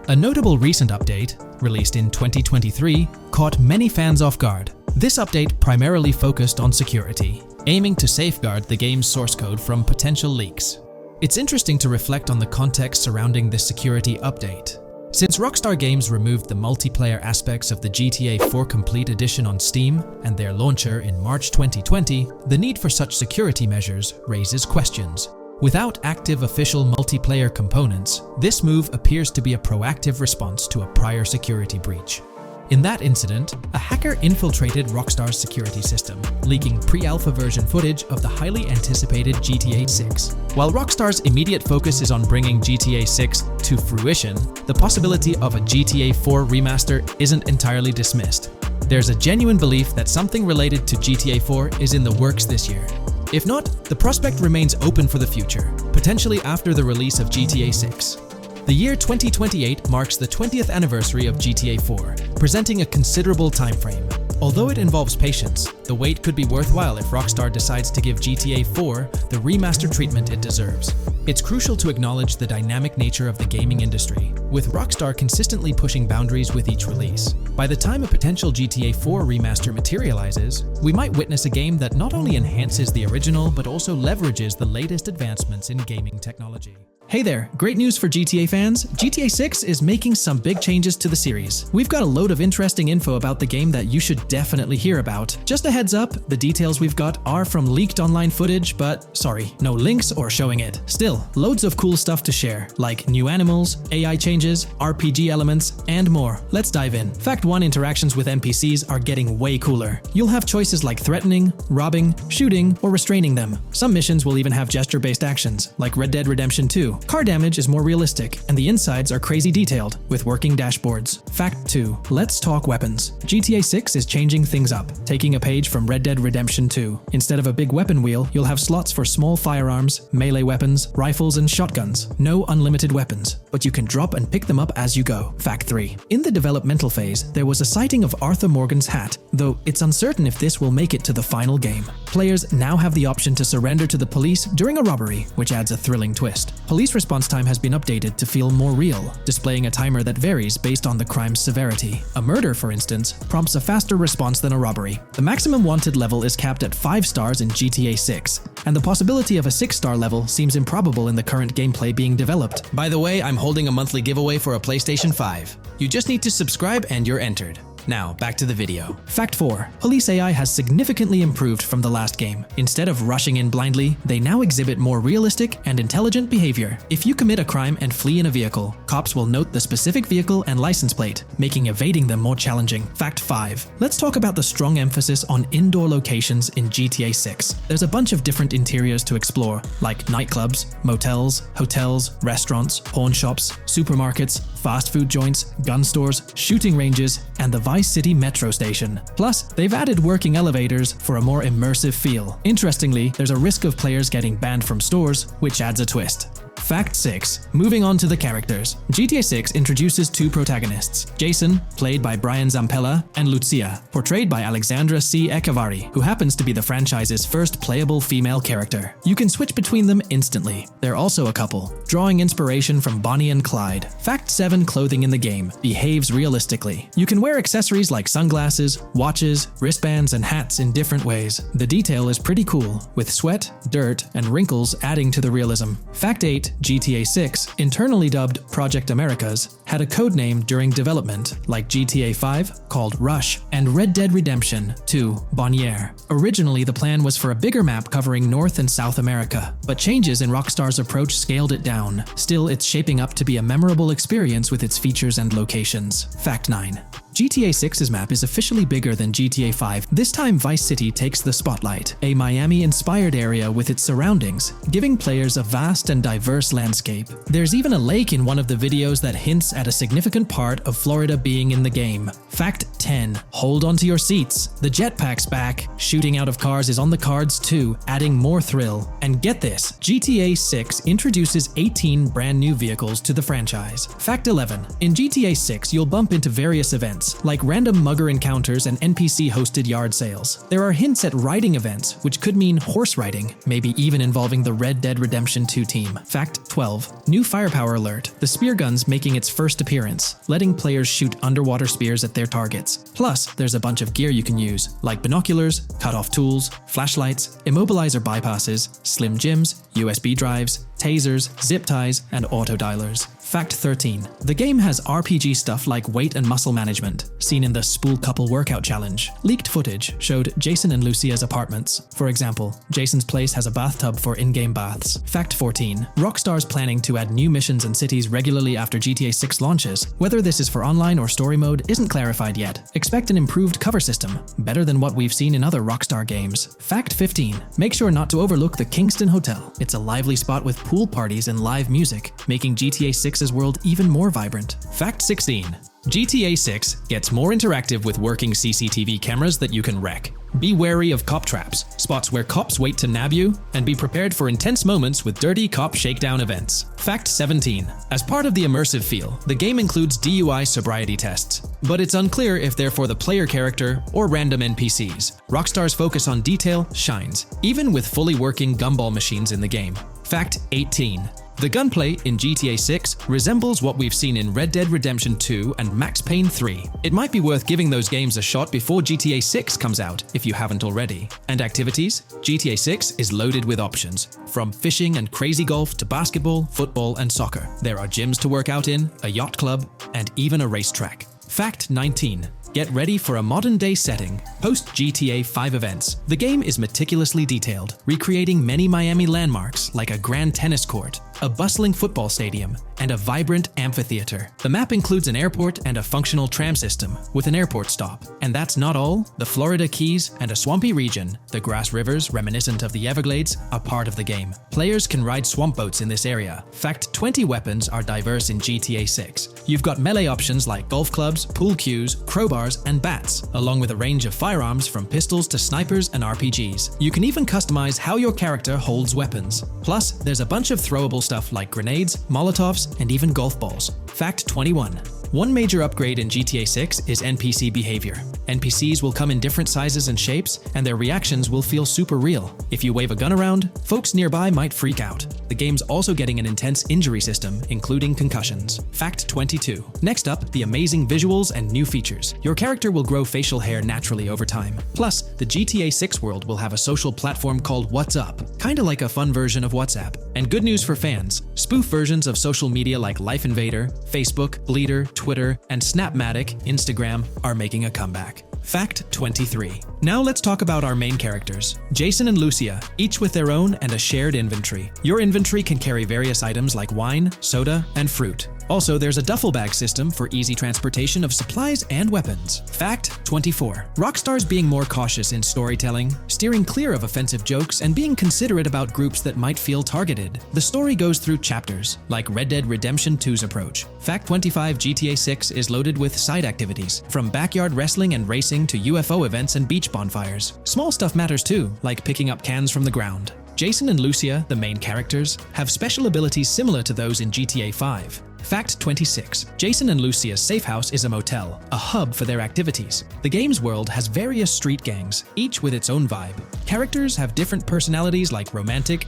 A notable recent update, released in 2023, caught many fans off guard. This update primarily focused on security, aiming to safeguard the game's source code from potential leaks. It's interesting to reflect on the context surrounding this security update. Since Rockstar Games removed the multiplayer aspects of the GTA 4 Complete Edition on Steam and their launcher in March 2020, the need for such security measures raises questions. Without active official multiplayer components, this move appears to be a proactive response to a prior security breach. In that incident, a hacker infiltrated Rockstar's security system, leaking pre-alpha version footage of the highly anticipated GTA 6. While Rockstar's immediate focus is on bringing GTA 6 to fruition, the possibility of a GTA 4 remaster isn't entirely dismissed. There's a genuine belief that something related to GTA 4 is in the works this year. If not, the prospect remains open for the future, potentially after the release of GTA 6. The year 2028 marks the 20th anniversary of GTA 4, presenting a considerable time frame. Although it involves patience, the wait could be worthwhile if Rockstar decides to give GTA 4 the remaster treatment it deserves. It's crucial to acknowledge the dynamic nature of the gaming industry, with Rockstar consistently pushing boundaries with each release. By the time a potential GTA 4 remaster materializes, we might witness a game that not only enhances the original but also leverages the latest advancements in gaming technology. Hey there, great news for GTA fans. GTA 6 is making some big changes to the series. We've got a load of interesting info about the game that you should definitely hear about. Just a heads up, the details we've got are from leaked online footage, but sorry, no links or showing it. Still, loads of cool stuff to share, like new animals, AI changes, RPG elements, and more. Let's dive in. Fact 1: interactions with NPCs are getting way cooler. You'll have choices like threatening, robbing, shooting, or restraining them. Some missions will even have gesture-based actions, like Red Dead Redemption 2. Car damage is more realistic, and the insides are crazy detailed, with working dashboards. Fact 2: let's talk weapons. GTA 6 is changing things up, taking a page from Red Dead Redemption 2. Instead of a big weapon wheel, you'll have slots for small firearms, melee weapons, rifles, and shotguns. No unlimited weapons, but you can drop and pick them up as you go. Fact 3: in the developmental phase, there was a sighting of Arthur Morgan's hat, though it's uncertain if this will make it to the final game. Players now have the option to surrender to the police during a robbery, which adds a thrilling twist. Police response time has been updated to feel more real, displaying a timer that varies based on the crime's severity. A murder, for instance, prompts a faster response than a robbery. The maximum wanted level is capped at 5 stars in GTA 6, and the possibility of a 6-star level seems improbable in the current gameplay being developed. By the way, I'm holding a monthly giveaway for a PlayStation 5. You just need to subscribe and you're entered. Now, back to the video. Fact 4. Police AI has significantly improved from the last game. Instead of rushing in blindly, they now exhibit more realistic and intelligent behavior. If you commit a crime and flee in a vehicle, cops will note the specific vehicle and license plate, making evading them more challenging. Fact 5. Let's talk about the strong emphasis on indoor locations in GTA 6. There's a bunch of different interiors to explore, like nightclubs, motels, hotels, restaurants, pawn shops, supermarkets, fast food joints, gun stores, shooting ranges, and the Vice City metro station. Plus, they've added working elevators for a more immersive feel. Interestingly, there's a risk of players getting banned from stores, which adds a twist. Fact 6. Moving on to the characters. GTA 6 introduces two protagonists, Jason, played by Brian Zampella, and Lucia, portrayed by Alexandra C. Echevarri, who happens to be the franchise's first playable female character. You can switch between them instantly. They're also a couple, drawing inspiration from Bonnie and Clyde. Fact 7. Clothing in the game behaves realistically. You can wear accessories like sunglasses, watches, wristbands, and hats in different ways. The detail is pretty cool, with sweat, dirt, and wrinkles adding to the realism. Fact 8. GTA 6, internally dubbed Project Americas, had a codename during development, like GTA 5, called Rush, and Red Dead Redemption 2, Bonnier. Originally, the plan was for a bigger map covering North and South America, but changes in Rockstar's approach scaled it down. Still, it's shaping up to be a memorable experience with its features and locations. Fact 9. GTA 6's map is officially bigger than GTA 5. This time Vice City takes the spotlight, a Miami-inspired area with its surroundings, giving players a vast and diverse landscape. There's even a lake in one of the videos that hints at a significant part of Florida being in the game. Fact 10. Hold on to your seats. The jetpack's back. Shooting out of cars is on the cards too, adding more thrill. And get this, GTA 6 introduces 18 brand new vehicles to the franchise. Fact 11. In GTA 6, you'll bump into various events, like random mugger encounters and NPC-hosted yard sales. There are hints at riding events, which could mean horse riding, maybe even involving the Red Dead Redemption 2 team. Fact 12. New firepower alert. The spear gun's making its first appearance, letting players shoot underwater spears at their targets. Plus, there's a bunch of gear you can use, like binoculars, cut-off tools, flashlights, immobilizer bypasses, slim jims, USB drives, tasers, zip ties, and auto dialers. Fact 13. The game has RPG stuff like weight and muscle management, seen in the Spool Couple Workout Challenge. Leaked footage showed Jason and Lucia's apartments. For example, Jason's place has a bathtub for in-game baths. Fact 14. Rockstar's planning to add new missions and cities regularly after GTA 6 launches. Whether this is for online or story mode isn't clarified yet. Expect an improved cover system, better than what we've seen in other Rockstar games. Fact 15. Make sure not to overlook the Kingston Hotel. It's a lively spot with pool parties and live music, making GTA 6's world even more vibrant. Fact 16. GTA 6 gets more interactive with working CCTV cameras that you can wreck. Be wary of cop traps, spots where cops wait to nab you, and be prepared for intense moments with dirty cop shakedown events. Fact 17. As part of the immersive feel, the game includes DUI sobriety tests, but it's unclear if they're for the player character or random NPCs. Rockstar's focus on detail shines, even with fully working gumball machines in the game. Fact 18. The gunplay in GTA 6 resembles what we've seen in Red Dead Redemption 2 and Max Payne 3. It might be worth giving those games a shot before GTA 6 comes out, if you haven't already. And activities? GTA 6 is loaded with options, from fishing and crazy golf to basketball, football, and soccer. There are gyms to work out in, a yacht club, and even a racetrack. Fact 19. Get ready for a modern-day setting, post-GTA 5 events. The game is meticulously detailed, recreating many Miami landmarks like a grand tennis court, a bustling football stadium, and a vibrant amphitheater. The map includes an airport and a functional tram system with an airport stop. And that's not all. The Florida Keys and a swampy region, the grass rivers reminiscent of the Everglades, are part of the game. Players can ride swamp boats in this area. Fact 20 weapons are diverse in GTA 6. You've got melee options like golf clubs, pool cues, crowbars, and bats, along with a range of firearms from pistols to snipers and RPGs. You can even customize how your character holds weapons. Plus, there's a bunch of throwable stuff like grenades, molotovs, and even golf balls. Fact 21. One major upgrade in GTA 6 is NPC behavior. NPCs will come in different sizes and shapes, and their reactions will feel super real. If you wave a gun around, folks nearby might freak out. The game's also getting an intense injury system, including concussions. Fact 22. Next up, the amazing visuals and new features. Your character will grow facial hair naturally over time. Plus, the GTA 6 world will have a social platform called What's Up, kinda like a fun version of WhatsApp. And good news for fans, spoof versions of social media like Life Invader, Facebook, Bleeder, Twitter, and Snapmatic, Instagram are making a comeback. Fact 23. Now let's talk about our main characters, Jason and Lucia, each with their own and a shared inventory. Your inventory can carry various items like wine, soda, and fruit. Also, there's a duffel bag system for easy transportation of supplies and weapons. Fact 24. Rockstar's being more cautious in storytelling, steering clear of offensive jokes, and being considerate about groups that might feel targeted. The story goes through chapters, like Red Dead Redemption 2's approach. Fact 25. GTA 6 is loaded with side activities, from backyard wrestling and racing to UFO events and beach bonfires. Small stuff matters too, like picking up cans from the ground. Jason and Lucia, the main characters, have special abilities similar to those in GTA 5. Fact 26. Jason and Lucia's safe house is a motel, a hub for their activities. The game's world has various street gangs, each with its own vibe. Characters have different personalities like romantic,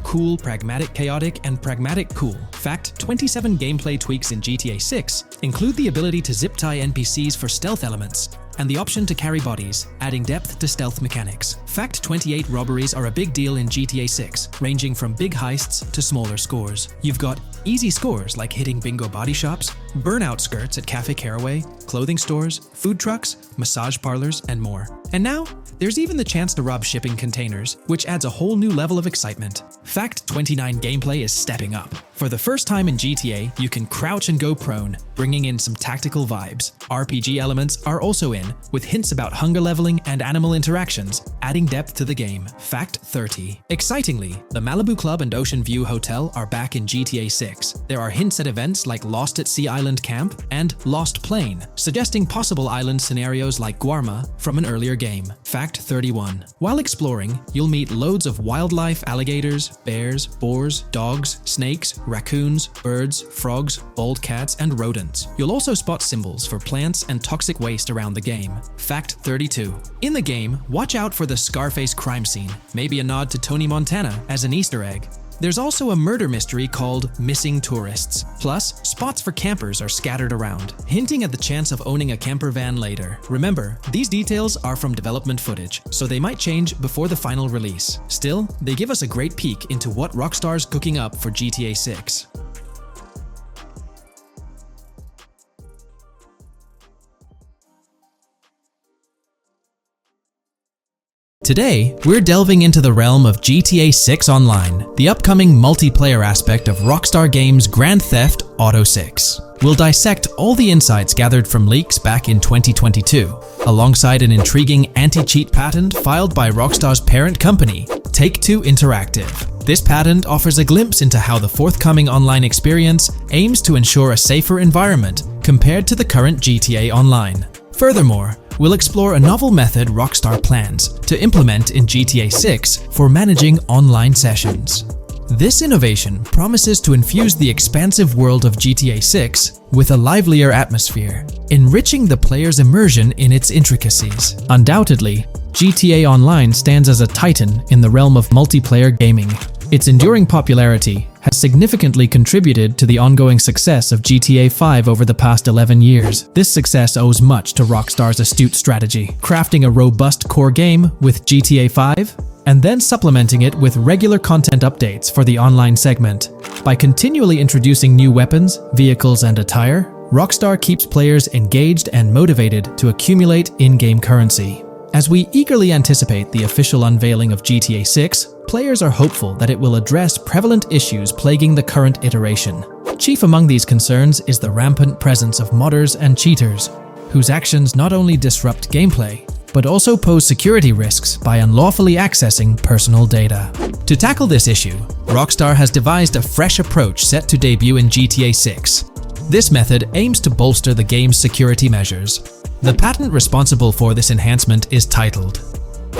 cool, pragmatic, chaotic, and pragmatic cool. Fact 27. Gameplay tweaks in GTA 6 include the ability to zip tie NPCs for stealth elements, and the option to carry bodies, adding depth to stealth mechanics. Fact 28. Robberies are a big deal in GTA 6, ranging from big heists to smaller scores. You've got easy scores like hitting bingo body shops, burnout skirts at Cafe Caraway, clothing stores, food trucks, massage parlors, and more. And now, there's even the chance to rob shipping containers, which adds a whole new level of excitement. Fact 29. Gameplay is stepping up. For the first time in GTA, you can crouch and go prone, bringing in some tactical vibes. RPG elements are also in, with hints about hunger leveling and animal interactions, adding depth to the game. Fact 30. Excitingly, the Malibu Club and Ocean View Hotel are back in GTA 6. There are hints at events like Lost at Sea Island Camp and Lost Plane, suggesting possible island scenarios like Guarma from an earlier game. Fact 31. While exploring, you'll meet loads of wildlife, alligators, bears, boars, dogs, snakes, raccoons, birds, frogs, bald cats, and rodents. You'll also spot symbols for plants and toxic waste around the game. Fact 32. In the game, watch out for the Scarface crime scene, maybe a nod to Tony Montana as an Easter egg. There's also a murder mystery called Missing Tourists. Plus, spots for campers are scattered around, hinting at the chance of owning a camper van later. Remember, these details are from development footage, so they might change before the final release. Still, they give us a great peek into what Rockstar's cooking up for GTA 6. Today, we're delving into the realm of GTA 6 Online, the upcoming multiplayer aspect of Rockstar Games' Grand Theft Auto 6. We'll dissect all the insights gathered from leaks back in 2022, alongside an intriguing anti-cheat patent filed by Rockstar's parent company, Take-Two Interactive. This patent offers a glimpse into how the forthcoming online experience aims to ensure a safer environment compared to the current GTA Online. Furthermore, we'll explore a novel method Rockstar plans to implement in GTA 6 for managing online sessions. This innovation promises to infuse the expansive world of GTA 6 with a livelier atmosphere, enriching the player's immersion in its intricacies. Undoubtedly, GTA Online stands as a titan in the realm of multiplayer gaming. Its enduring popularity has significantly contributed to the ongoing success of GTA 5 over the past 11 years. This success owes much to Rockstar's astute strategy, crafting a robust core game with GTA 5 and then supplementing it with regular content updates for the online segment. By continually introducing new weapons, vehicles, and attire, Rockstar keeps players engaged and motivated to accumulate in-game currency. As we eagerly anticipate the official unveiling of GTA 6, players are hopeful that it will address prevalent issues plaguing the current iteration. Chief among these concerns is the rampant presence of modders and cheaters, whose actions not only disrupt gameplay, but also pose security risks by unlawfully accessing personal data. To tackle this issue, Rockstar has devised a fresh approach set to debut in GTA 6. This method aims to bolster the game's security measures. The patent responsible for this enhancement is titled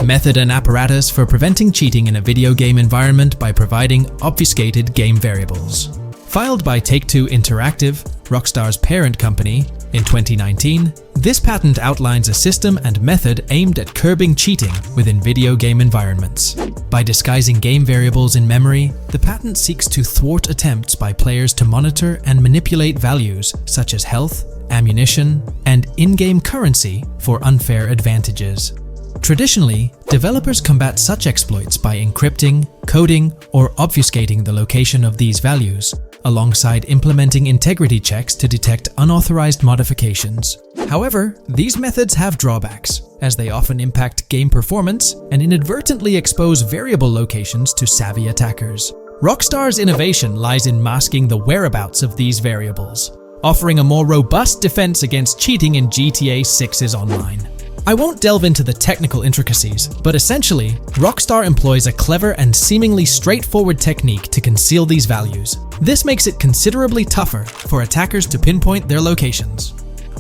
Method and Apparatus for Preventing Cheating in a Video Game Environment by Providing Obfuscated Game Variables. Filed by Take-Two Interactive, Rockstar's parent company, In 2019, this patent outlines a system and method aimed at curbing cheating within video game environments. By disguising game variables in memory, the patent seeks to thwart attempts by players to monitor and manipulate values such as health, ammunition, and in-game currency for unfair advantages. Traditionally, developers combat such exploits by encrypting, coding, or obfuscating the location of these values, alongside implementing integrity checks to detect unauthorized modifications. However, these methods have drawbacks, as they often impact game performance and inadvertently expose variable locations to savvy attackers. Rockstar's innovation lies in masking the whereabouts of these variables, offering a more robust defense against cheating in GTA 6's online. I won't delve into the technical intricacies, but essentially, Rockstar employs a clever and seemingly straightforward technique to conceal these values. This makes it considerably tougher for attackers to pinpoint their locations.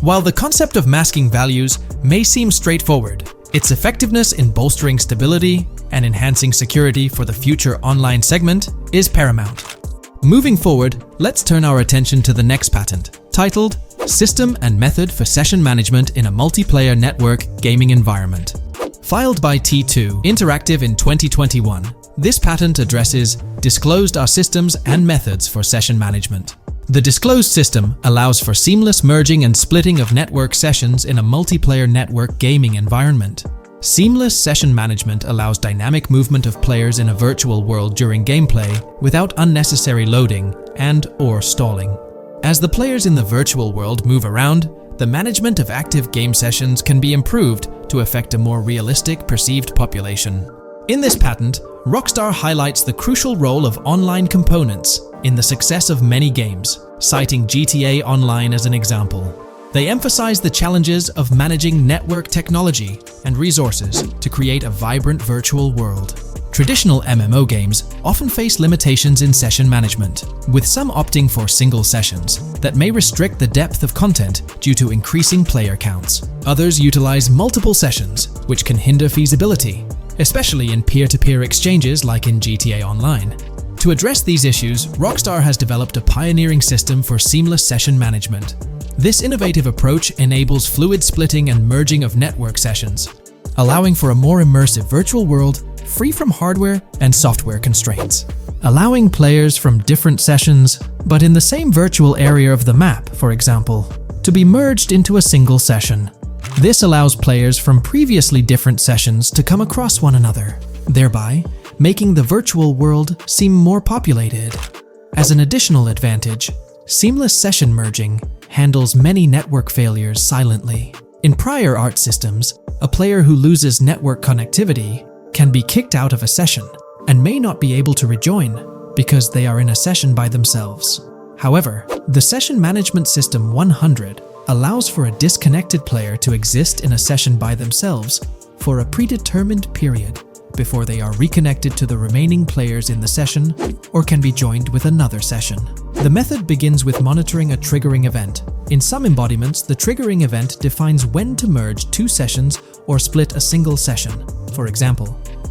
While the concept of masking values may seem straightforward, its effectiveness in bolstering stability and enhancing security for the future online segment is paramount. Moving forward, let's turn our attention to the next patent, titled System and Method for Session Management in a Multiplayer Network Gaming Environment. Filed by T2 Interactive in 2021, this patent addresses disclosed are systems and methods for session management. The disclosed system allows for seamless merging and splitting of network sessions in a multiplayer network gaming environment. Seamless session management allows dynamic movement of players in a virtual world during gameplay without unnecessary loading and/or stalling. As the players in the virtual world move around, the management of active game sessions can be improved to affect a more realistic perceived population. In this patent, Rockstar highlights the crucial role of online components in the success of many games, citing GTA Online as an example. They emphasize the challenges of managing network technology and resources to create a vibrant virtual world. Traditional MMO games often face limitations in session management, with some opting for single sessions that may restrict the depth of content due to increasing player counts. Others utilize multiple sessions, which can hinder feasibility, especially in peer-to-peer exchanges like in GTA Online. To address these issues, Rockstar has developed a pioneering system for seamless session management. This innovative approach enables fluid splitting and merging of network sessions, allowing for a more immersive virtual world free from hardware and software constraints. Allowing players from different sessions, but in the same virtual area of the map, for example, to be merged into a single session. This allows players from previously different sessions to come across one another, thereby making the virtual world seem more populated. As an additional advantage, seamless session merging handles many network failures silently. In prior art systems, a player who loses network connectivity can be kicked out of a session and may not be able to rejoin because they are in a session by themselves. However, the Session Management System 100 allows for a disconnected player to exist in a session by themselves for a predetermined period before they are reconnected to the remaining players in the session or can be joined with another session. The method begins with monitoring a triggering event. In some embodiments, the triggering event defines when to merge two sessions or split a single session. For example,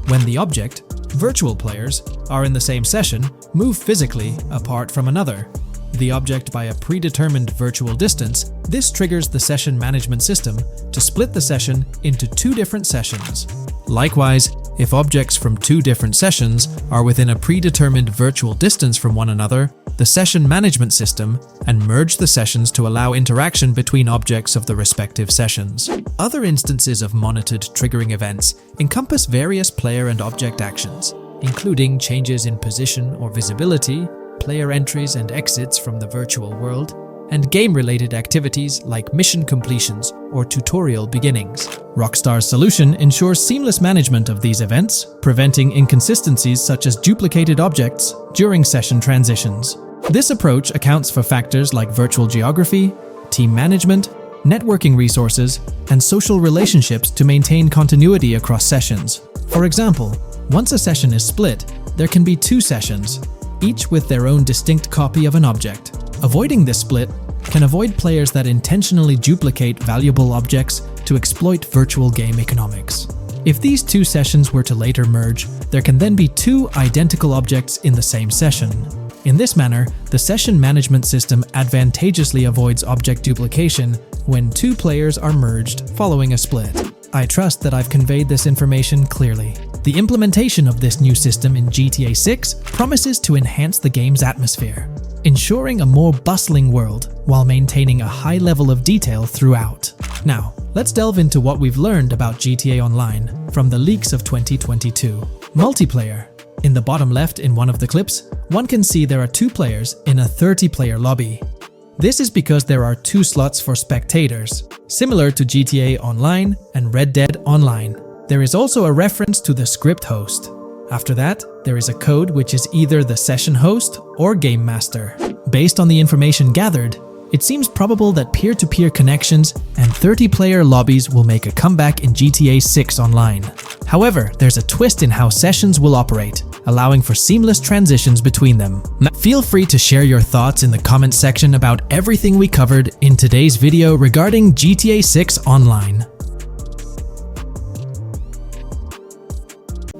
when the object, virtual players, are in the same session, move physically apart from another, the object by a predetermined virtual distance, this triggers the session management system to split the session into two different sessions. Likewise, if objects from two different sessions are within a predetermined virtual distance from one another, the session management system and merge the sessions to allow interaction between objects of the respective sessions. Other instances of monitored triggering events encompass various player and object actions, including changes in position or visibility, player entries and exits from the virtual world, and game-related activities like mission completions or tutorial beginnings. Rockstar's solution ensures seamless management of these events, preventing inconsistencies such as duplicated objects during session transitions. This approach accounts for factors like virtual geography, team management, networking resources, and social relationships to maintain continuity across sessions. For example, once a session is split, there can be two sessions, each with their own distinct copy of an object. Avoiding this split can avoid players that intentionally duplicate valuable objects to exploit virtual game economics. If these two sessions were to later merge, there can then be two identical objects in the same session. In this manner, the session management system advantageously avoids object duplication when two players are merged following a split. I trust that I've conveyed this information clearly. The implementation of this new system in GTA 6 promises to enhance the game's atmosphere, ensuring a more bustling world while maintaining a high level of detail throughout. Now, let's delve into what we've learned about GTA Online from the leaks of 2022. Multiplayer. In the bottom left in one of the clips, one can see there are 2 players in a 30-player lobby. This is because there are 2 slots for spectators, similar to GTA Online and Red Dead Online. There is also a reference to the script host. After that, there is a code which is either the session host or game master. Based on the information gathered, it seems probable that peer-to-peer connections and 30-player lobbies will make a comeback in GTA 6 Online. However, there's a twist in how sessions will operate, allowing for seamless transitions between them. Feel free to share your thoughts in the comment section about everything we covered in today's video regarding GTA 6 Online.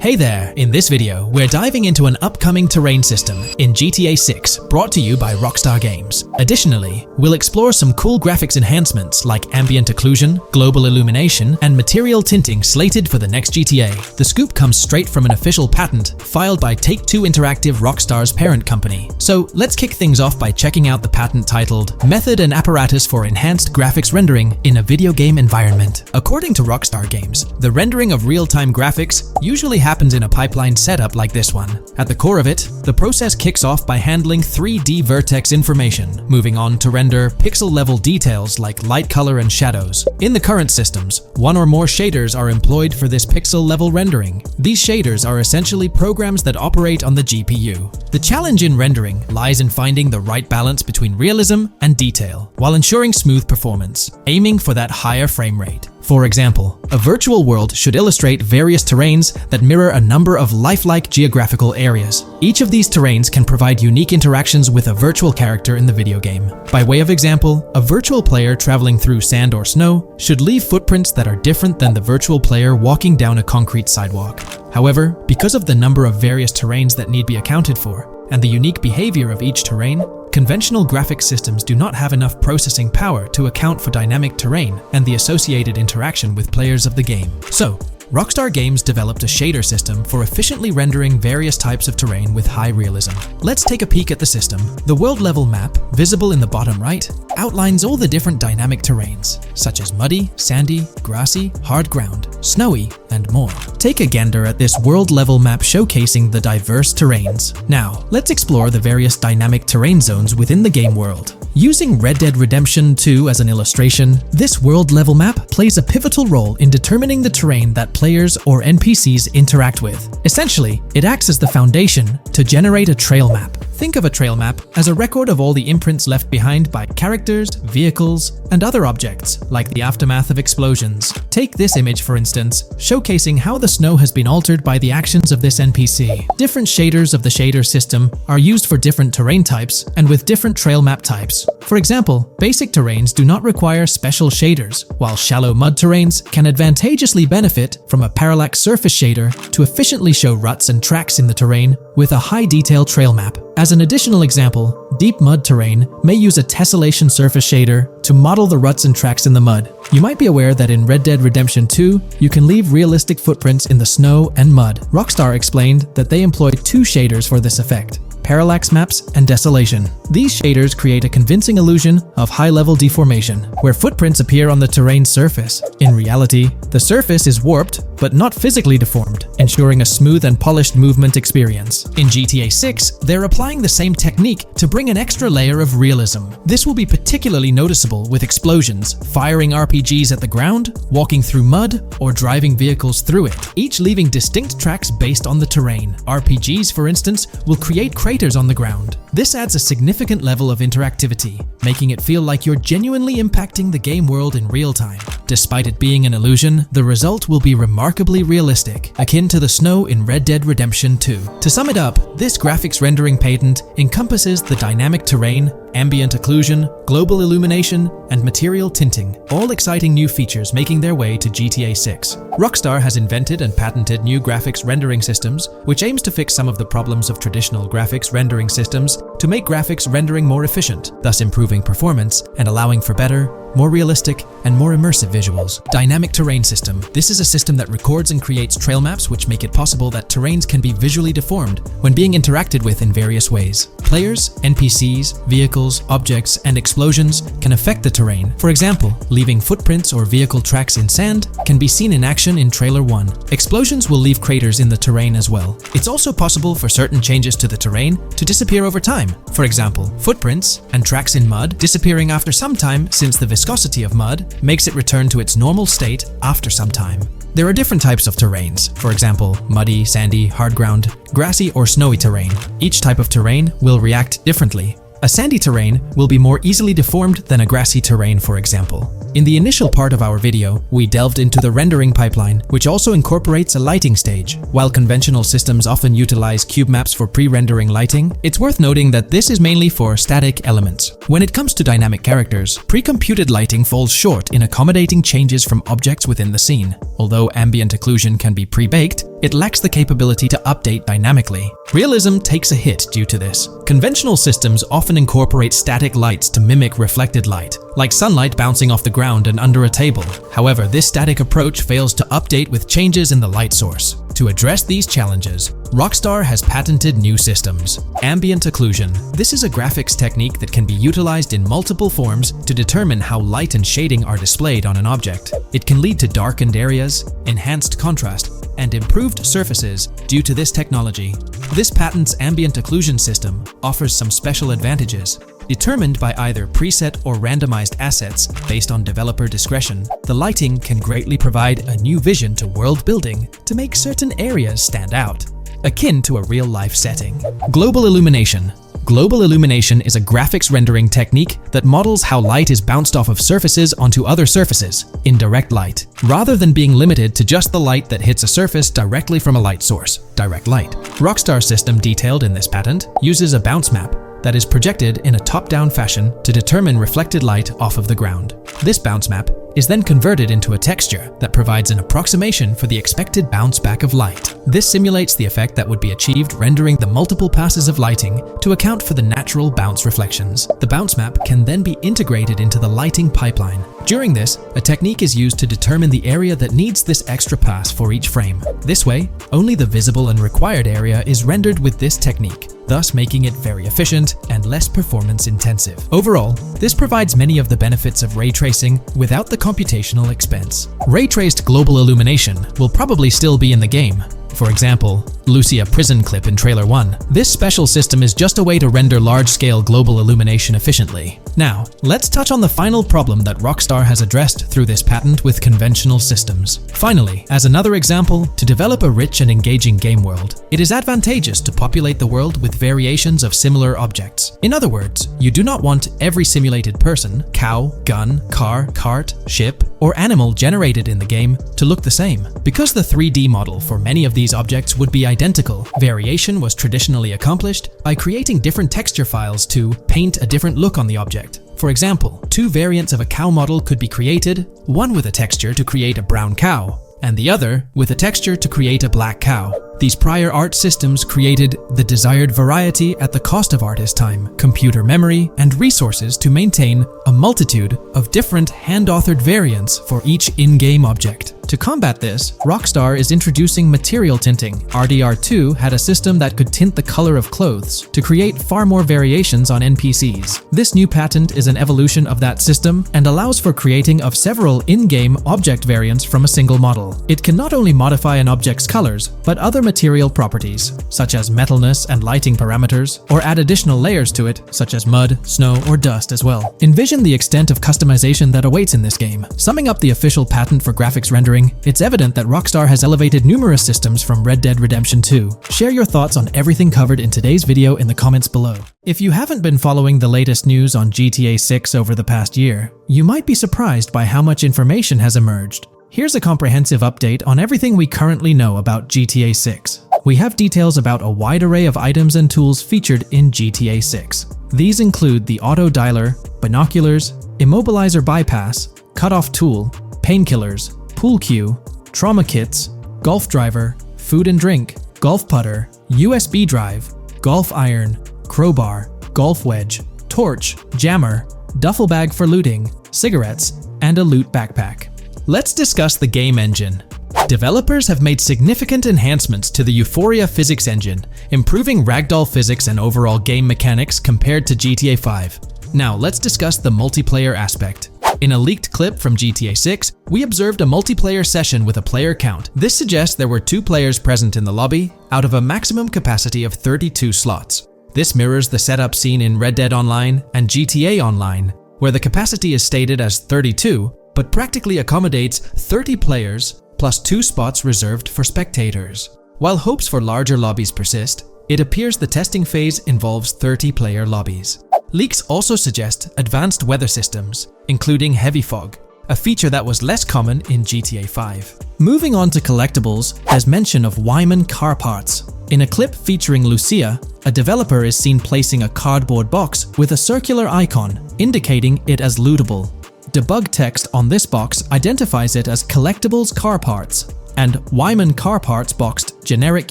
Hey there! In this video, we're diving into an upcoming terrain system in GTA 6 brought to you by Rockstar Games. Additionally, we'll explore some cool graphics enhancements like ambient occlusion, global illumination, and material tinting slated for the next GTA. The scoop comes straight from an official patent filed by Take-Two Interactive, Rockstar's parent company. So let's kick things off by checking out the patent titled Method and Apparatus for Enhanced Graphics Rendering in a Video Game Environment. According to Rockstar Games, the rendering of real-time graphics usually happens in a pipeline setup like this one. At the core of it, the process kicks off by handling 3D vertex information, moving on to render pixel-level details like light color and shadows. In the current systems, 1 or more shaders are employed for this pixel-level rendering. These shaders are essentially programs that operate on the GPU. The challenge in rendering lies in finding the right balance between realism and detail, while ensuring smooth performance, aiming for that higher frame rate. For example, a virtual world should illustrate various terrains that mirror a number of lifelike geographical areas. Each of these terrains can provide unique interactions with a virtual character in the video game. By way of example, a virtual player traveling through sand or snow should leave footprints that are different than the virtual player walking down a concrete sidewalk. However, because of the number of various terrains that need be accounted for, and the unique behavior of each terrain, conventional graphics systems do not have enough processing power to account for dynamic terrain and the associated interaction with players of the game. So, Rockstar Games developed a shader system for efficiently rendering various types of terrain with high realism. Let's take a peek at the system. The world level map, visible in the bottom right, outlines all the different dynamic terrains, such as muddy, sandy, grassy, hard ground, snowy, and more. Take a gander at this world level map showcasing the diverse terrains. Now, let's explore the various dynamic terrain zones within the game world. Using Red Dead Redemption 2 as an illustration, this world level map plays a pivotal role in determining the terrain that players or NPCs interact with. Essentially, it acts as the foundation to generate a trail map. Think of a trail map as a record of all the imprints left behind by characters, vehicles, and other objects, like the aftermath of explosions. Take this image for instance, showcasing how the snow has been altered by the actions of this NPC. Different shaders of the shader system are used for different terrain types and with different trail map types. For example, basic terrains do not require special shaders, while shallow mud terrains can advantageously benefit from a parallax surface shader to efficiently show ruts and tracks in the terrain with a high detail trail map. As an additional example, deep mud terrain may use a tessellation surface shader to model the ruts and tracks in the mud. You might be aware that in Red Dead Redemption 2, you can leave realistic footprints in the snow and mud. Rockstar explained that they employed 2 shaders for this effect: parallax maps and desolation. These shaders create a convincing illusion of high-level deformation, where footprints appear on the terrain's surface. In reality, the surface is warped but not physically deformed, ensuring a smooth and polished movement experience. In GTA 6, they're applying the same technique to bring an extra layer of realism. This will be particularly noticeable with explosions, firing RPGs at the ground, walking through mud, or driving vehicles through it, each leaving distinct tracks based on the terrain. RPGs, for instance, will create craters on the ground. This adds a significant level of interactivity, making it feel like you're genuinely impacting the game world in real time. Despite it being an illusion, the result will be remarkably realistic, akin to the snow in Red Dead Redemption 2. To sum it up, this graphics rendering patent encompasses the dynamic terrain ambient occlusion, global illumination, and material tinting, all exciting new features making their way to GTA 6. Rockstar has invented and patented new graphics rendering systems, which aims to fix some of the problems of traditional graphics rendering systems to make graphics rendering more efficient, thus improving performance and allowing for better, more realistic, and more immersive visuals. Dynamic terrain system. This is a system that records and creates trail maps which make it possible that terrains can be visually deformed when being interacted with in various ways. Players, NPCs, vehicles, objects, and explosions can affect the terrain. For example, leaving footprints or vehicle tracks in sand can be seen in action in Trailer 1. Explosions will leave craters in the terrain as well. It's also possible for certain changes to the terrain to disappear over time. For example, footprints and tracks in mud disappearing after some time, since the viscosity of mud makes it return to its normal state after some time. There are different types of terrains, for example, muddy, sandy, hard ground, grassy, or snowy terrain. Each type of terrain will react differently. A sandy terrain will be more easily deformed than a grassy terrain, for example. In the initial part of our video, we delved into the rendering pipeline, which also incorporates a lighting stage. While conventional systems often utilize cube maps for pre-rendering lighting, it's worth noting that this is mainly for static elements. When it comes to dynamic characters, pre-computed lighting falls short in accommodating changes from objects within the scene. Although ambient occlusion can be pre-baked, it lacks the capability to update dynamically. Realism takes a hit due to this. Conventional systems often incorporate static lights to mimic reflected light, like sunlight bouncing off the ground and under a table. However, this static approach fails to update with changes in the light source. To address these challenges, Rockstar has patented new systems. Ambient occlusion. This is a graphics technique that can be utilized in multiple forms to determine how light and shading are displayed on an object. It can lead to darkened areas, enhanced contrast, and improved surfaces due to this technology. This patent's ambient occlusion system offers some special advantages. Determined by either preset or randomized assets based on developer discretion, the lighting can greatly provide a new vision to world building to make certain areas stand out, akin to a real-life setting. Global illumination. Global illumination is a graphics rendering technique that models how light is bounced off of surfaces onto other surfaces in direct light, rather than being limited to just the light that hits a surface directly from a light source, direct light. Rockstar's system detailed in this patent uses a bounce map that is projected in a top-down fashion to determine reflected light off of the ground. This bounce map is then converted into a texture that provides an approximation for the expected bounce back of light. This simulates the effect that would be achieved rendering the multiple passes of lighting to account for the natural bounce reflections. The bounce map can then be integrated into the lighting pipeline. During this, a technique is used to determine the area that needs this extra pass for each frame. This way, only the visible and required area is rendered with this technique, thus making it very efficient and less performance intensive. Overall, this provides many of the benefits of ray tracing without the computational expense. Ray-traced global illumination will probably still be in the game. For example, Lucia prison clip in Trailer 1. This special system is just a way to render large-scale global illumination efficiently. Now, let's touch on the final problem that Rockstar has addressed through this patent with conventional systems. Finally, as another example, to develop a rich and engaging game world, it is advantageous to populate the world with variations of similar objects. In other words, you do not want every simulated person, cow, gun, car, cart, ship, or animal generated in the game to look the same. Because the 3D model for many of these objects would be identical, variation was traditionally accomplished by creating different texture files to paint a different look on the object. For example, two variants of a cow model could be created, one with a texture to create a brown cow, and the other with a texture to create a black cow. These prior art systems created the desired variety at the cost of artist time, computer memory, and resources to maintain a multitude of different hand-authored variants for each in-game object. To combat this, Rockstar is introducing material tinting. RDR2 had a system that could tint the color of clothes to create far more variations on NPCs. This new patent is an evolution of that system and allows for creating of several in-game object variants from a single model. It can not only modify an object's colors, but other material properties, such as metalness and lighting parameters, or add additional layers to it, such as mud, snow, or dust as well. Envision the extent of customization that awaits in this game. Summing up the official patent for graphics rendering, it's evident that Rockstar has elevated numerous systems from Red Dead Redemption 2. Share your thoughts on everything covered in today's video in the comments below. If you haven't been following the latest news on GTA 6 over the past year, you might be surprised by how much information has emerged. Here's a comprehensive update on everything we currently know about GTA 6. We have details about a wide array of items and tools featured in GTA 6. These include the auto dialer, binoculars, immobilizer bypass, cutoff tool, painkillers, pool cue, trauma kits, golf driver, food and drink, golf putter, USB drive, golf iron, crowbar, golf wedge, torch, jammer, duffel bag for looting, cigarettes, and a loot backpack. Let's discuss the game engine. Developers have made significant enhancements to the Euphoria physics engine, improving ragdoll physics and overall game mechanics compared to GTA 5. Now let's discuss the multiplayer aspect. In a leaked clip from GTA 6, we observed a multiplayer session with a player count. This suggests there were 2 players present in the lobby, out of a maximum capacity of 32 slots. This mirrors the setup seen in Red Dead Online and GTA Online, where the capacity is stated as 32, but practically accommodates 30 players plus 2 spots reserved for spectators. While hopes for larger lobbies persist, it appears the testing phase involves 30-player lobbies. Leaks also suggest advanced weather systems, including heavy fog, a feature that was less common in GTA 5. Moving on to collectibles, there's mention of Wyman car parts. In a clip featuring Lucia, a developer is seen placing a cardboard box with a circular icon, indicating it as lootable. Debug text on this box identifies it as collectibles car parts, and Wyman car parts boxed generic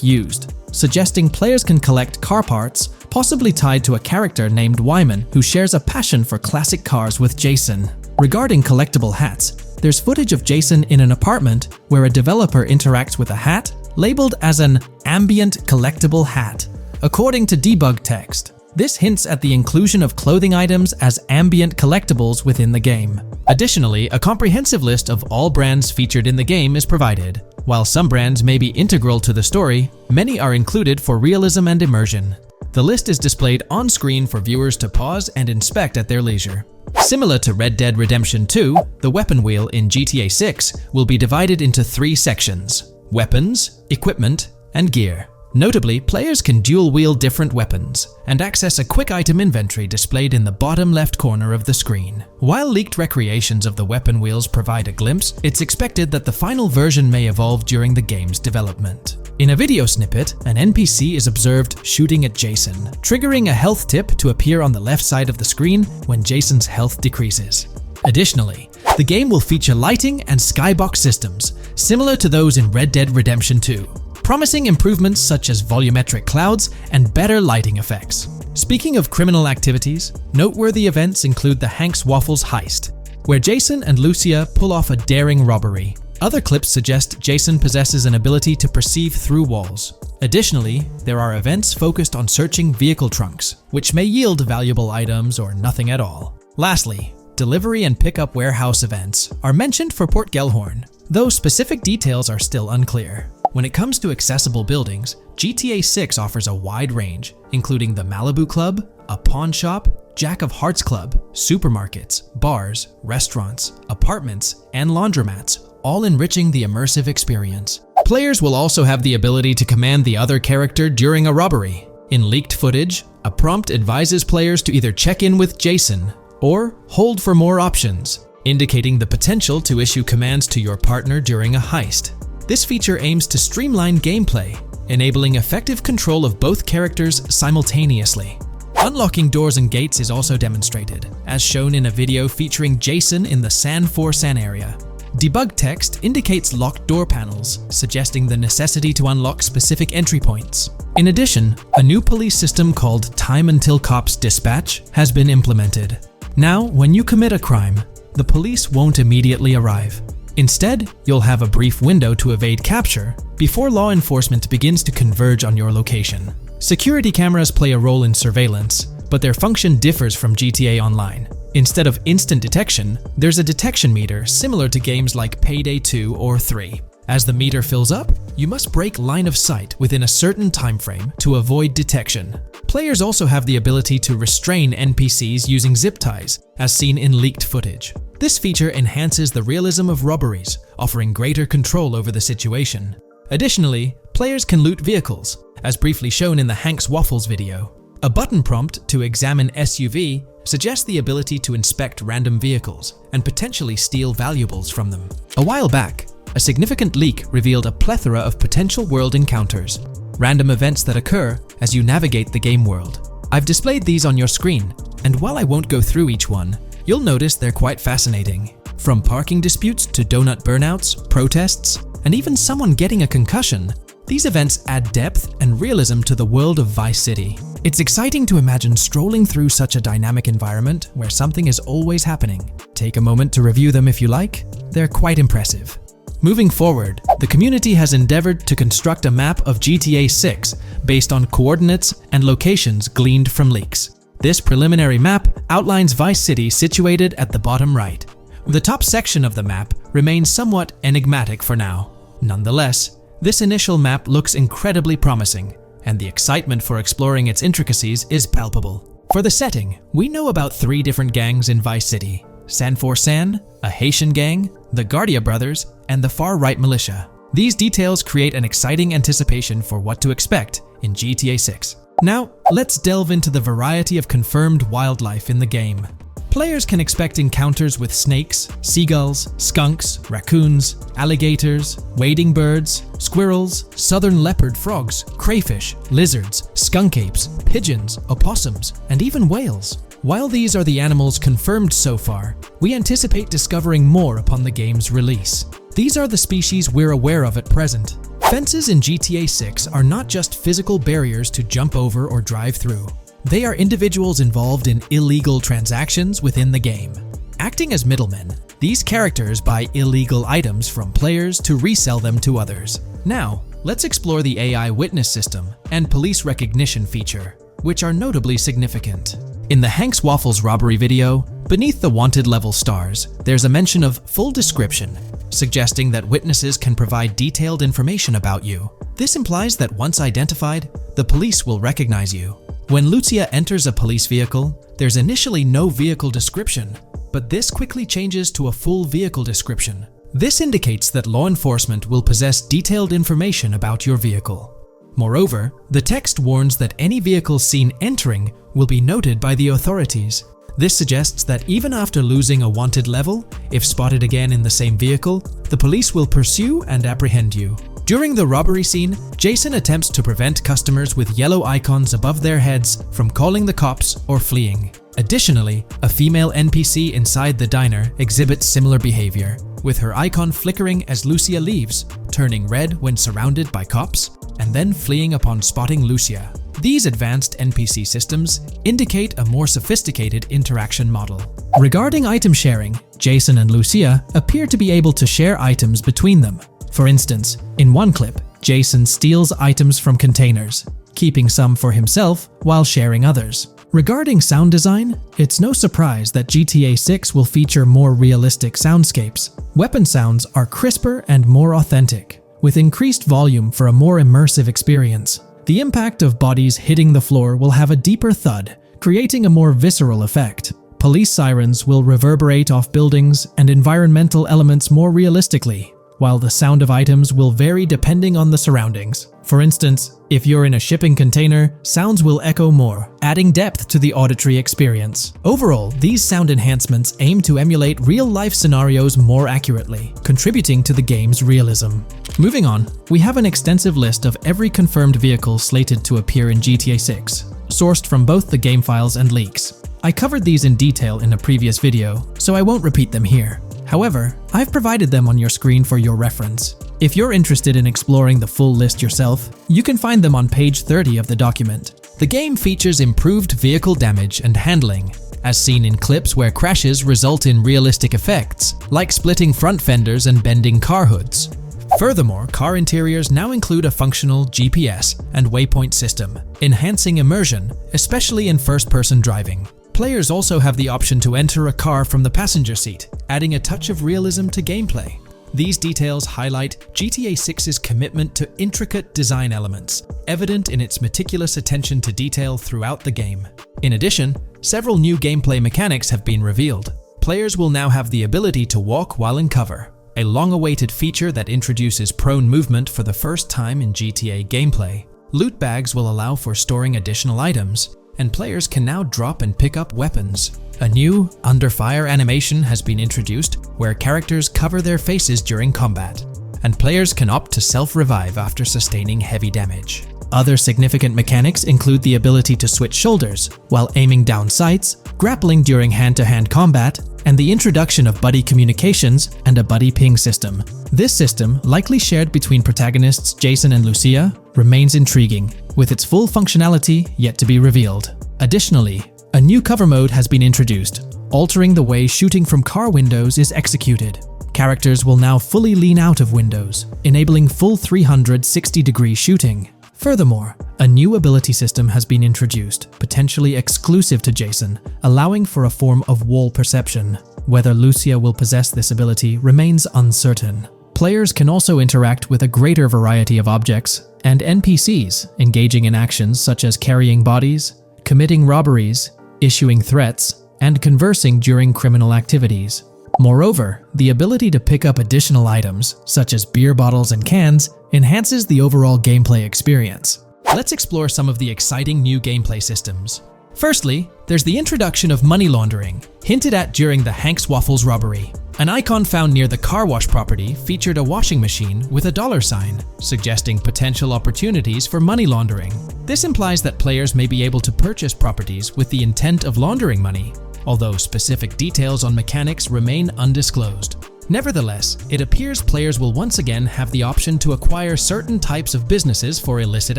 used, suggesting players can collect car parts, possibly tied to a character named Wyman who shares a passion for classic cars with Jason. Regarding collectible hats, there's footage of Jason in an apartment where a developer interacts with a hat labeled as an ambient collectible hat. According to debug text, this hints at the inclusion of clothing items as ambient collectibles within the game. Additionally, a comprehensive list of all brands featured in the game is provided. While some brands may be integral to the story, many are included for realism and immersion. The list is displayed on screen for viewers to pause and inspect at their leisure. Similar to Red Dead Redemption 2, the weapon wheel in GTA 6 will be divided into 3 sections: weapons, equipment, and gear. Notably, players can dual-wield different weapons and access a quick item inventory displayed in the bottom left corner of the screen. While leaked recreations of the weapon wheels provide a glimpse, it's expected that the final version may evolve during the game's development. In a video snippet, an NPC is observed shooting at Jason, triggering a health tip to appear on the left side of the screen when Jason's health decreases. Additionally, the game will feature lighting and skybox systems, similar to those in Red Dead Redemption 2. Promising improvements such as volumetric clouds and better lighting effects. Speaking of criminal activities, noteworthy events include the Hank's Waffles heist, where Jason and Lucia pull off a daring robbery. Other clips suggest Jason possesses an ability to perceive through walls. Additionally, there are events focused on searching vehicle trunks, which may yield valuable items or nothing at all. Lastly, delivery and pickup warehouse events are mentioned for Port Gellhorn, though specific details are still unclear. When it comes to accessible buildings, GTA 6 offers a wide range, including the Malibu Club, a pawn shop, Jack of Hearts Club, supermarkets, bars, restaurants, apartments, and laundromats, all enriching the immersive experience. Players will also have the ability to command the other character during a robbery. In leaked footage, a prompt advises players to either check in with Jason or hold for more options, indicating the potential to issue commands to your partner during a heist. This feature aims to streamline gameplay, enabling effective control of both characters simultaneously. Unlocking doors and gates is also demonstrated, as shown in a video featuring Jason in the San Forsan area. Debug text indicates locked door panels, suggesting the necessity to unlock specific entry points. In addition, a new police system called Time Until Cops Dispatch has been implemented. Now, when you commit a crime, the police won't immediately arrive. Instead, you'll have a brief window to evade capture before law enforcement begins to converge on your location. Security cameras play a role in surveillance, but their function differs from GTA Online. Instead of instant detection, there's a detection meter similar to games like Payday 2 or 3. As the meter fills up, you must break line of sight within a certain time frame to avoid detection. Players also have the ability to restrain NPCs using zip ties, as seen in leaked footage. This feature enhances the realism of robberies, offering greater control over the situation. Additionally, players can loot vehicles, as briefly shown in the Hank's Waffles video. A button prompt to examine SUV suggests the ability to inspect random vehicles and potentially steal valuables from them. A while back, a significant leak revealed a plethora of potential world encounters, random events that occur as you navigate the game world. I've displayed these on your screen, and while I won't go through each one, you'll notice they're quite fascinating. From parking disputes to donut burnouts, protests, and even someone getting a concussion, these events add depth and realism to the world of Vice City. It's exciting to imagine strolling through such a dynamic environment where something is always happening. Take a moment to review them if you like. They're quite impressive. Moving forward, the community has endeavored to construct a map of GTA 6 based on coordinates and locations gleaned from leaks. This preliminary map outlines Vice City situated at the bottom right. The top section of the map remains somewhat enigmatic for now. Nonetheless, this initial map looks incredibly promising, and the excitement for exploring its intricacies is palpable. For the setting, we know about 3 different gangs in Vice City: San for San, a Haitian gang, the Guardia Brothers, and the far-right militia. These details create an exciting anticipation for what to expect in GTA 6. Now, let's delve into the variety of confirmed wildlife in the game. Players can expect encounters with snakes, seagulls, skunks, raccoons, alligators, wading birds, squirrels, southern leopard frogs, crayfish, lizards, skunk apes, pigeons, opossums, and even whales. While these are the animals confirmed so far, we anticipate discovering more upon the game's release. These are the species we're aware of at present. Fences in GTA 6 are not just physical barriers to jump over or drive through. They are individuals involved in illegal transactions within the game. Acting as middlemen, these characters buy illegal items from players to resell them to others. Now, let's explore the AI witness system and police recognition feature, which are notably significant. In the Hank's Waffles robbery video, beneath the wanted level stars, there's a mention of full description, suggesting that witnesses can provide detailed information about you. This implies that once identified, the police will recognize you. When Lucia enters a police vehicle, there's initially no vehicle description, but this quickly changes to a full vehicle description. This indicates that law enforcement will possess detailed information about your vehicle. Moreover, the text warns that any vehicle seen entering will be noted by the authorities. This suggests that even after losing a wanted level, if spotted again in the same vehicle, the police will pursue and apprehend you. During the robbery scene, Jason attempts to prevent customers with yellow icons above their heads from calling the cops or fleeing. Additionally, a female NPC inside the diner exhibits similar behavior, with her icon flickering as Lucia leaves, turning red when surrounded by cops, and then fleeing upon spotting Lucia. These advanced NPC systems indicate a more sophisticated interaction model. Regarding item sharing, Jason and Lucia appear to be able to share items between them. For instance, in one clip, Jason steals items from containers, keeping some for himself while sharing others. Regarding sound design, it's no surprise that GTA 6 will feature more realistic soundscapes. Weapon sounds are crisper and more authentic, with increased volume for a more immersive experience. The impact of bodies hitting the floor will have a deeper thud, creating a more visceral effect. Police sirens will reverberate off buildings and environmental elements more realistically, while the sound of items will vary depending on the surroundings. For instance, if you're in a shipping container, sounds will echo more, adding depth to the auditory experience. Overall, these sound enhancements aim to emulate real-life scenarios more accurately, contributing to the game's realism. Moving on, we have an extensive list of every confirmed vehicle slated to appear in GTA 6, sourced from both the game files and leaks. I covered these in detail in a previous video, so I won't repeat them here. However, I've provided them on your screen for your reference. If you're interested in exploring the full list yourself, you can find them on page 30 of the document. The game features improved vehicle damage and handling, as seen in clips where crashes result in realistic effects, like splitting front fenders and bending car hoods. Furthermore, car interiors now include a functional GPS and waypoint system, enhancing immersion, especially in first-person driving. Players also have the option to enter a car from the passenger seat, adding a touch of realism to gameplay. These details highlight GTA 6's commitment to intricate design elements, evident in its meticulous attention to detail throughout the game. In addition, several new gameplay mechanics have been revealed. Players will now have the ability to walk while in cover, a long-awaited feature that introduces prone movement for the first time in GTA gameplay. Loot bags will allow for storing additional items, and players can now drop and pick up weapons. A new under fire animation has been introduced where characters cover their faces during combat, and players can opt to self-revive after sustaining heavy damage. Other significant mechanics include the ability to switch shoulders while aiming down sights, grappling during hand-to-hand combat, and the introduction of buddy communications and a buddy ping system. This system, likely shared between protagonists Jason and Lucia, remains intriguing, with its full functionality yet to be revealed. Additionally, a new cover mode has been introduced, altering the way shooting from car windows is executed. Characters will now fully lean out of windows, enabling full 360-degree shooting. Furthermore, a new ability system has been introduced, potentially exclusive to Jason, allowing for a form of wall perception. Whether Lucia will possess this ability remains uncertain. Players can also interact with a greater variety of objects and NPCs, engaging in actions such as carrying bodies, committing robberies, issuing threats, and conversing during criminal activities. Moreover, the ability to pick up additional items, such as beer bottles and cans, enhances the overall gameplay experience. Let's explore some of the exciting new gameplay systems. Firstly, there's the introduction of money laundering, hinted at during the Hank's Waffles robbery. An icon found near the car wash property featured a washing machine with a dollar sign, suggesting potential opportunities for money laundering. This implies that players may be able to purchase properties with the intent of laundering money, although specific details on mechanics remain undisclosed. Nevertheless, it appears players will once again have the option to acquire certain types of businesses for illicit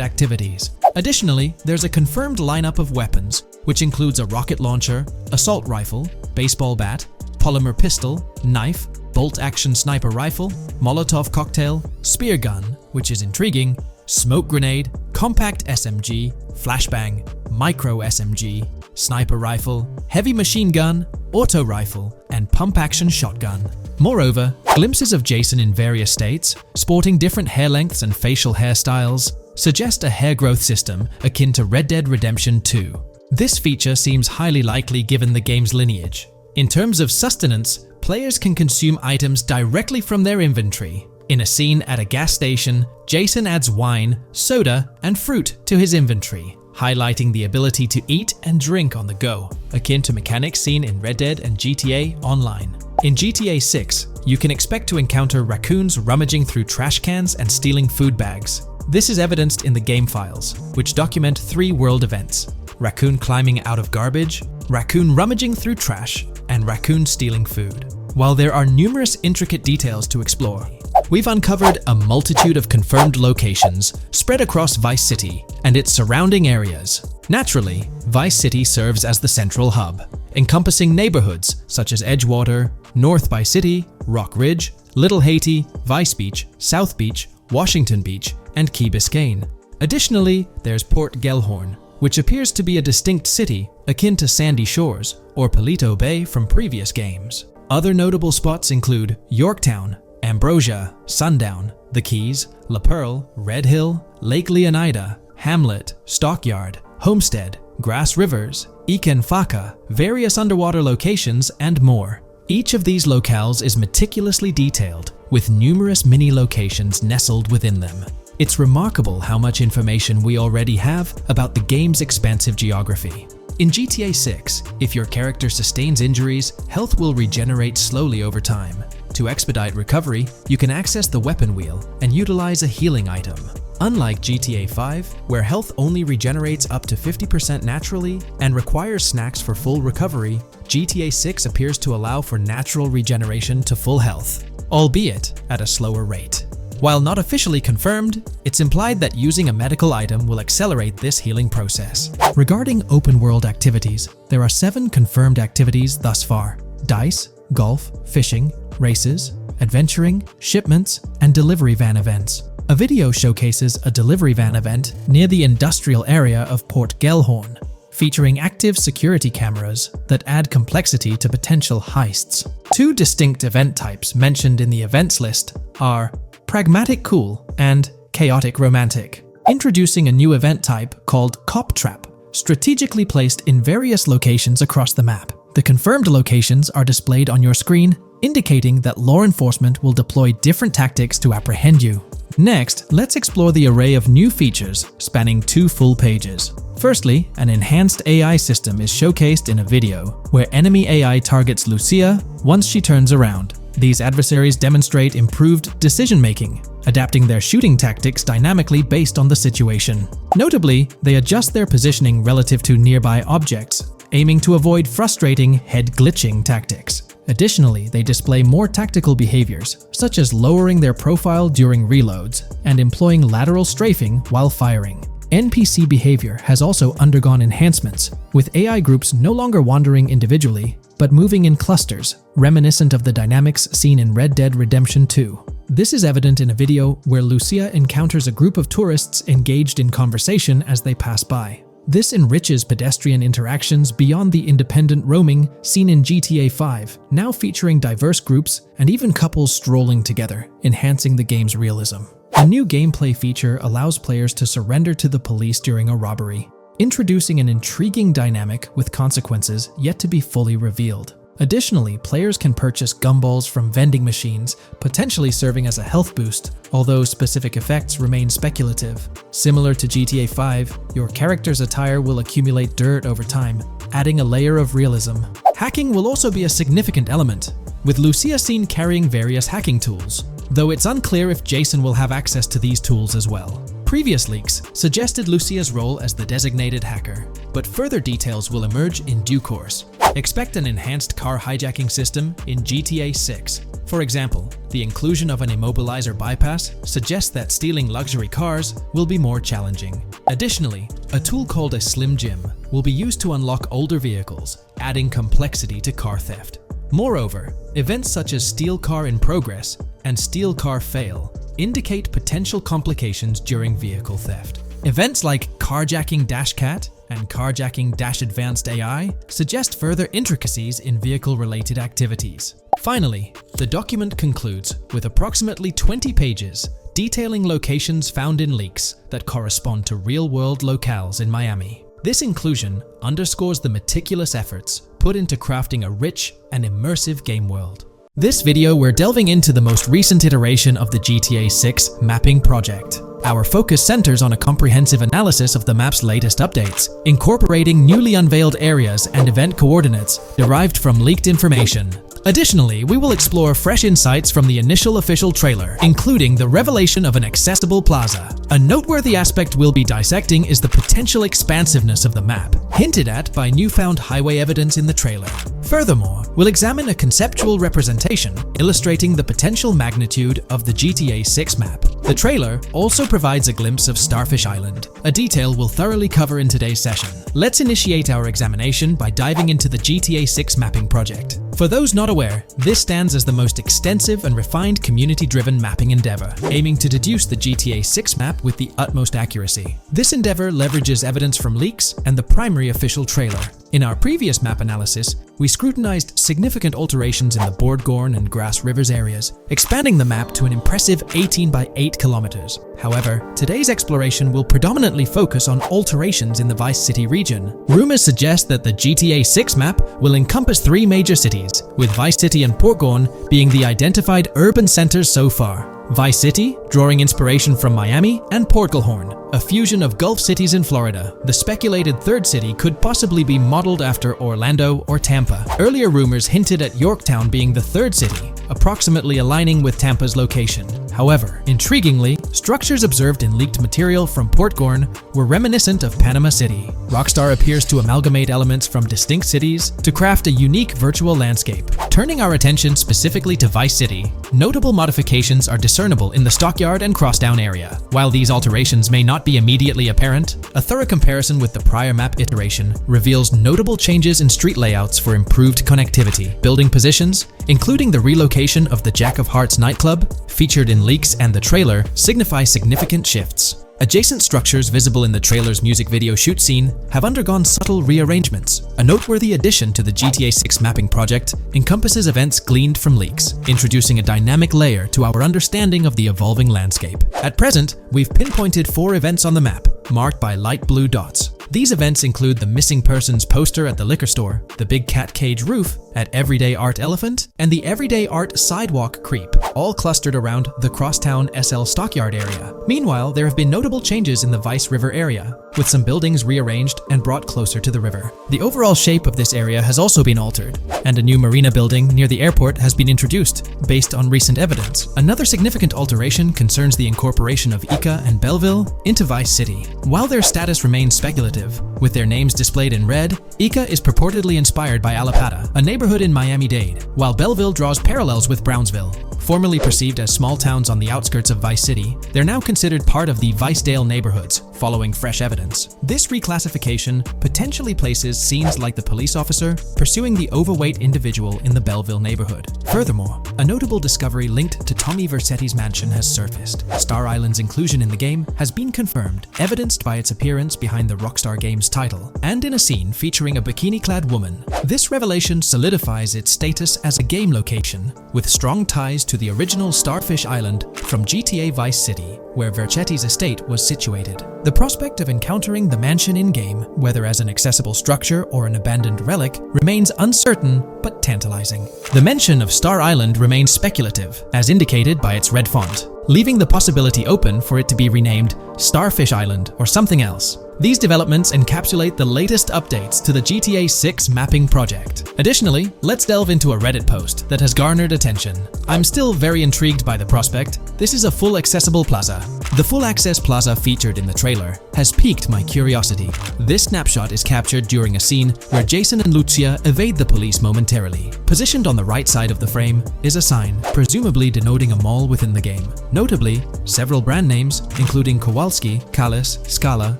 activities. Additionally, there's a confirmed lineup of weapons, which includes a rocket launcher, assault rifle, baseball bat, polymer pistol, knife, bolt-action sniper rifle, Molotov cocktail, spear gun, which is intriguing, smoke grenade, compact SMG, flashbang, micro SMG, sniper rifle, heavy machine gun, auto rifle, and pump-action shotgun. Moreover, glimpses of Jason in various states, sporting different hair lengths and facial hairstyles, suggest a hair growth system akin to Red Dead Redemption 2. This feature seems highly likely given the game's lineage. In terms of sustenance, players can consume items directly from their inventory. In a scene at a gas station, Jason adds wine, soda, and fruit to his inventory, highlighting the ability to eat and drink on the go, akin to mechanics seen in Red Dead and GTA Online. In GTA 6, you can expect to encounter raccoons rummaging through trash cans and stealing food bags. This is evidenced in the game files, which document 3 world events: raccoon climbing out of garbage, raccoon rummaging through trash, and raccoon stealing food. While there are numerous intricate details to explore, we've uncovered a multitude of confirmed locations spread across Vice City and its surrounding areas. Naturally, Vice City serves as the central hub, encompassing neighborhoods such as Edgewater, North Vice City, Rock Ridge, Little Haiti, Vice Beach, South Beach, Washington Beach, and Key Biscayne. Additionally, there's Port Gellhorn, which appears to be a distinct city akin to Sandy Shores or Palito Bay from previous games. Other notable spots include Yorktown, Ambrosia, Sundown, The Keys, La Pearl, Red Hill, Lake Leonida, Hamlet, Stockyard, Homestead, Grass Rivers, Ikenfaka, various underwater locations, and more. Each of these locales is meticulously detailed, with numerous mini locations nestled within them. It's remarkable how much information we already have about the game's expansive geography. In GTA 6, if your character sustains injuries, health will regenerate slowly over time. To expedite recovery, you can access the weapon wheel and utilize a healing item. Unlike GTA 5, where health only regenerates up to 50% naturally and requires snacks for full recovery, GTA 6 appears to allow for natural regeneration to full health, albeit at a slower rate. While not officially confirmed, it's implied that using a medical item will accelerate this healing process. Regarding open-world activities, there are 7 confirmed activities thus far: dice, golf, fishing, races, adventuring, shipments, and delivery van events. A video showcases a delivery van event near the industrial area of Port Gellhorn, featuring active security cameras that add complexity to potential heists. 2 distinct event types mentioned in the events list are Pragmatic Cool and Chaotic Romantic, introducing a new event type called Cop Trap, strategically placed in various locations across the map. The confirmed locations are displayed on your screen, indicating that law enforcement will deploy different tactics to apprehend you. Next, let's explore the array of new features spanning 2 full pages. Firstly, an enhanced AI system is showcased in a video, where enemy AI targets Lucia once she turns around. These adversaries demonstrate improved decision-making, adapting their shooting tactics dynamically based on the situation. Notably, they adjust their positioning relative to nearby objects, aiming to avoid frustrating head-glitching tactics. Additionally, they display more tactical behaviors, such as lowering their profile during reloads and employing lateral strafing while firing. NPC behavior has also undergone enhancements, with AI groups no longer wandering individually, but moving in clusters, reminiscent of the dynamics seen in Red Dead Redemption 2. This is evident in a video where Lucia encounters a group of tourists engaged in conversation as they pass by. This enriches pedestrian interactions beyond the independent roaming seen in GTA 5, now featuring diverse groups and even couples strolling together, enhancing the game's realism. A new gameplay feature allows players to surrender to the police during a robbery, introducing an intriguing dynamic with consequences yet to be fully revealed. Additionally, players can purchase gumballs from vending machines, potentially serving as a health boost, although specific effects remain speculative. Similar to GTA 5, your character's attire will accumulate dirt over time, adding a layer of realism. Hacking will also be a significant element, with Lucia seen carrying various hacking tools, though it's unclear if Jason will have access to these tools as well. Previous leaks suggested Lucia's role as the designated hacker, but further details will emerge in due course. Expect an enhanced car hijacking system in GTA 6. For example, the inclusion of an immobilizer bypass suggests that stealing luxury cars will be more challenging. Additionally, a tool called a Slim Jim will be used to unlock older vehicles, adding complexity to car theft. Moreover, events such as Steal Car in Progress and Steal Car Fail indicate potential complications during vehicle theft. Events like Carjacking Cat and Carjacking Advanced AI suggest further intricacies in vehicle-related activities. Finally, the document concludes with approximately 20 pages detailing locations found in leaks that correspond to real-world locales in Miami. This inclusion underscores the meticulous efforts put into crafting a rich and immersive game world. This video, we're delving into the most recent iteration of the GTA 6 mapping project. Our focus centers on a comprehensive analysis of the map's latest updates, incorporating newly unveiled areas and event coordinates derived from leaked information. Additionally, we will explore fresh insights from the initial official trailer, including the revelation of an accessible plaza. A noteworthy aspect we'll be dissecting is the potential expansiveness of the map, hinted at by newfound highway evidence in the trailer. Furthermore, we'll examine a conceptual representation illustrating the potential magnitude of the GTA 6 map. The trailer also provides a glimpse of Starfish Island, a detail we'll thoroughly cover in today's session. Let's initiate our examination by diving into the GTA 6 mapping project. For those not aware, this stands as the most extensive and refined community-driven mapping endeavor, aiming to deduce the GTA 6 map with the utmost accuracy. This endeavor leverages evidence from leaks and the primary official trailer. In our previous map analysis, we scrutinized significant alterations in the Boardgorn and Grass Rivers areas, expanding the map to an impressive 18 by 8 kilometers. However, today's exploration will predominantly focus on alterations in the Vice City region. Rumors suggest that the GTA 6 map will encompass 3 major cities, with Vice City and Portgorn being the identified urban centers so far. Vice City, drawing inspiration from Miami, and Portgorn, a fusion of Gulf cities in Florida. The speculated third city could possibly be modeled after Orlando or Tampa. Earlier rumors hinted at Yorktown being the third city, approximately aligning with Tampa's location. However, intriguingly, structures observed in leaked material from Portgorn were reminiscent of Panama City. Rockstar appears to amalgamate elements from distinct cities to craft a unique virtual landscape. Turning our attention specifically to Vice City, notable modifications are discernible in the Stockyard and Crosstown area. While these alterations may not be immediately apparent, a thorough comparison with the prior map iteration reveals notable changes in street layouts for improved connectivity. Building positions, including the relocation of the Jack of Hearts nightclub, featured in leaks and the trailer, signify significant shifts. Adjacent structures visible in the trailer's music video shoot scene have undergone subtle rearrangements. A noteworthy addition to the GTA 6 mapping project encompasses events gleaned from leaks, introducing a dynamic layer to our understanding of the evolving landscape. At present, we've pinpointed 4 events on the map, marked by light blue dots. These events include the missing persons poster at the liquor store, the big cat cage roof at Everyday Art Elephant, and the Everyday Art sidewalk creep. all clustered around the Crosstown SL Stockyard area. Meanwhile, there have been notable changes in the Vice River area, with some buildings rearranged and brought closer to the river. The overall shape of this area has also been altered, and a new marina building near the airport has been introduced, based on recent evidence. Another significant alteration concerns the incorporation of Ica and Belleville into Vice City. While their status remains speculative, with their names displayed in red, Ica is purportedly inspired by Allapattah, a neighborhood in Miami-Dade, while Belleville draws parallels with Brownsville. Formerly perceived as small towns on the outskirts of Vice City, they're now considered part of the Vicedale neighborhoods, following fresh evidence. This reclassification potentially places scenes like the police officer pursuing the overweight individual in the Belleville neighborhood. Furthermore, a notable discovery linked to Tommy Vercetti's mansion has surfaced. Star Island's inclusion in the game has been confirmed, evidenced by its appearance behind the Rockstar game's title, and in a scene featuring a bikini-clad woman. This revelation solidifies its status as a game location, with strong ties to the original Starfish Island from GTA Vice City, where Vercetti's estate was situated. The prospect of encountering the mansion in-game, whether as an accessible structure or an abandoned relic, remains uncertain but tantalizing. The mention of Star Island remains speculative, as indicated by its red font, leaving the possibility open for it to be renamed Starfish Island or something else. These developments encapsulate the latest updates to the GTA 6 mapping project. Additionally, let's delve into a Reddit post that has garnered attention. I'm still very intrigued by the prospect. This is a full accessible plaza. The full access plaza featured in the trailer has piqued my curiosity. This snapshot is captured during a scene where Jason and Lucia evade the police momentarily. Positioned on the right side of the frame is a sign, presumably denoting a mall within the game. Notably, several brand names, including Kowalski, Callis, Scala,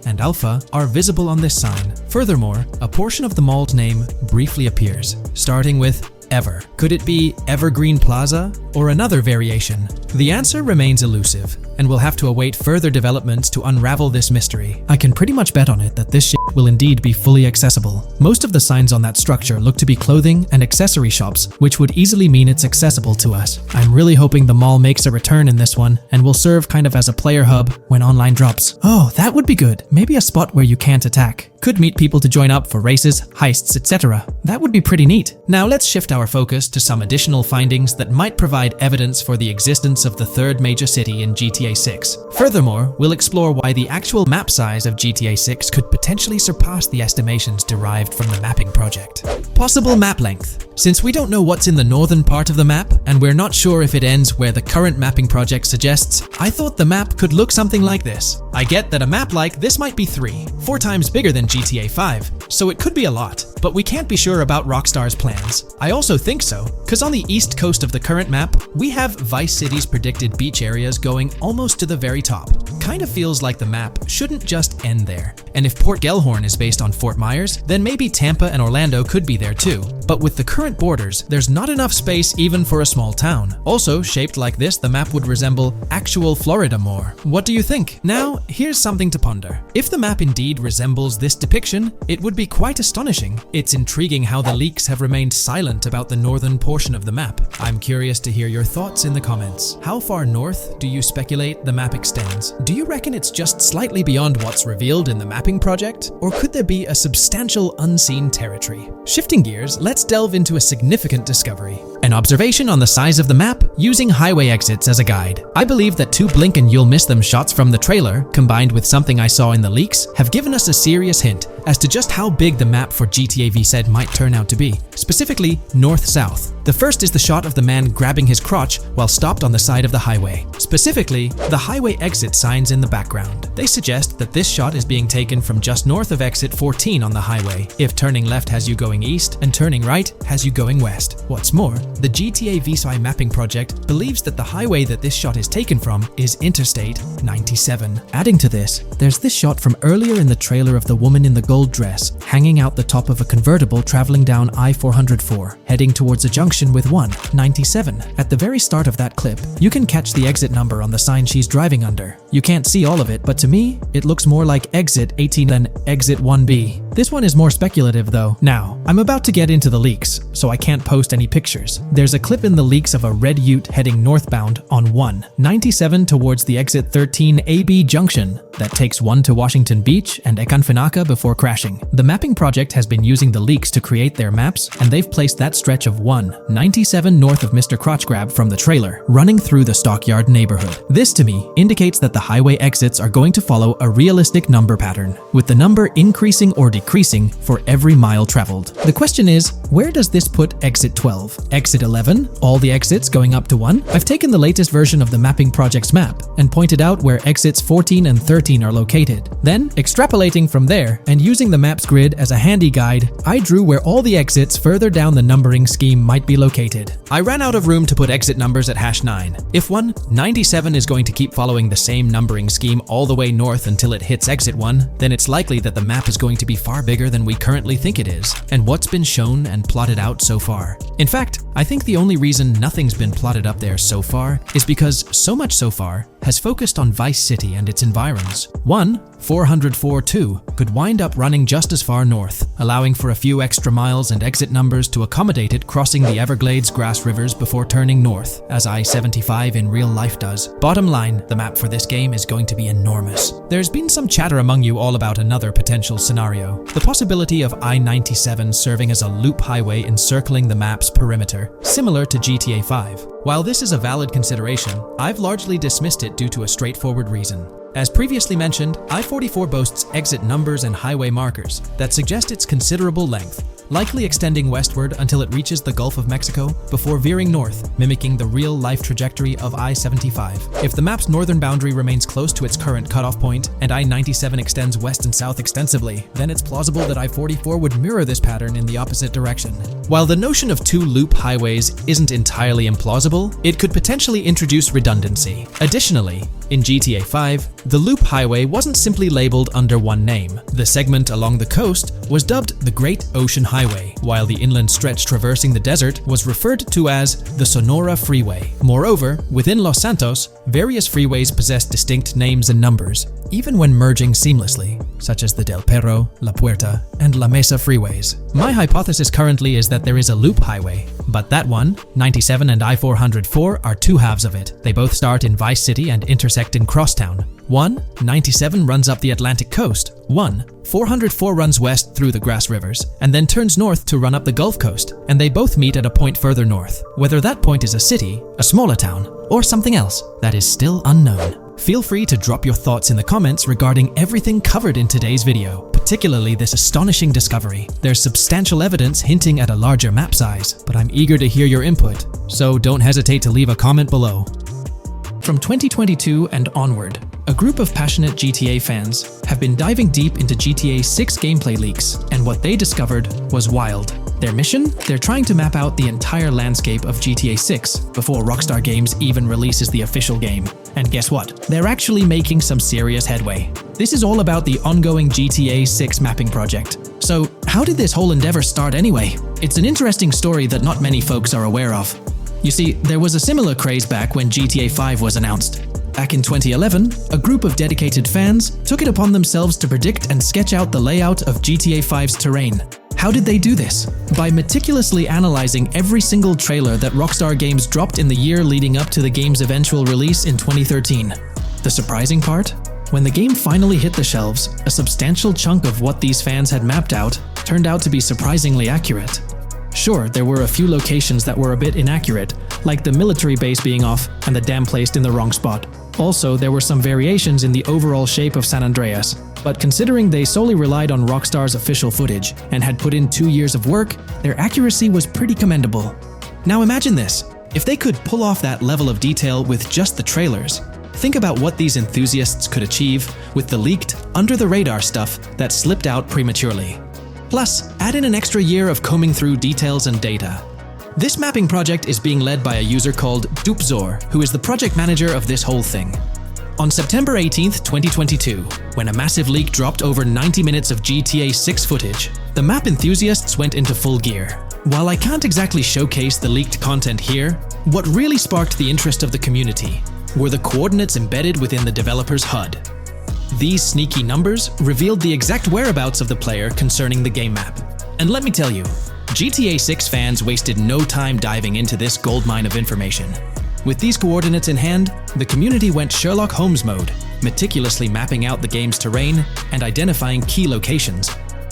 and Alpha, are visible on this sign. Furthermore, a portion of the mall's name briefly appears, starting with Ever. Could it be Evergreen Plaza or another variation? The answer remains elusive, and we'll have to await further developments to unravel this mystery. I can pretty much bet on it that this shit will indeed be fully accessible. Most of the signs on that structure look to be clothing and accessory shops, which would easily mean it's accessible to us. I'm really hoping the mall makes a return in this one and will serve kind of as a player hub when online drops. Oh, that would be good. Maybe a spot where you can't attack. Could meet people to join up for races, heists, etc. That would be pretty neat. Now let's shift our focus to some additional findings that might provide evidence for the existence of the third major city in GTA 6. Furthermore, we'll explore why the actual map size of GTA 6 could potentially surpass the estimations derived from the mapping project. Possible map length. Since we don't know what's in the northern part of the map, and we're not sure if it ends where the current mapping project suggests, I thought the map could look something like this. I get that a map like this might be 4 times bigger than GTA 5, so it could be a lot, but we can't be sure about Rockstar's plans. I also think so, because on the east coast of the current map, we have Vice City's predicted beach areas going almost to the very top. Kind of feels like the map shouldn't just end there. And if Port Gellhorn is based on Fort Myers, then maybe Tampa and Orlando could be there too. But with the current borders, there's not enough space even for a small town. Also, shaped like this, the map would resemble actual Florida more. What do you think? Now, here's something to ponder. If the map indeed resembles this depiction, it would be quite astonishing. It's intriguing how the leaks have remained silent about the northern portion of the map. I'm curious to hear your thoughts in the comments. How far north do you speculate the map extends? Do you reckon it's just slightly beyond what's revealed in the mapping project? Or could there be a substantial unseen territory? Shifting gears, let's delve into a significant discovery. An observation on the size of the map using highway exits as a guide. I believe that 2 blink and you'll miss them shots from the trailer, combined with something I saw in the leaks, have given us a serious hint as to just how big the map for GTA VZ might turn out to be. Specifically, north-south. The first is the shot of the man grabbing his crotch while stopped on the side of the highway. Specifically, the highway exit signs in the background. They suggest that this shot is being taken from just north of exit 14 on the highway, if turning left has you going east and turning right has you going west. What's more, the GTA VZ mapping project believes that the highway that this shot is taken from is Interstate 97. Adding to this, there's this shot from earlier in the trailer of the woman in the gold dress hanging out the top of a convertible traveling down I-404, heading towards a junction with 197. At the very start of that clip, you can catch the exit number on the sign she's driving under. You can't see all of it, but to me, it looks more like exit 18 than exit 1B. This one is more speculative though. Now, I'm about to get into the leaks, so I can't post any pictures. There's a clip in the leaks of a red ute heading northbound on 197 towards the exit 13 AB junction that takes 1 to Washington Beach and Ekanfinaka before crashing. The mapping project has been using the leaks to create their maps, and they've placed that stretch of 197 north of Mr. Crotchgrab from the trailer, running through the Stockyard neighborhood. This to me indicates that the highway exits are going to follow a realistic number pattern, with the number increasing or decreasing for every mile traveled. The question is, where does this put exit 12? Exit 11? All the exits going up to 1? I've taken the latest version of the mapping project's map and pointed out where exits 14 and 13 are located. Then, extrapolating from there and using the map's grid as a handy guide, I drew where all the exits further down the numbering scheme might be located. I ran out of room to put exit numbers at #9. If 197 is going to keep following the same numbering scheme all the way north until it hits exit 1, then it's likely that the map is going to be far bigger than we currently think it is, and what's been shown and plotted out so far. In fact, I think the only reason nothing's been plotted up there so far is because so much so far has focused on Vice City and its environs. 404.2 could wind up running just as far north, allowing for a few extra miles and exit numbers to accommodate it crossing the Everglades grass rivers before turning north, as I-75 in real life does. Bottom line, the map for this game is going to be enormous. There's been some chatter among you all about another potential scenario, the possibility of I-97 serving as a loop highway encircling the map's perimeter, similar to GTA 5. While this is a valid consideration, I've largely dismissed it due to a straightforward reason. As previously mentioned, I-44 boasts exit numbers and highway markers that suggest its considerable length, likely extending westward until it reaches the Gulf of Mexico before veering north, mimicking the real-life trajectory of I-75. If the map's northern boundary remains close to its current cutoff point, and I-97 extends west and south extensively, then it's plausible that I-44 would mirror this pattern in the opposite direction. While the notion of two loop highways isn't entirely implausible, it could potentially introduce redundancy. Additionally, in GTA 5, the loop highway wasn't simply labeled under one name. The segment along the coast was dubbed the Great Ocean Highway, while the inland stretch traversing the desert was referred to as the Sonora Freeway. Moreover, within Los Santos, various freeways possess distinct names and numbers, even when merging seamlessly, such as the Del Perro, La Puerta, and La Mesa freeways. My hypothesis currently is that there is a loop highway, but that one, 97 and I-404, are two halves of it. They both start in Vice City and intersect in Crosstown. 197 runs up the Atlantic coast. 404 runs west through the grass rivers, and then turns north to run up the Gulf Coast, and they both meet at a point further north. Whether that point is a city, a smaller town, or something else, that is still unknown. Feel free to drop your thoughts in the comments regarding everything covered in today's video, particularly this astonishing discovery. There's substantial evidence hinting at a larger map size, but I'm eager to hear your input, so don't hesitate to leave a comment below. From 2022 and onward, a group of passionate GTA fans have been diving deep into GTA 6 gameplay leaks, and what they discovered was wild. Their mission? They're trying to map out the entire landscape of GTA 6 before Rockstar Games even releases the official game. And guess what? They're actually making some serious headway. This is all about the ongoing GTA 6 mapping project. So, how did this whole endeavor start anyway? It's an interesting story that not many folks are aware of. You see, there was a similar craze back when GTA 5 was announced. Back in 2011, a group of dedicated fans took it upon themselves to predict and sketch out the layout of GTA 5's terrain. How did they do this? By meticulously analyzing every single trailer that Rockstar Games dropped in the year leading up to the game's eventual release in 2013. The surprising part? When the game finally hit the shelves, a substantial chunk of what these fans had mapped out turned out to be surprisingly accurate. Sure, there were a few locations that were a bit inaccurate, like the military base being off and the dam placed in the wrong spot. Also, there were some variations in the overall shape of San Andreas, but considering they solely relied on Rockstar's official footage and had put in 2 years of work, their accuracy was pretty commendable. Now imagine this, if they could pull off that level of detail with just the trailers, think about what these enthusiasts could achieve with the leaked, under-the-radar stuff that slipped out prematurely. Plus, add in an extra year of combing through details and data. This mapping project is being led by a user called Dupzor, who is the project manager of this whole thing. On September 18th, 2022, when a massive leak dropped over 90 minutes of GTA 6 footage, the map enthusiasts went into full gear. While I can't exactly showcase the leaked content here, what really sparked the interest of the community were the coordinates embedded within the developer's HUD. These sneaky numbers revealed the exact whereabouts of the player concerning the game map. And let me tell you, GTA 6 fans wasted no time diving into this goldmine of information. With these coordinates in hand, the community went Sherlock Holmes mode, meticulously mapping out the game's terrain and identifying key locations.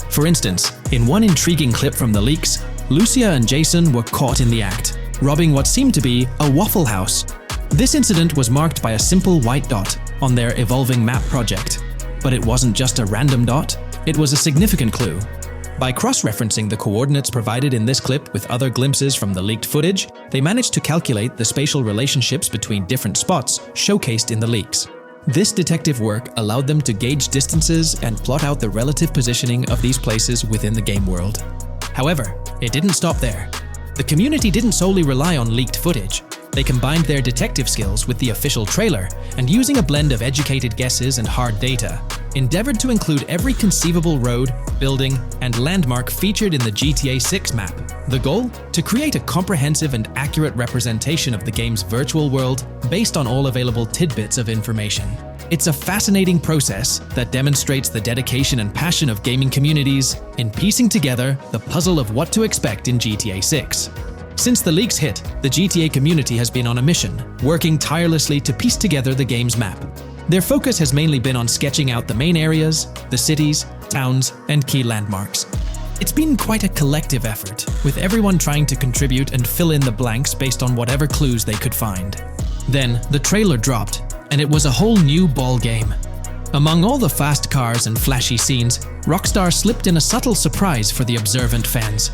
For instance, in one intriguing clip from the leaks, Lucia and Jason were caught in the act, robbing what seemed to be a Waffle House. This incident was marked by a simple white dot on their evolving map project. But it wasn't just a random dot, it was a significant clue. By cross-referencing the coordinates provided in this clip with other glimpses from the leaked footage, they managed to calculate the spatial relationships between different spots showcased in the leaks. This detective work allowed them to gauge distances and plot out the relative positioning of these places within the game world. However, it didn't stop there. The community didn't solely rely on leaked footage. They combined their detective skills with the official trailer and, using a blend of educated guesses and hard data, endeavored to include every conceivable road, building, and landmark featured in the GTA 6 map. The goal? To create a comprehensive and accurate representation of the game's virtual world based on all available tidbits of information. It's a fascinating process that demonstrates the dedication and passion of gaming communities in piecing together the puzzle of what to expect in GTA 6. Since the leaks hit, the GTA community has been on a mission, working tirelessly to piece together the game's map. Their focus has mainly been on sketching out the main areas, the cities, towns, and key landmarks. It's been quite a collective effort, with everyone trying to contribute and fill in the blanks based on whatever clues they could find. Then, the trailer dropped, and it was a whole new ball game. Among all the fast cars and flashy scenes, Rockstar slipped in a subtle surprise for the observant fans.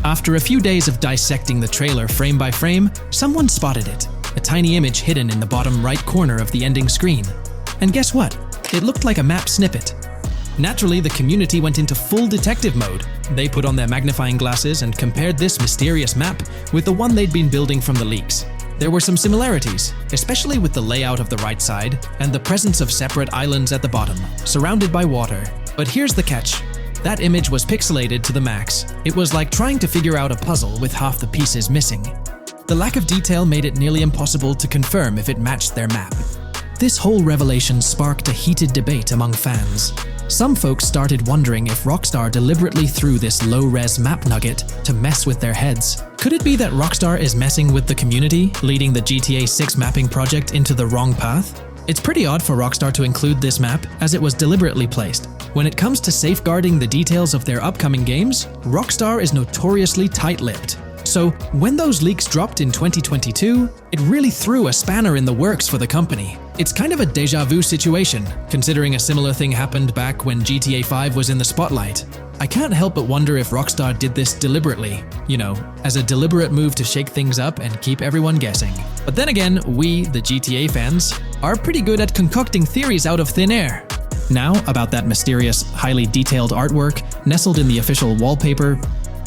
After a few days of dissecting the trailer frame by frame, someone spotted it, a tiny image hidden in the bottom right corner of the ending screen. And guess what? It looked like a map snippet. Naturally, the community went into full detective mode. They put on their magnifying glasses and compared this mysterious map with the one they'd been building from the leaks. There were some similarities, especially with the layout of the right side and the presence of separate islands at the bottom, surrounded by water. But here's the catch. That image was pixelated to the max. It was like trying to figure out a puzzle with half the pieces missing. The lack of detail made it nearly impossible to confirm if it matched their map. This whole revelation sparked a heated debate among fans. Some folks started wondering if Rockstar deliberately threw this low-res map nugget to mess with their heads. Could it be that Rockstar is messing with the community, leading the GTA 6 mapping project into the wrong path? It's pretty odd for Rockstar to include this map, as it was deliberately placed. When it comes to safeguarding the details of their upcoming games, Rockstar is notoriously tight-lipped. So, when those leaks dropped in 2022, it really threw a spanner in the works for the company. It's kind of a déjà vu situation, considering a similar thing happened back when GTA 5 was in the spotlight. I can't help but wonder if Rockstar did this deliberately, as a deliberate move to shake things up and keep everyone guessing. But then again, we, the GTA fans, are pretty good at concocting theories out of thin air. Now, about that mysterious, highly detailed artwork nestled in the official wallpaper,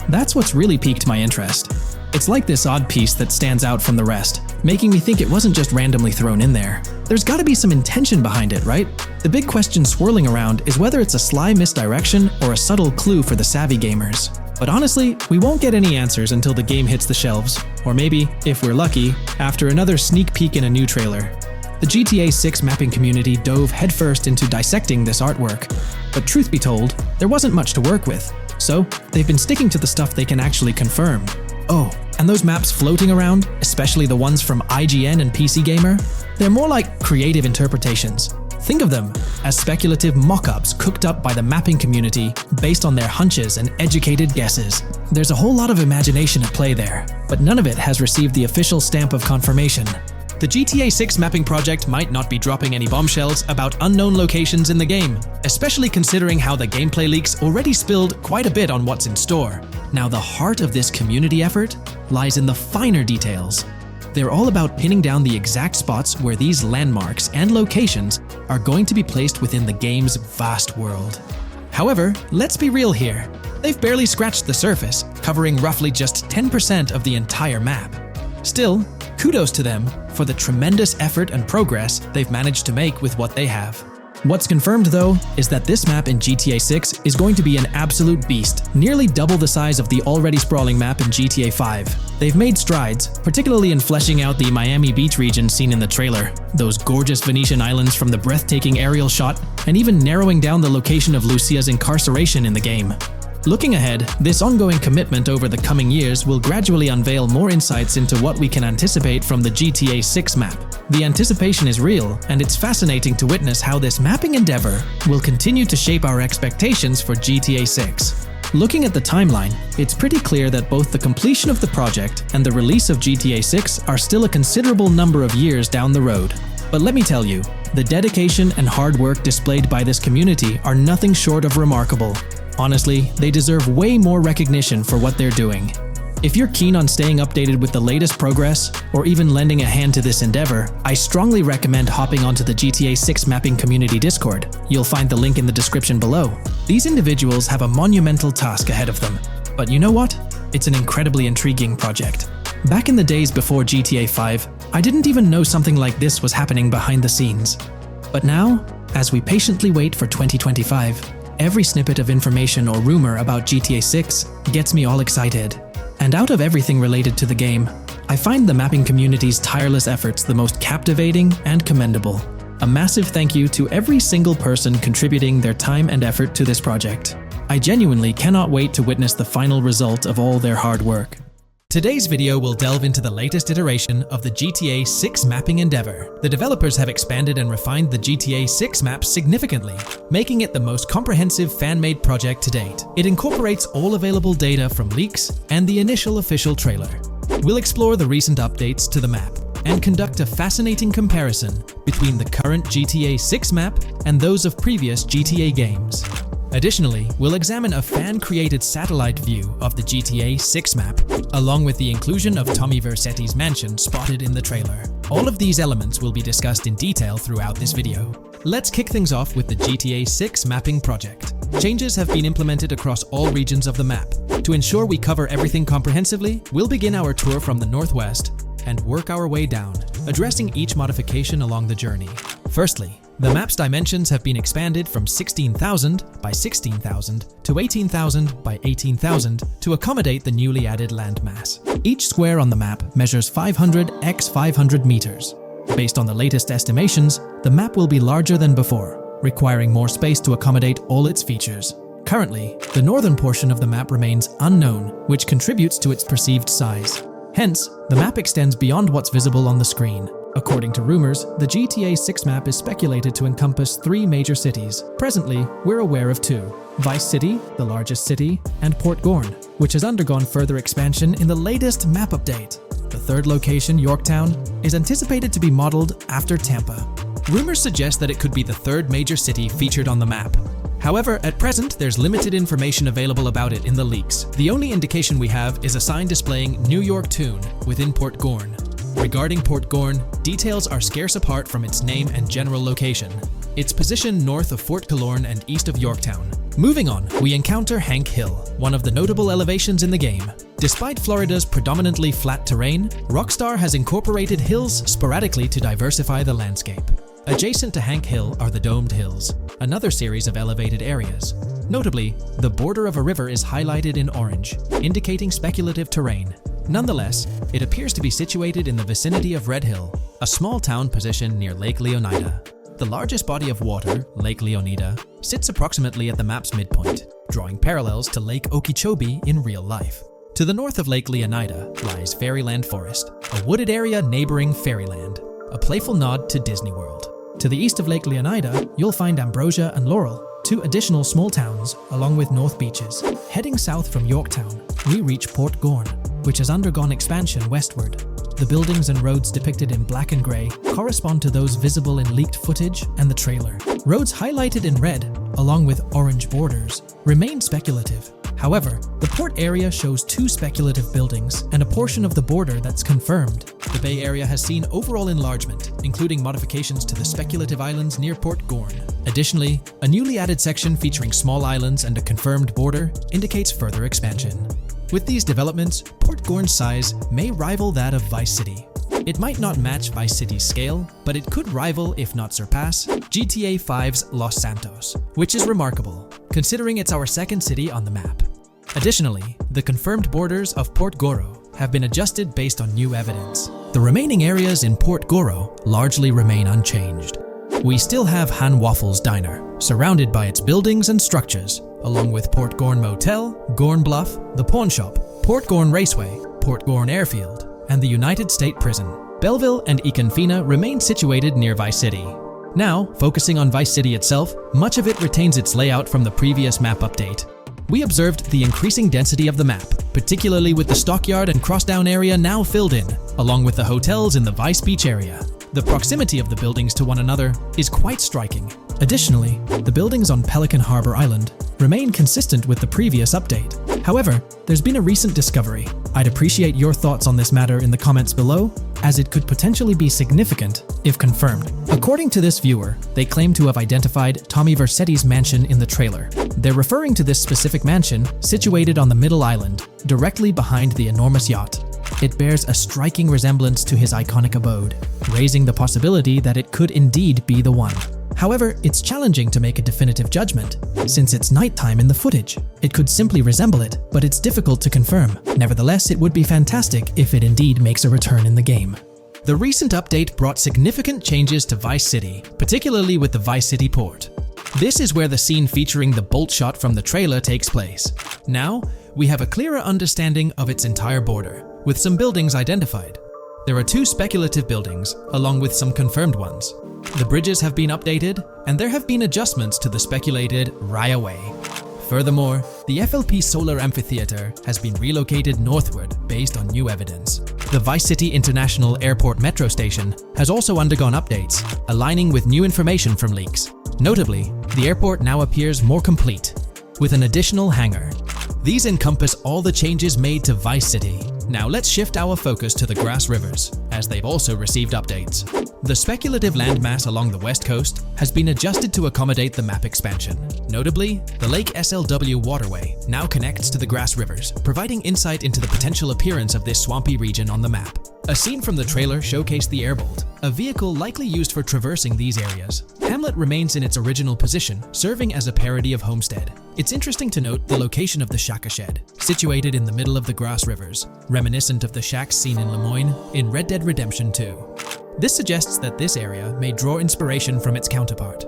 that's what's really piqued my interest. It's like this odd piece that stands out from the rest, making me think it wasn't just randomly thrown in there. There's gotta be some intention behind it, right? The big question swirling around is whether it's a sly misdirection or a subtle clue for the savvy gamers. But honestly, we won't get any answers until the game hits the shelves, or maybe, if we're lucky, after another sneak peek in a new trailer. The GTA 6 mapping community dove headfirst into dissecting this artwork, but truth be told, there wasn't much to work with. So, they've been sticking to the stuff they can actually confirm. Oh, and those maps floating around, especially the ones from IGN and PC Gamer, they're more like creative interpretations. Think of them as speculative mock-ups cooked up by the mapping community based on their hunches and educated guesses. There's a whole lot of imagination at play there, but none of it has received the official stamp of confirmation. The GTA 6 mapping project might not be dropping any bombshells about unknown locations in the game, especially considering how the gameplay leaks already spilled quite a bit on what's in store. Now, the heart of this community effort lies in the finer details. They're all about pinning down the exact spots where these landmarks and locations are going to be placed within the game's vast world. However, let's be real here. They've barely scratched the surface, covering roughly just 10% of the entire map. Still, kudos to them for the tremendous effort and progress they've managed to make with what they have. What's confirmed though is that this map in GTA 6 is going to be an absolute beast, nearly double the size of the already sprawling map in GTA 5. They've made strides, particularly in fleshing out the Miami Beach region seen in the trailer, those gorgeous Venetian islands from the breathtaking aerial shot, and even narrowing down the location of Lucia's incarceration in the game. Looking ahead, this ongoing commitment over the coming years will gradually unveil more insights into what we can anticipate from the GTA 6 map. The anticipation is real, and it's fascinating to witness how this mapping endeavor will continue to shape our expectations for GTA 6. Looking at the timeline, it's pretty clear that both the completion of the project and the release of GTA 6 are still a considerable number of years down the road. But let me tell you, the dedication and hard work displayed by this community are nothing short of remarkable. Honestly, they deserve way more recognition for what they're doing. If you're keen on staying updated with the latest progress, or even lending a hand to this endeavor, I strongly recommend hopping onto the GTA 6 Mapping Community Discord. You'll find the link in the description below. These individuals have a monumental task ahead of them. But you know what? It's an incredibly intriguing project. Back in the days before GTA 5, I didn't even know something like this was happening behind the scenes. But now, as we patiently wait for 2025, every snippet of information or rumor about GTA 6 gets me all excited. And out of everything related to the game, I find the mapping community's tireless efforts the most captivating and commendable. A massive thank you to every single person contributing their time and effort to this project. I genuinely cannot wait to witness the final result of all their hard work. Today's video will delve into the latest iteration of the GTA 6 mapping endeavor. The developers have expanded and refined the GTA 6 map significantly, making it the most comprehensive fan-made project to date. It incorporates all available data from leaks and the initial official trailer. We'll explore the recent updates to the map and conduct a fascinating comparison between the current GTA 6 map and those of previous GTA games. Additionally, we'll examine a fan-created satellite view of the GTA 6 map, along with the inclusion of Tommy Vercetti's mansion spotted in the trailer. All of these elements will be discussed in detail throughout this video. Let's kick things off with the GTA 6 mapping project. Changes have been implemented across all regions of the map. To ensure we cover everything comprehensively, we'll begin our tour from the northwest and work our way down, addressing each modification along the journey. Firstly, the map's dimensions have been expanded from 16,000 by 16,000 to 18,000 by 18,000 to accommodate the newly added landmass. Each square on the map measures 500 x 500 meters. Based on the latest estimations, the map will be larger than before, requiring more space to accommodate all its features. Currently, the northern portion of the map remains unknown, which contributes to its perceived size. Hence, the map extends beyond what's visible on the screen. According to rumors, the GTA 6 map is speculated to encompass 3 major cities. Presently, we're aware of 2. Vice City, the largest city, and Port Gorn, which has undergone further expansion in the latest map update. The third location, Yorktown, is anticipated to be modeled after Tampa. Rumors suggest that it could be the third major city featured on the map. However, at present, there's limited information available about it in the leaks. The only indication we have is a sign displaying New York Tune within Port Gorn. Regarding Port Gorn, details are scarce apart from its name and general location. It's positioned north of Fort Killorn and east of Yorktown. Moving on, we encounter Hank Hill, one of the notable elevations in the game. Despite Florida's predominantly flat terrain, Rockstar has incorporated hills sporadically to diversify the landscape. Adjacent to Hank Hill are the Domed Hills, another series of elevated areas. Notably, the border of a river is highlighted in orange, indicating speculative terrain. Nonetheless, it appears to be situated in the vicinity of Red Hill, a small town positioned near Lake Leonida. The largest body of water, Lake Leonida, sits approximately at the map's midpoint, drawing parallels to Lake Okeechobee in real life. To the north of Lake Leonida lies Fairyland Forest, a wooded area neighboring Fairyland, a playful nod to Disney World. To the east of Lake Leonida, you'll find Ambrosia and Laurel, 2 additional small towns, along with North Beaches. Heading south from Yorktown, we reach Port Gorn, which has undergone expansion westward. The buildings and roads depicted in black and grey correspond to those visible in leaked footage and the trailer. Roads highlighted in red, along with orange borders, remain speculative. However, the port area shows 2 speculative buildings and a portion of the border that's confirmed. The Bay Area has seen overall enlargement, including modifications to the speculative islands near Port Gorn. Additionally, a newly added section featuring small islands and a confirmed border indicates further expansion. With these developments, Port Gorn's size may rival that of Vice City. It might not match Vice City's scale, but it could rival, if not surpass, GTA 5's Los Santos, which is remarkable, considering it's our second city on the map. Additionally, the confirmed borders of Port Goro have been adjusted based on new evidence. The remaining areas in Port Goro largely remain unchanged. We still have Han Waffles Diner, surrounded by its buildings and structures, along with Port Gorn Motel, Gorn Bluff, the Pawn Shop, Port Gorn Raceway, Port Gorn Airfield, and the United State Prison. Belleville and Econfina remain situated near Vice City. Now, focusing on Vice City itself, much of it retains its layout from the previous map update. We observed the increasing density of the map, particularly with the Stockyard and Crossdown area now filled in, along with the hotels in the Vice Beach area. The proximity of the buildings to one another is quite striking. Additionally, the buildings on Pelican Harbor Island remain consistent with the previous update. However, there's been a recent discovery. I'd appreciate your thoughts on this matter in the comments below, as it could potentially be significant if confirmed. According to this viewer, they claim to have identified Tommy Vercetti's mansion in the trailer. They're referring to this specific mansion situated on the middle island, directly behind the enormous yacht. It bears a striking resemblance to his iconic abode, raising the possibility that it could indeed be the one. However, it's challenging to make a definitive judgment, since it's nighttime in the footage. It could simply resemble it, but it's difficult to confirm. Nevertheless, it would be fantastic if it indeed makes a return in the game. The recent update brought significant changes to Vice City, particularly with the Vice City port. This is where the scene featuring the bolt shot from the trailer takes place. Now, we have a clearer understanding of its entire border, with some buildings identified. There are 2 speculative buildings, along with some confirmed ones. The bridges have been updated, and there have been adjustments to the speculated Raya Way. Furthermore, the FLP Solar Amphitheater has been relocated northward based on new evidence. The Vice City International Airport metro station has also undergone updates, aligning with new information from leaks. Notably, the airport now appears more complete, with an additional hangar. These encompass all the changes made to Vice City. Now let's shift our focus to the Grass Rivers, as they've also received updates. The speculative landmass along the west coast has been adjusted to accommodate the map expansion. Notably, the Lake SLW waterway now connects to the Grass Rivers, providing insight into the potential appearance of this swampy region on the map. A scene from the trailer showcased the Airbolt, a vehicle likely used for traversing these areas. Hamlet remains in its original position, serving as a parody of Homestead. It's interesting to note the location of the Shaka Shed, situated in the middle of the Grass Rivers, reminiscent of the shacks seen in Lemoyne in Red Dead Redemption 2. This suggests that this area may draw inspiration from its counterpart.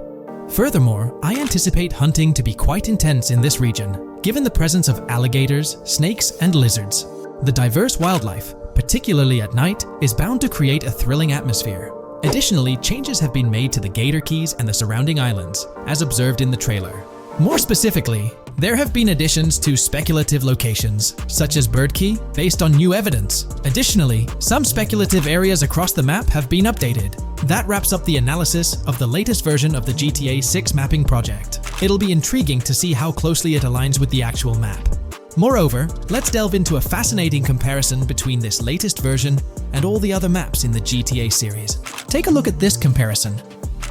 Furthermore, I anticipate hunting to be quite intense in this region, given the presence of alligators, snakes, and lizards. The diverse wildlife, particularly at night, is bound to create a thrilling atmosphere. Additionally, changes have been made to the Gator Keys and the surrounding islands, as observed in the trailer. More specifically, there have been additions to speculative locations, such as Bird Key, based on new evidence. Additionally, some speculative areas across the map have been updated. That wraps up the analysis of the latest version of the GTA 6 mapping project. It'll be intriguing to see how closely it aligns with the actual map. Moreover, let's delve into a fascinating comparison between this latest version and all the other maps in the GTA series. Take a look at this comparison.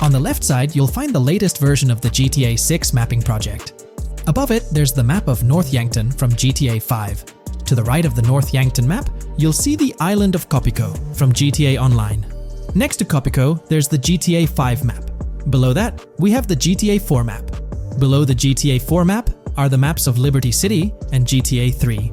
On the left side, you'll find the latest version of the GTA 6 mapping project. Above it, there's the map of North Yankton from GTA 5. To the right of the North Yankton map, you'll see the island of Copico from GTA Online. Next to Copico, there's the GTA 5 map. Below that, we have the GTA 4 map. Below the GTA 4 map are the maps of Liberty City and GTA 3.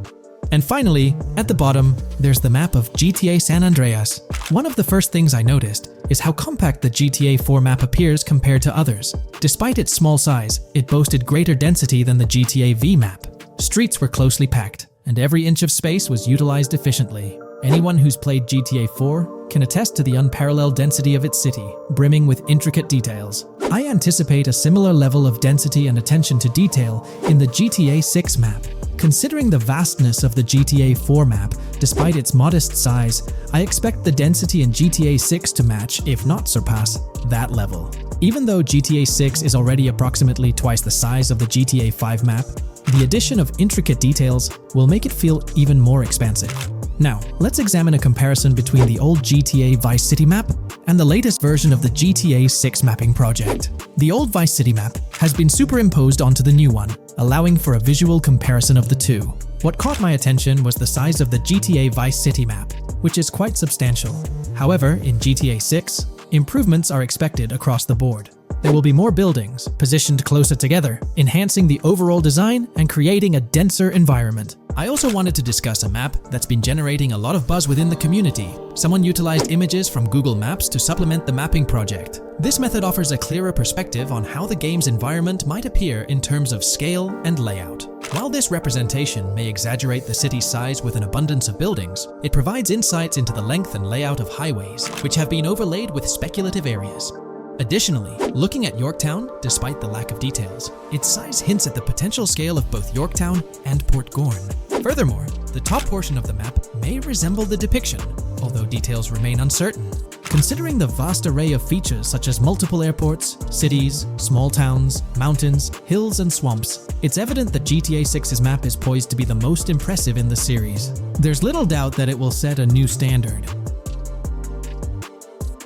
And finally, at the bottom, there's the map of GTA San Andreas. One of the first things I noticed is how compact the GTA 4 map appears compared to others. Despite its small size, it boasted greater density than the GTA V map. Streets were closely packed, and every inch of space was utilized efficiently. Anyone who's played GTA 4 can attest to the unparalleled density of its city, brimming with intricate details. I anticipate a similar level of density and attention to detail in the GTA 6 map. Considering the vastness of the GTA 4 map, despite its modest size, I expect the density in GTA 6 to match, if not surpass, that level. Even though GTA 6 is already approximately twice the size of the GTA 5 map, the addition of intricate details will make it feel even more expansive. Now, let's examine a comparison between the old GTA Vice City map and the latest version of the GTA 6 mapping project. The old Vice City map has been superimposed onto the new one, allowing for a visual comparison of the two. What caught my attention was the size of the GTA Vice City map. which is quite substantial. However, in GTA 6, improvements are expected across the board. There will be more buildings, positioned closer together, enhancing the overall design and creating a denser environment. I also wanted to discuss a map that's been generating a lot of buzz within the community. Someone utilized images from Google Maps to supplement the mapping project. This method offers a clearer perspective on how the game's environment might appear in terms of scale and layout. While this representation may exaggerate the city's size with an abundance of buildings, it provides insights into the length and layout of highways, which have been overlaid with speculative areas. Additionally, looking at Yorktown, despite the lack of details, its size hints at the potential scale of both Yorktown and Port Gorn. Furthermore, the top portion of the map may resemble the depiction, although details remain uncertain. Considering the vast array of features such as multiple airports, cities, small towns, mountains, hills, and swamps, it's evident that GTA 6's map is poised to be the most impressive in the series. There's little doubt that it will set a new standard.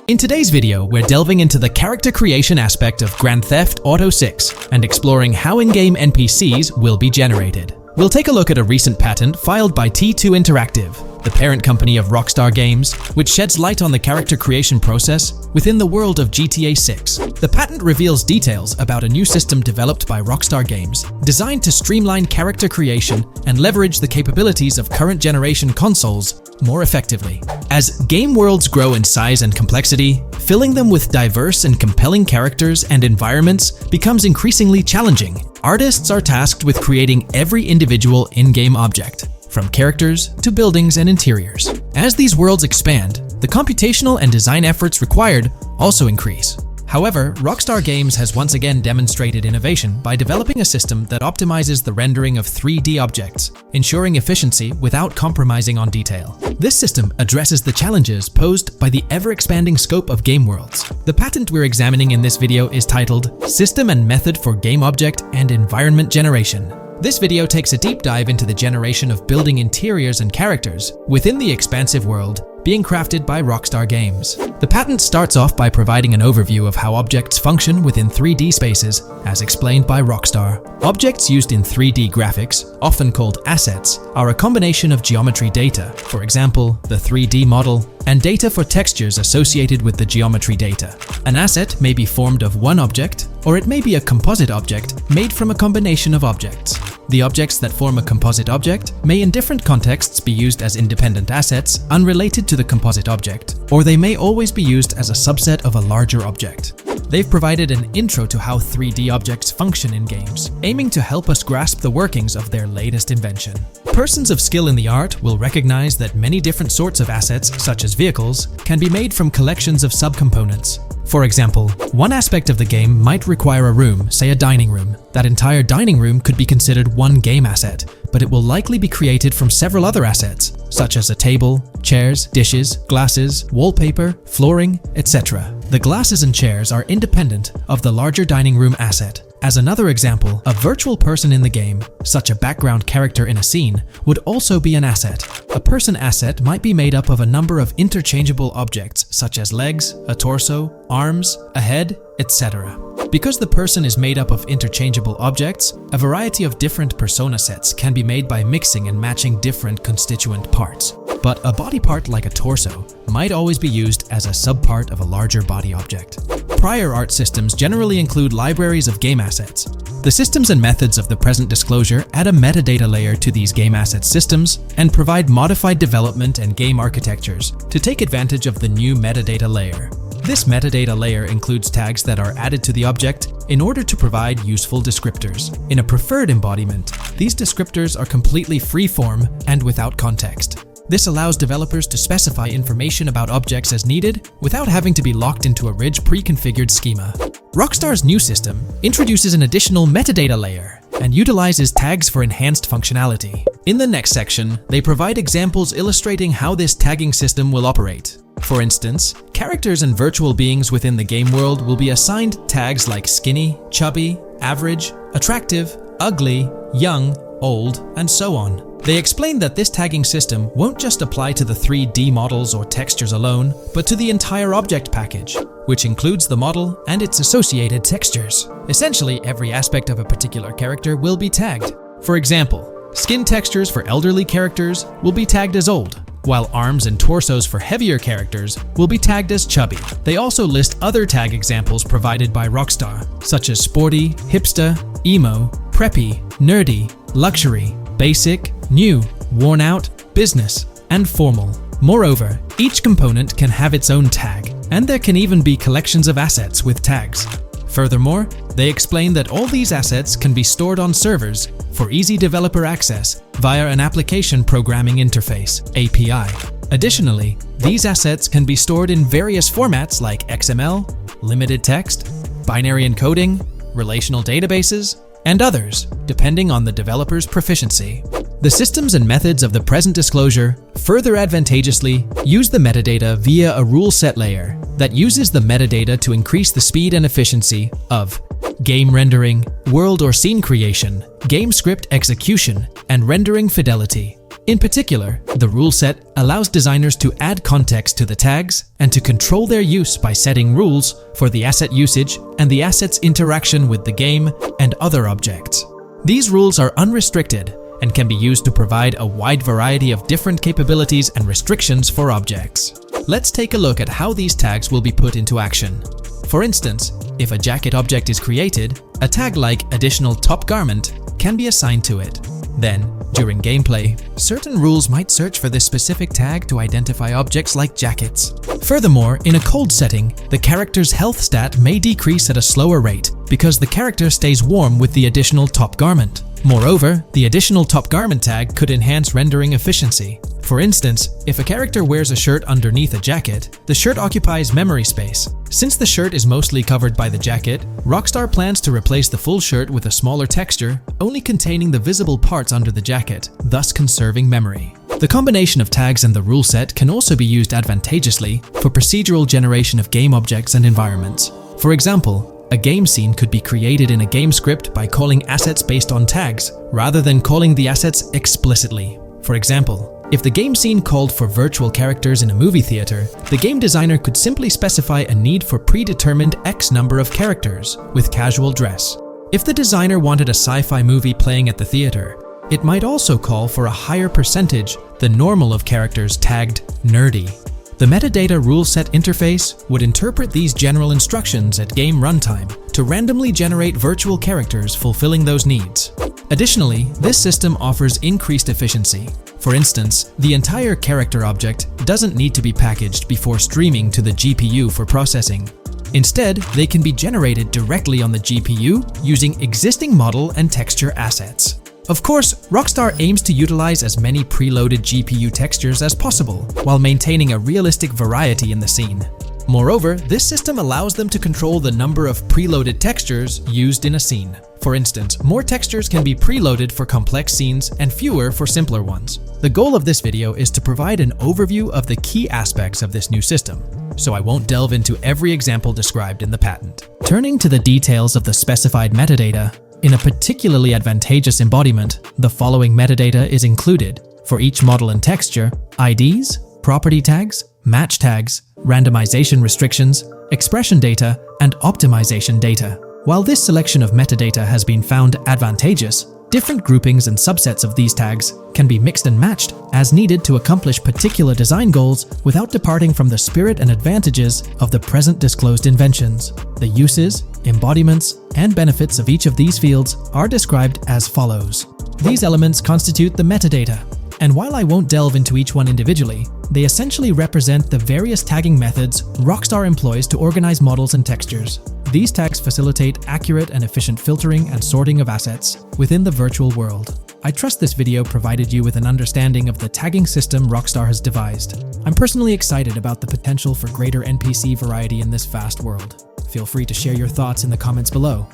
In today's video, we're delving into the character creation aspect of Grand Theft Auto 6 and exploring how in-game NPCs will be generated. We'll take a look at a recent patent filed by T2 Interactive, the parent company of Rockstar Games, which sheds light on the character creation process within the world of GTA 6. The patent reveals details about a new system developed by Rockstar Games, designed to streamline character creation and leverage the capabilities of current generation consoles more effectively. As game worlds grow in size and complexity, filling them with diverse and compelling characters and environments becomes increasingly challenging. Artists are tasked with creating every individual in-game object, from characters to buildings and interiors. As these worlds expand, the computational and design efforts required also increase. However, Rockstar Games has once again demonstrated innovation by developing a system that optimizes the rendering of 3D objects, ensuring efficiency without compromising on detail. This system addresses the challenges posed by the ever-expanding scope of game worlds. The patent we're examining in this video is titled System and Method for Game Object and Environment Generation. This video takes a deep dive into the generation of building interiors and characters within the expansive world being crafted by Rockstar Games. The patent starts off by providing an overview of how objects function within 3D spaces, as explained by Rockstar. Objects used in 3D graphics, often called assets, are a combination of geometry data, for example, the 3D model, and data for textures associated with the geometry data. An asset may be formed of one object, or it may be a composite object made from a combination of objects. The objects that form a composite object may in different contexts be used as independent assets unrelated to the composite object, or they may always be used as a subset of a larger object. They've provided an intro to how 3D objects function in games, aiming to help us grasp the workings of their latest invention. Persons of skill in the art will recognize that many different sorts of assets, such as vehicles, can be made from collections of subcomponents. For example, one aspect of the game might require a room, say a dining room. That entire dining room could be considered one game asset, but it will likely be created from several other assets, such as a table, chairs, dishes, glasses, wallpaper, flooring, etc. The glasses and chairs are independent of the larger dining room asset. As another example, a virtual person in the game, such a background character in a scene, would also be an asset. A person asset might be made up of a number of interchangeable objects, such as legs, a torso, arms, a head, etc. Because the person is made up of interchangeable objects, a variety of different persona sets can be made by mixing and matching different constituent parts. But a body part like a torso might always be used as a subpart of a larger body object. Prior art systems generally include libraries of game assets. The systems and methods of the present disclosure add a metadata layer to these game asset systems and provide modified development and game architectures to take advantage of the new metadata layer. This metadata layer includes tags that are added to the object in order to provide useful descriptors. In a preferred embodiment, these descriptors are completely free-form and without context. This allows developers to specify information about objects as needed without having to be locked into a rich pre-configured schema. Rockstar's new system introduces an additional metadata layer and utilizes tags for enhanced functionality. In the next section, they provide examples illustrating how this tagging system will operate. For instance, characters and virtual beings within the game world will be assigned tags like skinny, chubby, average, attractive, ugly, young, old, and so on. They explain that this tagging system won't just apply to the 3D models or textures alone, but to the entire object package, which includes the model and its associated textures. Essentially, every aspect of a particular character will be tagged. For example, skin textures for elderly characters will be tagged as old, while arms and torsos for heavier characters will be tagged as chubby. They also list other tag examples provided by Rockstar, such as sporty, hipster, emo, preppy, nerdy, luxury, basic, new, worn out, business, and formal. Moreover, each component can have its own tag, and there can even be collections of assets with tags. Furthermore, they explain that all these assets can be stored on servers for easy developer access via an application programming interface (API). Additionally, these assets can be stored in various formats like XML, limited text, binary encoding, relational databases, and others, depending on the developer's proficiency. The systems and methods of the present disclosure further advantageously use the metadata via a rule set layer that uses the metadata to increase the speed and efficiency of game rendering, world or scene creation, game script execution, and rendering fidelity. In particular, the rule set allows designers to add context to the tags and to control their use by setting rules for the asset usage and the asset's interaction with the game and other objects. These rules are unrestricted and can be used to provide a wide variety of different capabilities and restrictions for objects. Let's take a look at how these tags will be put into action. For instance, if a jacket object is created, a tag like additional top garment can be assigned to it. Then, during gameplay, certain rules might search for this specific tag to identify objects like jackets. Furthermore, in a cold setting, the character's health stat may decrease at a slower rate because the character stays warm with the additional top garment. Moreover, the additional top garment tag could enhance rendering efficiency. For instance, if a character wears a shirt underneath a jacket, the shirt occupies memory space. Since the shirt is mostly covered by the jacket, Rockstar plans to replace the full shirt with a smaller texture, only containing the visible parts under the jacket, thus conserving memory. The combination of tags and the rule set can also be used advantageously for procedural generation of game objects and environments. For example, a game scene could be created in a game script by calling assets based on tags, rather than calling the assets explicitly. For example, if the game scene called for virtual characters in a movie theater, the game designer could simply specify a need for predetermined X number of characters with casual dress. If the designer wanted a sci-fi movie playing at the theater, it might also call for a higher percentage than normal of characters tagged nerdy. The metadata rule set interface would interpret these general instructions at game runtime to randomly generate virtual characters fulfilling those needs. Additionally, this system offers increased efficiency. For instance, the entire character object doesn't need to be packaged before streaming to the GPU for processing. Instead, they can be generated directly on the GPU using existing model and texture assets. Of course, Rockstar aims to utilize as many preloaded GPU textures as possible, while maintaining a realistic variety in the scene. Moreover, this system allows them to control the number of preloaded textures used in a scene. For instance, more textures can be preloaded for complex scenes and fewer for simpler ones. The goal of this video is to provide an overview of the key aspects of this new system, so I won't delve into every example described in the patent. Turning to the details of the specified metadata, in a particularly advantageous embodiment, the following metadata is included for each model and texture: IDs, property tags, match tags, randomization restrictions, expression data, and optimization data. While this selection of metadata has been found advantageous, different groupings and subsets of these tags can be mixed and matched as needed to accomplish particular design goals without departing from the spirit and advantages of the present disclosed inventions. The uses, embodiments, and benefits of each of these fields are described as follows. These elements constitute the metadata, and while I won't delve into each one individually, they essentially represent the various tagging methods Rockstar employs to organize models and textures. These tags facilitate accurate and efficient filtering and sorting of assets within the virtual world. I trust this video provided you with an understanding of the tagging system Rockstar has devised. I'm personally excited about the potential for greater NPC variety in this vast world. Feel free to share your thoughts in the comments below.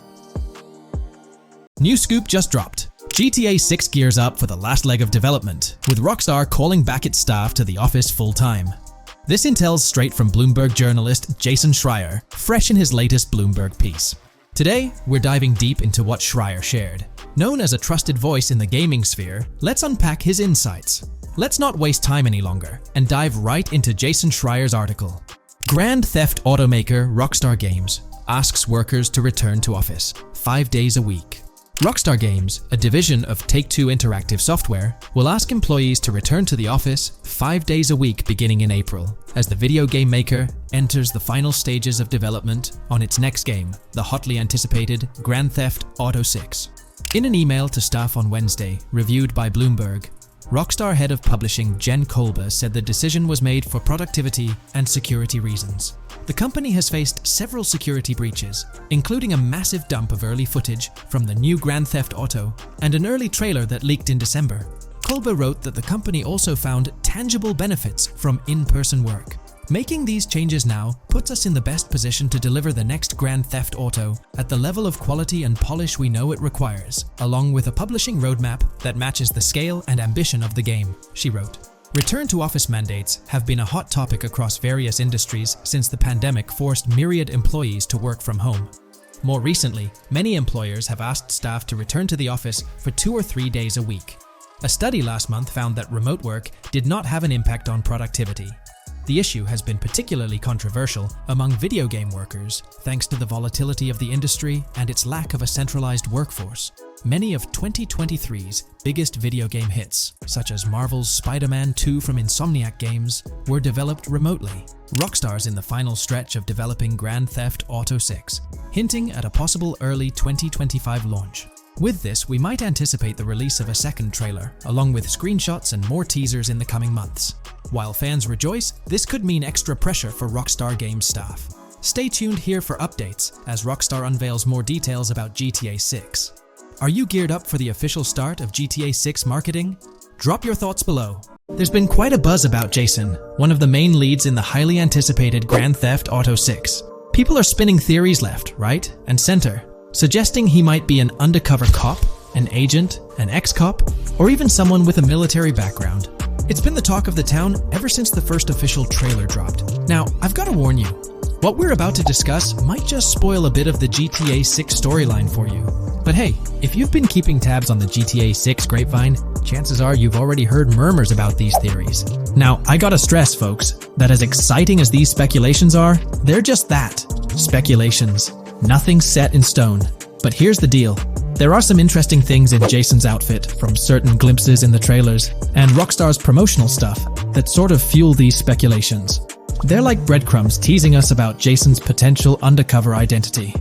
New scoop just dropped. GTA 6 gears up for the last leg of development, with Rockstar calling back its staff to the office full-time. This intel's straight from Bloomberg journalist Jason Schreier, fresh in his latest Bloomberg piece. Today, we're diving deep into what Schreier shared. Known as a trusted voice in the gaming sphere, let's unpack his insights. Let's not waste time any longer and dive right into Jason Schreier's article. Grand Theft automaker Rockstar Games asks workers to return to office 5 days a week. Rockstar Games, a division of Take-Two Interactive Software, will ask employees to return to the office 5 days a week beginning in April, as the video game maker enters the final stages of development on its next game, the hotly anticipated Grand Theft Auto 6. In an email to staff on Wednesday, reviewed by Bloomberg, Rockstar head of publishing Jen Kolber said the decision was made for productivity and security reasons. The company has faced several security breaches, including a massive dump of early footage from the new Grand Theft Auto and an early trailer that leaked in December. Kolber wrote that the company also found tangible benefits from in-person work. Making these changes now puts us in the best position to deliver the next Grand Theft Auto at the level of quality and polish we know it requires, along with a publishing roadmap that matches the scale and ambition of the game, she wrote. Return-to-office mandates have been a hot topic across various industries since the pandemic forced myriad employees to work from home. More recently, many employers have asked staff to return to the office for 2 or 3 days a week. A study last month found that remote work did not have an impact on productivity. The issue has been particularly controversial among video game workers, thanks to the volatility of the industry and its lack of a centralized workforce. Many of 2023's biggest video game hits, such as Marvel's Spider-Man 2 from Insomniac Games, were developed remotely. Rockstar's in the final stretch of developing Grand Theft Auto 6, hinting at a possible early 2025 launch. With this, we might anticipate the release of a second trailer, along with screenshots and more teasers in the coming months. While fans rejoice, this could mean extra pressure for Rockstar Games staff. Stay tuned here for updates as Rockstar unveils more details about GTA 6. Are you geared up for the official start of GTA 6 marketing? Drop your thoughts below. There's been quite a buzz about Jason, one of the main leads in the highly anticipated Grand Theft Auto 6. People are spinning theories left, right, and center, suggesting he might be an undercover cop, an agent, an ex-cop, or even someone with a military background. It's been the talk of the town ever since the first official trailer dropped. Now, I've got to warn you, what we're about to discuss might just spoil a bit of the GTA 6 storyline for you. But hey, if you've been keeping tabs on the GTA 6 grapevine, chances are you've already heard murmurs about these theories. Now, I gotta stress, folks, that as exciting as these speculations are, they're just that, speculations. Nothing's set in stone. But here's the deal. There are some interesting things in Jason's outfit from certain glimpses in the trailers and Rockstar's promotional stuff that sort of fuel these speculations. They're like breadcrumbs teasing us about Jason's potential undercover identity.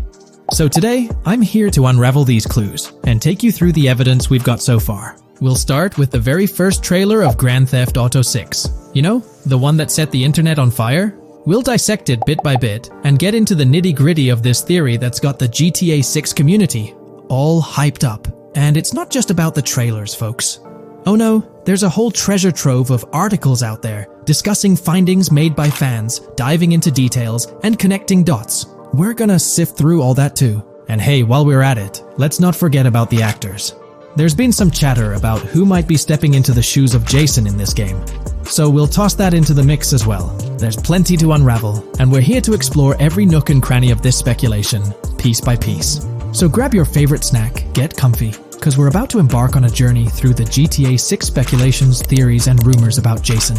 So today, I'm here to unravel these clues and take you through the evidence we've got so far. We'll start with the very first trailer of Grand Theft Auto 6. You know, the one that set the internet on fire? We'll dissect it bit by bit and get into the nitty-gritty of this theory that's got the GTA 6 community all hyped up. And it's not just about the trailers, folks. Oh no, there's a whole treasure trove of articles out there discussing findings made by fans, diving into details, and connecting dots. We're gonna sift through all that too. And hey, while we're at it, let's not forget about the actors. There's been some chatter about who might be stepping into the shoes of Jason in this game. So we'll toss that into the mix as well. There's plenty to unravel, and we're here to explore every nook and cranny of this speculation, piece by piece. So grab your favorite snack, get comfy, because we're about to embark on a journey through the GTA 6 speculations, theories, and rumors about Jason.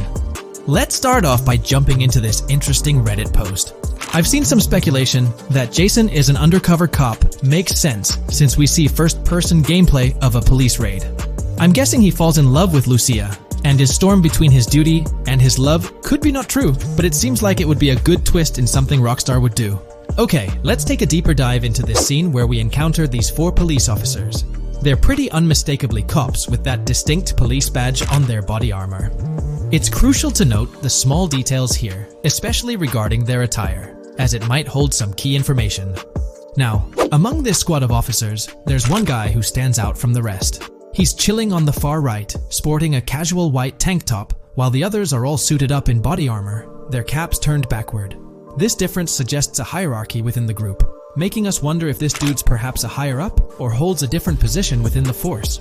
Let's start off by jumping into this interesting Reddit post. I've seen some speculation that Jason is an undercover cop makes sense since we see first-person gameplay of a police raid. I'm guessing he falls in love with Lucia, and his storm between his duty and his love could be not true, but it seems like it would be a good twist in something Rockstar would do. Okay, let's take a deeper dive into this scene where we encounter these 4 police officers. They're pretty unmistakably cops with that distinct police badge on their body armor. It's crucial to note the small details here, especially regarding their attire, as it might hold some key information. Now, among this squad of officers, there's one guy who stands out from the rest. He's chilling on the far right, sporting a casual white tank top, while the others are all suited up in body armor, their caps turned backward. This difference suggests a hierarchy within the group, making us wonder if this dude's perhaps a higher up or holds a different position within the force.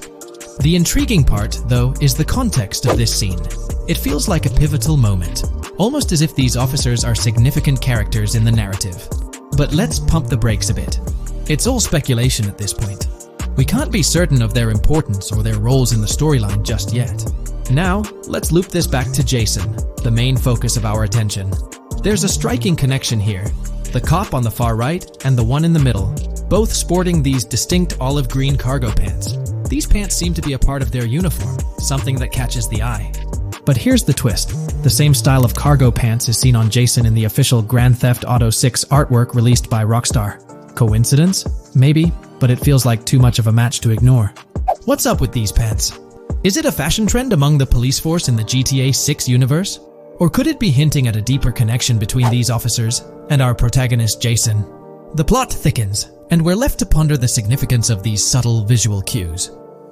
The intriguing part, though, is the context of this scene. It feels like a pivotal moment, almost as if these officers are significant characters in the narrative. But let's pump the brakes a bit. It's all speculation at this point. We can't be certain of their importance or their roles in the storyline just yet. Now, let's loop this back to Jason, the main focus of our attention. There's a striking connection here. The cop on the far right and the one in the middle, both sporting these distinct olive green cargo pants. These pants seem to be a part of their uniform, something that catches the eye. But here's the twist. The same style of cargo pants is seen on Jason in the official Grand Theft Auto 6 artwork released by Rockstar. Coincidence? Maybe, but it feels like too much of a match to ignore. What's up with these pants? Is it a fashion trend among the police force in the GTA 6 universe? Or could it be hinting at a deeper connection between these officers and our protagonist Jason? The plot thickens, and we're left to ponder the significance of these subtle visual cues.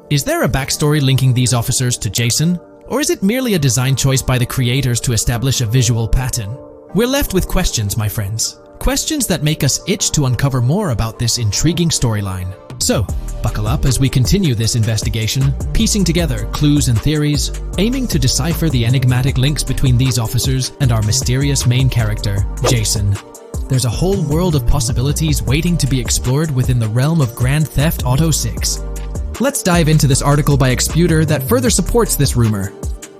Is there a backstory linking these officers to Jason? Or is it merely a design choice by the creators to establish a visual pattern? We're left with questions, my friends. Questions that make us itch to uncover more about this intriguing storyline. So, buckle up as we continue this investigation, piecing together clues and theories, aiming to decipher the enigmatic links between these officers and our mysterious main character, Jason. There's a whole world of possibilities waiting to be explored within the realm of Grand Theft Auto 6. Let's dive into this article by Exputer that further supports this rumor.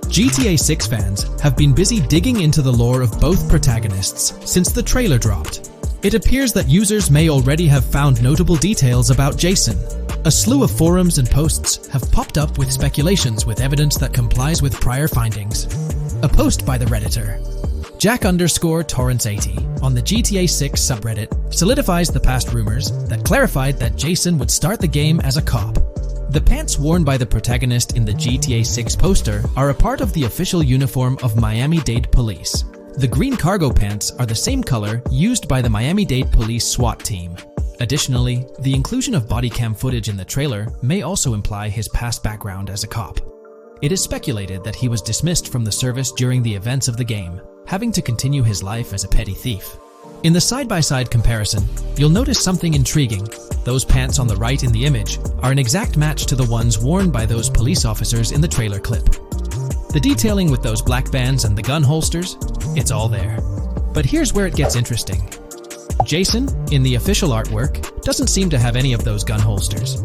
GTA 6 fans have been busy digging into the lore of both protagonists since the trailer dropped. It appears that users may already have found notable details about Jason. A slew of forums and posts have popped up with speculations with evidence that complies with prior findings. A post by the Redditor, Jack_Torrance80, on the GTA 6 subreddit solidifies the past rumors that clarified that Jason would start the game as a cop. The pants worn by the protagonist in the GTA 6 poster are a part of the official uniform of Miami-Dade Police. The green cargo pants are the same color used by the Miami-Dade Police SWAT team. Additionally, the inclusion of body cam footage in the trailer may also imply his past background as a cop. It is speculated that he was dismissed from the service during the events of the game, having to continue his life as a petty thief. In the side-by-side comparison, you'll notice something intriguing. Those pants on the right in the image are an exact match to the ones worn by those police officers in the trailer clip. The detailing with those black bands and the gun holsters, it's all there. But here's where it gets interesting. Jason, in the official artwork, doesn't seem to have any of those gun holsters.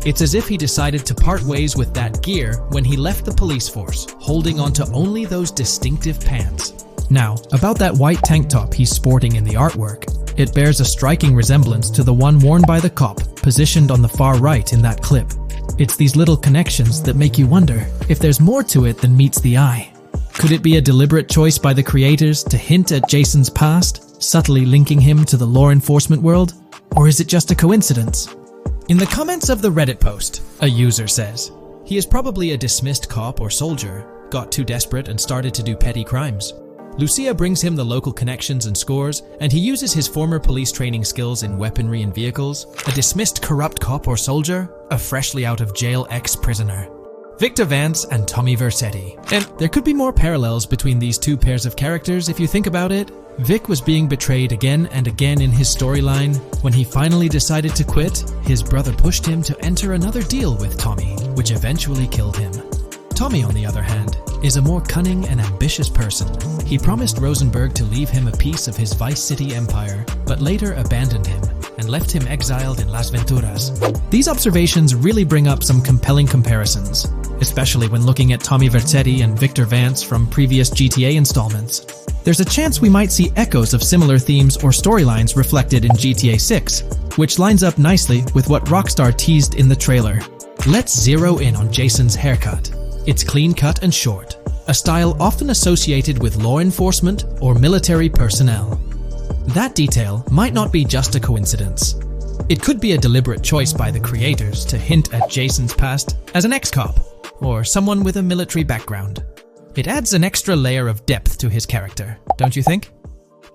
It's as if he decided to part ways with that gear when he left the police force, holding onto only those distinctive pants. Now, about that white tank top he's sporting in the artwork, it bears a striking resemblance to the one worn by the cop, positioned on the far right in that clip. It's these little connections that make you wonder if there's more to it than meets the eye. Could it be a deliberate choice by the creators to hint at Jason's past, subtly linking him to the law enforcement world? Or is it just a coincidence? In the comments of the Reddit post, a user says, he is probably a dismissed cop or soldier, got too desperate and started to do petty crimes. Lucia brings him the local connections and scores, and he uses his former police training skills in weaponry and vehicles. A dismissed corrupt cop or soldier, a freshly out of jail ex-prisoner. Victor Vance and Tommy Vercetti. And there could be more parallels between these two pairs of characters if you think about it. Vic was being betrayed again and again in his storyline. When he finally decided to quit, his brother pushed him to enter another deal with Tommy, which eventually killed him. Tommy, on the other hand, is a more cunning and ambitious person. He promised Rosenberg to leave him a piece of his Vice City empire, but later abandoned him and left him exiled in Las Venturas. These observations really bring up some compelling comparisons, especially when looking at Tommy Vercetti and Victor Vance from previous GTA installments. There's a chance we might see echoes of similar themes or storylines reflected in GTA 6, which lines up nicely with what Rockstar teased in the trailer. Let's zero in on Jason's haircut. It's clean-cut and short, a style often associated with law enforcement or military personnel. That detail might not be just a coincidence. It could be a deliberate choice by the creators to hint at Jason's past as an ex-cop or someone with a military background. It adds an extra layer of depth to his character, don't you think?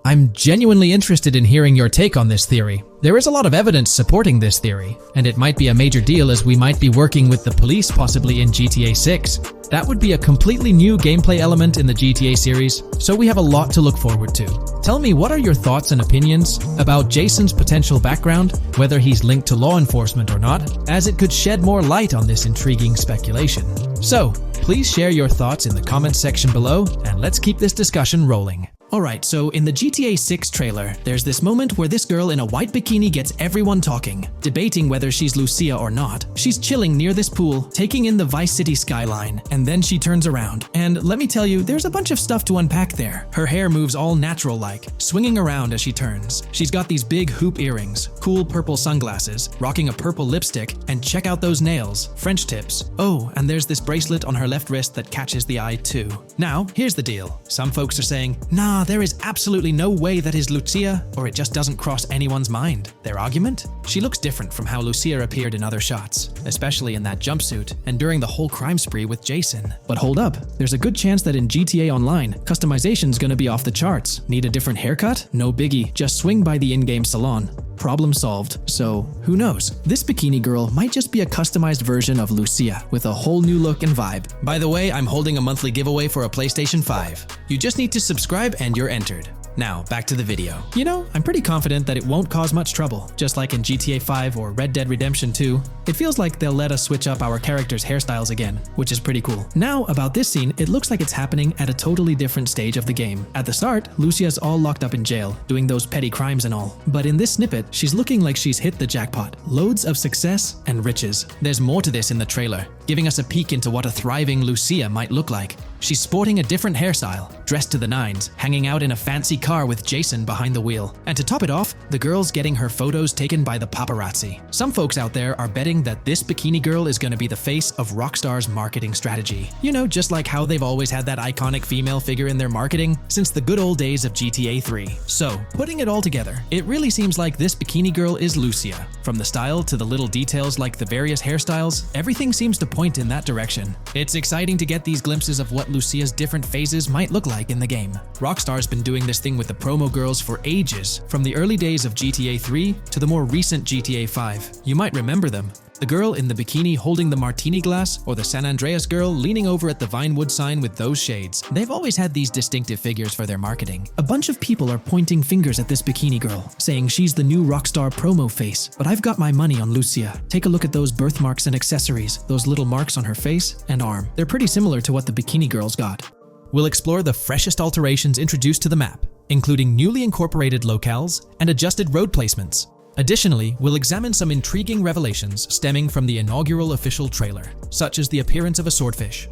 I'm genuinely interested in hearing your take on this theory. There is a lot of evidence supporting this theory, and it might be a major deal as we might be working with the police possibly in GTA 6. That would be a completely new gameplay element in the GTA series, so we have a lot to look forward to. Tell me, what are your thoughts and opinions about Jason's potential background, whether he's linked to law enforcement or not, as it could shed more light on this intriguing speculation. So, please share your thoughts in the comments section below, and let's keep this discussion rolling. Alright, so in the GTA 6 trailer, there's this moment where this girl in a white bikini gets everyone talking, debating whether she's Lucia or not. She's chilling near this pool, taking in the Vice City skyline, and then she turns around. And let me tell you, there's a bunch of stuff to unpack there. Her hair moves all natural-like, swinging around as she turns. She's got these big hoop earrings, cool purple sunglasses, rocking a purple lipstick, and check out those nails, French tips. Oh, and there's this bracelet on her left wrist that catches the eye too. Now, here's the deal. Some folks are saying, nah, there is absolutely no way that is Lucia, or it just doesn't cross anyone's mind. Their argument? She looks different from how Lucia appeared in other shots, especially in that jumpsuit and during the whole crime spree with Jason. But hold up, there's a good chance that in GTA Online, customization's gonna be off the charts. Need a different haircut? No biggie, just swing by the in-game salon. Problem solved. So, who knows? This bikini girl might just be a customized version of Lucia with a whole new look and vibe. By the way, I'm holding a monthly giveaway for a PlayStation 5. You just need to subscribe and you're entered. Now, back to the video. You know, I'm pretty confident that it won't cause much trouble, just like in GTA 5 or Red Dead Redemption 2. It feels like they'll let us switch up our characters' hairstyles again, which is pretty cool. Now, about this scene, it looks like it's happening at a totally different stage of the game. At the start, Lucia's all locked up in jail, doing those petty crimes and all. But in this snippet, she's looking like she's hit the jackpot. Loads of success and riches. There's more to this in the trailer, giving us a peek into what a thriving Lucia might look like. She's sporting a different hairstyle, dressed to the nines, hanging out in a fancy car with Jason behind the wheel. And to top it off, the girl's getting her photos taken by the paparazzi. Some folks out there are betting that this bikini girl is going to be the face of Rockstar's marketing strategy. You know, just like how they've always had that iconic female figure in their marketing since the good old days of GTA 3. So, putting it all together, it really seems like this bikini girl is Lucia. From the style to the little details like the various hairstyles, everything seems to point in that direction. It's exciting to get these glimpses of what Lucia's different phases might look like in the game. Rockstar's been doing this thing with the promo girls for ages, from the early days of GTA 3 to the more recent GTA 5. You might remember them. The girl in the bikini holding the martini glass, or the San Andreas girl leaning over at the Vinewood sign with those shades. They've always had these distinctive figures for their marketing. A bunch of people are pointing fingers at this bikini girl, saying she's the new Rockstar promo face. But I've got my money on Lucia. Take a look at those birthmarks and accessories, those little marks on her face and arm. They're pretty similar to what the bikini girl's got. We'll explore the freshest alterations introduced to the map, including newly incorporated locales and adjusted road placements. Additionally, we'll examine some intriguing revelations stemming from the inaugural official trailer, such as the appearance of a swordfish.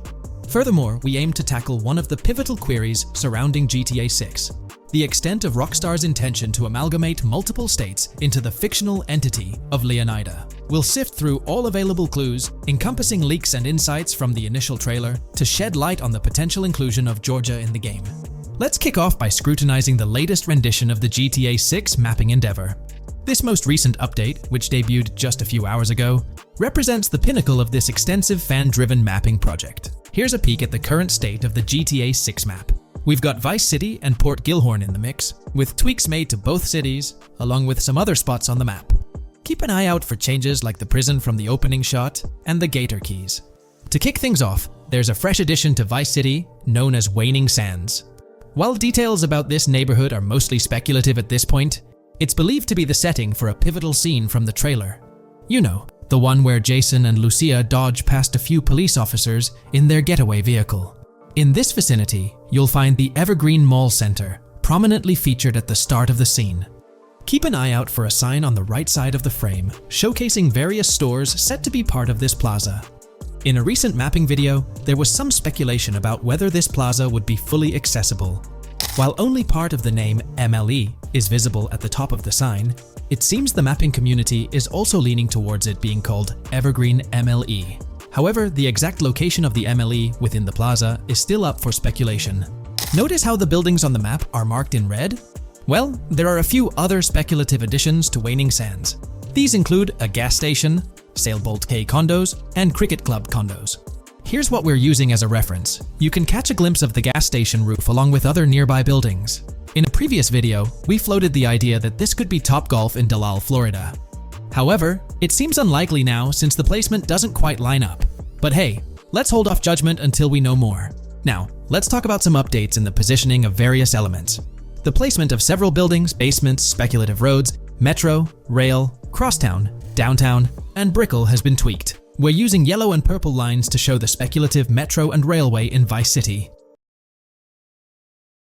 Furthermore, we aim to tackle one of the pivotal queries surrounding GTA 6, the extent of Rockstar's intention to amalgamate multiple states into the fictional entity of Leonida. We'll sift through all available clues, encompassing leaks and insights from the initial trailer, to shed light on the potential inclusion of Georgia in the game. Let's kick off by scrutinizing the latest rendition of the GTA 6 mapping endeavor. This most recent update, which debuted just a few hours ago, represents the pinnacle of this extensive fan-driven mapping project. Here's a peek at the current state of the GTA 6 map. We've got Vice City and Port Gilhorn in the mix, with tweaks made to both cities, along with some other spots on the map. Keep an eye out for changes like the prison from the opening shot and the Gator Keys. To kick things off, there's a fresh addition to Vice City known as Waning Sands. While details about this neighborhood are mostly speculative at this point, it's believed to be the setting for a pivotal scene from the trailer. You know, the one where Jason and Lucia dodge past a few police officers in their getaway vehicle. In this vicinity, you'll find the Evergreen Mall Center, prominently featured at the start of the scene. Keep an eye out for a sign on the right side of the frame, showcasing various stores set to be part of this plaza. In a recent mapping video, there was some speculation about whether this plaza would be fully accessible. While only part of the name MLE is visible at the top of the sign, it seems the mapping community is also leaning towards it being called Evergreen MLE. However, the exact location of the MLE within the plaza is still up for speculation. Notice how the buildings on the map are marked in red? Well, there are a few other speculative additions to Waning Sands. These include a gas station, Sailbolt K condos, and Cricket Club condos. Here's what we're using as a reference. You can catch a glimpse of the gas station roof along with other nearby buildings. In a previous video, we floated the idea that this could be Topgolf in Dalal, Florida. However, it seems unlikely now since the placement doesn't quite line up. But hey, let's hold off judgment until we know more. Now, let's talk about some updates in the positioning of various elements. The placement of several buildings, basements, speculative roads, metro, rail, crosstown, downtown, and Brickell has been tweaked. We're using yellow and purple lines to show the speculative metro and railway in Vice City,